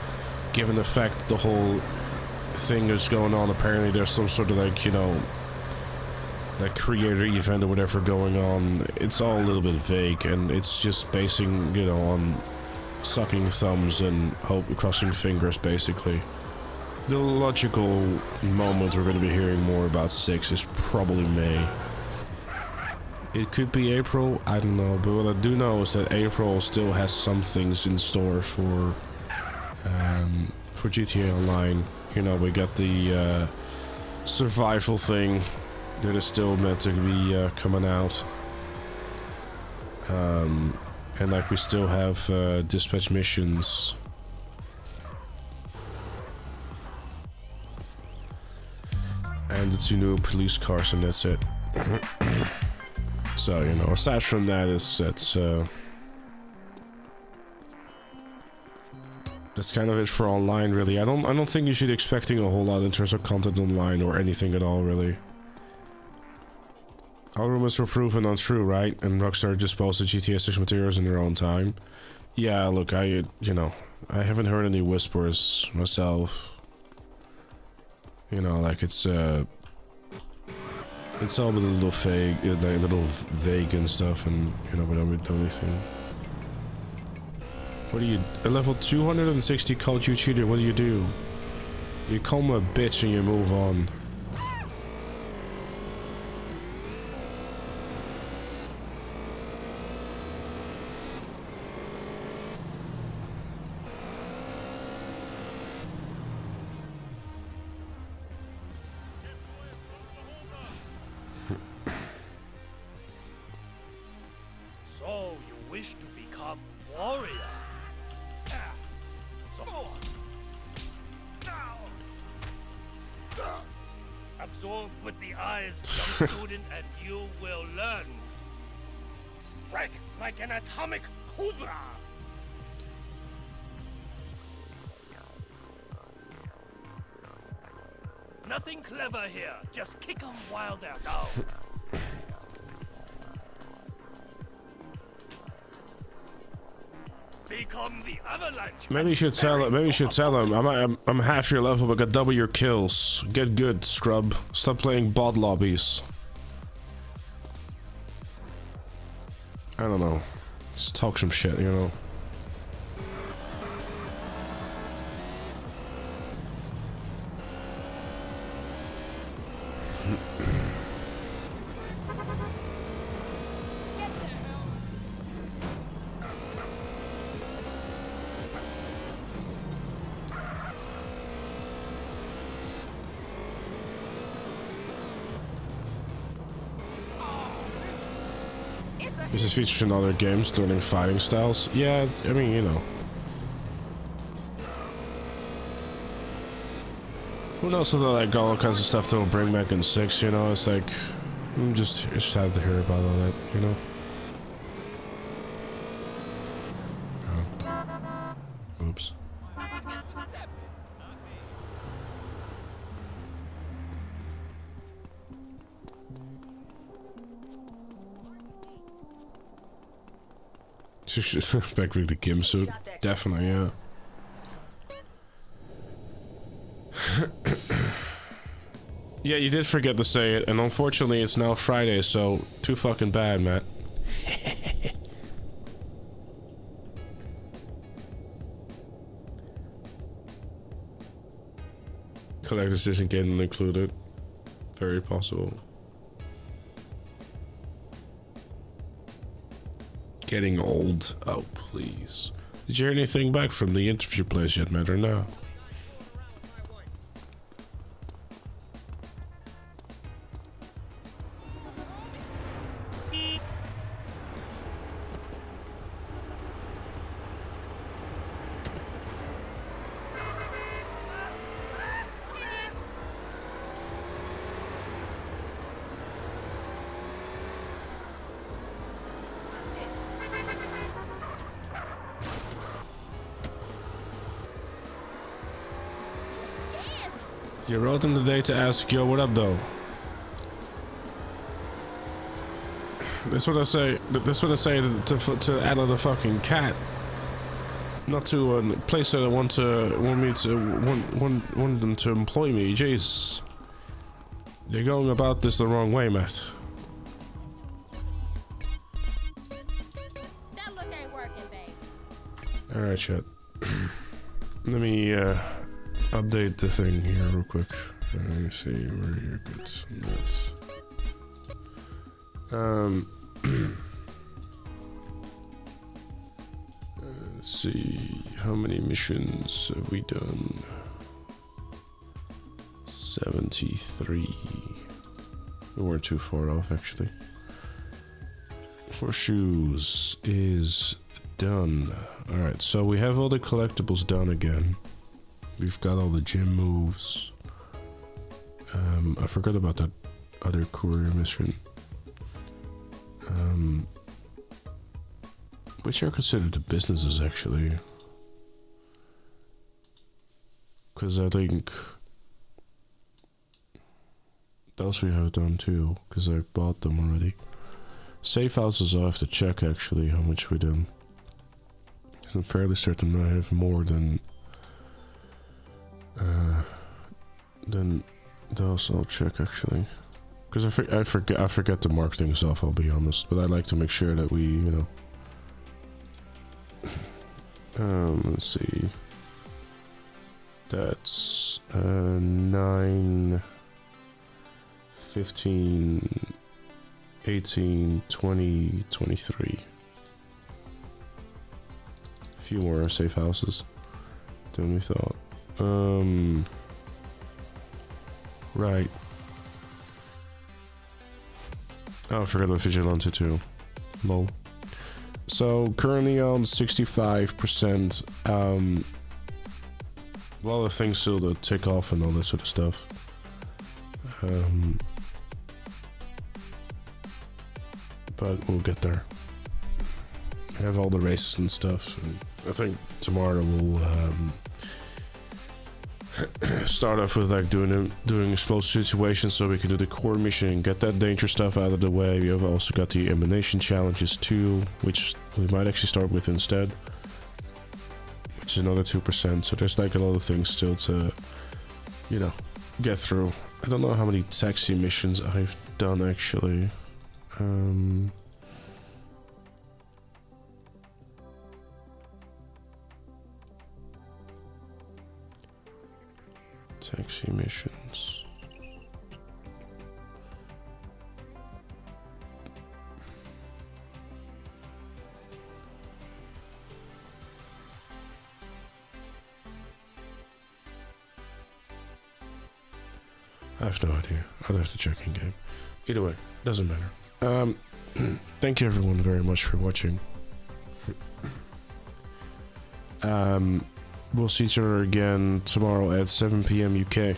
given the fact that the whole thing is going on. Apparently there's some sort of, like, you know, like creator event or whatever going on. It's all a little bit vague, and it's just basing, you know, on sucking thumbs and crossing fingers, basically. The logical moment we're going to be hearing more about 6 is probably May. It could be April, I don't know, but what I do know is that April still has some things in store for GTA Online. You know, we got the survival thing that is still meant to be coming out. And like we still have dispatch missions. And the 2 new police cars, and that's it. So, you know, aside from that, that's kind of it for online, really. I don't think you should be expecting a whole lot in terms of content online or anything at all, really. All rumors were proven untrue, right? And Rockstar disposed of GTA 6 materials in their own time. Yeah, look, you know, I haven't heard any whispers myself. You know, like it's all a little vague and stuff, and you know, we don't do anything. What do you? A level 260 called you cheater. What do? You call me a bitch and you move on. forth with the eyes, young student, and you will learn. Strike like an atomic cobra. Nothing clever here. Just kick 'em while they're down. Become the avalanche. Maybe you should tell him. Maybe you should tell him. I'm half your level, but got double your kills. Get good, scrub. Stop playing bot lobbies. I don't know. Just talk some shit, you know. This is featured in other games, learning fighting styles. Yeah, I mean, you know. Who knows if they'll like all kinds of stuff they'll bring back in 6, you know? It's like, I'm just sad to hear about all that, you know? Oh. Oops. Back with the Kim suit. Definitely, yeah. Yeah, you did forget to say it, and unfortunately it's now Friday, so too fucking bad, Matt. Collector's Edition getting included. Very possible. Getting old. Oh, please. Did you hear anything back from the interview place yet, Matt, or no? You wrote him today to ask, yo, what up, though? That's what I say. That's what I say to add a fucking cat. Not to a place that I want them to employ me. Jeez, you're going about this the wrong way, Matt. That look ain't working, babe. All right, chat. Let me update the thing here real quick. Let me see where you get some notes. Let's see, how many missions have we done? 73. We weren't too far off, actually. Horseshoes is done. Alright, so we have all the collectibles done again. We've got all the gym moves. I forgot about that other courier mission. Which are considered the businesses, actually. Because I think those we have done too, because I bought them already. Safe houses, I'll have to check actually how much we done. I'm fairly certain I have more than those. I'll check actually, because I forget to mark things off. I'll be honest, but I like to make sure that we, you know. Let's see. That's 9, 15, 18, 20, 23. A few more safe houses than we thought. Right. Oh, I forgot about Vigilante too. Lol. So, currently on 65%. A lot of things still to tick off and all that sort of stuff. But we'll get there. I have all the races and stuff, and I think tomorrow we'll start off with like doing explosive situations, so we can do the core mission and get that danger stuff out of the way. We have also got the emanation challenges too, which we might actually start with instead, which is another 2%. So there's like a lot of things still to, you know, get through. I don't know how many taxi missions I've done actually. Taxi missions. I have no idea. I'll have to check in game. Either way, doesn't matter. Thank you everyone very much for watching. We'll see each other again tomorrow at 7 PM UK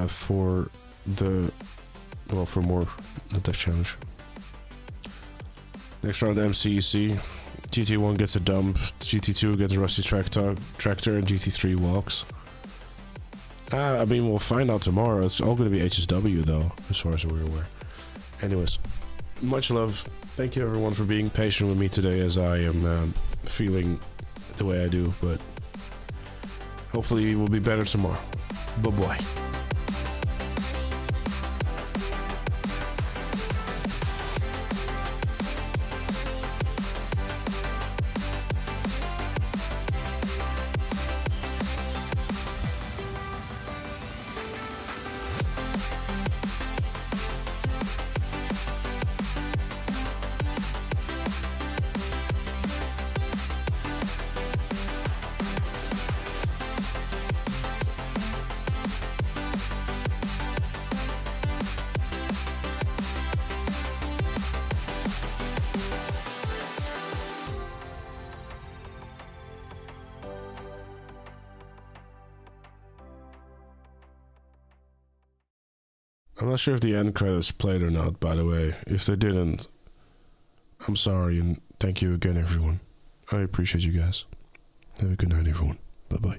for more the Death Challenge. Next round MCEC. GT1 gets a dump, GT2 gets a rusty tractor, and GT3 walks. I mean, we'll find out tomorrow. It's all going to be HSW though, as far as we're aware. Anyways, much love. Thank you everyone for being patient with me today as I am feeling the way I do, but hopefully it will be better tomorrow. Bye-bye. I'm not sure if the end credits played or not, by the way. If they didn't, I'm sorry, and thank you again, everyone. I appreciate you guys. Have a good night, everyone. Bye-bye.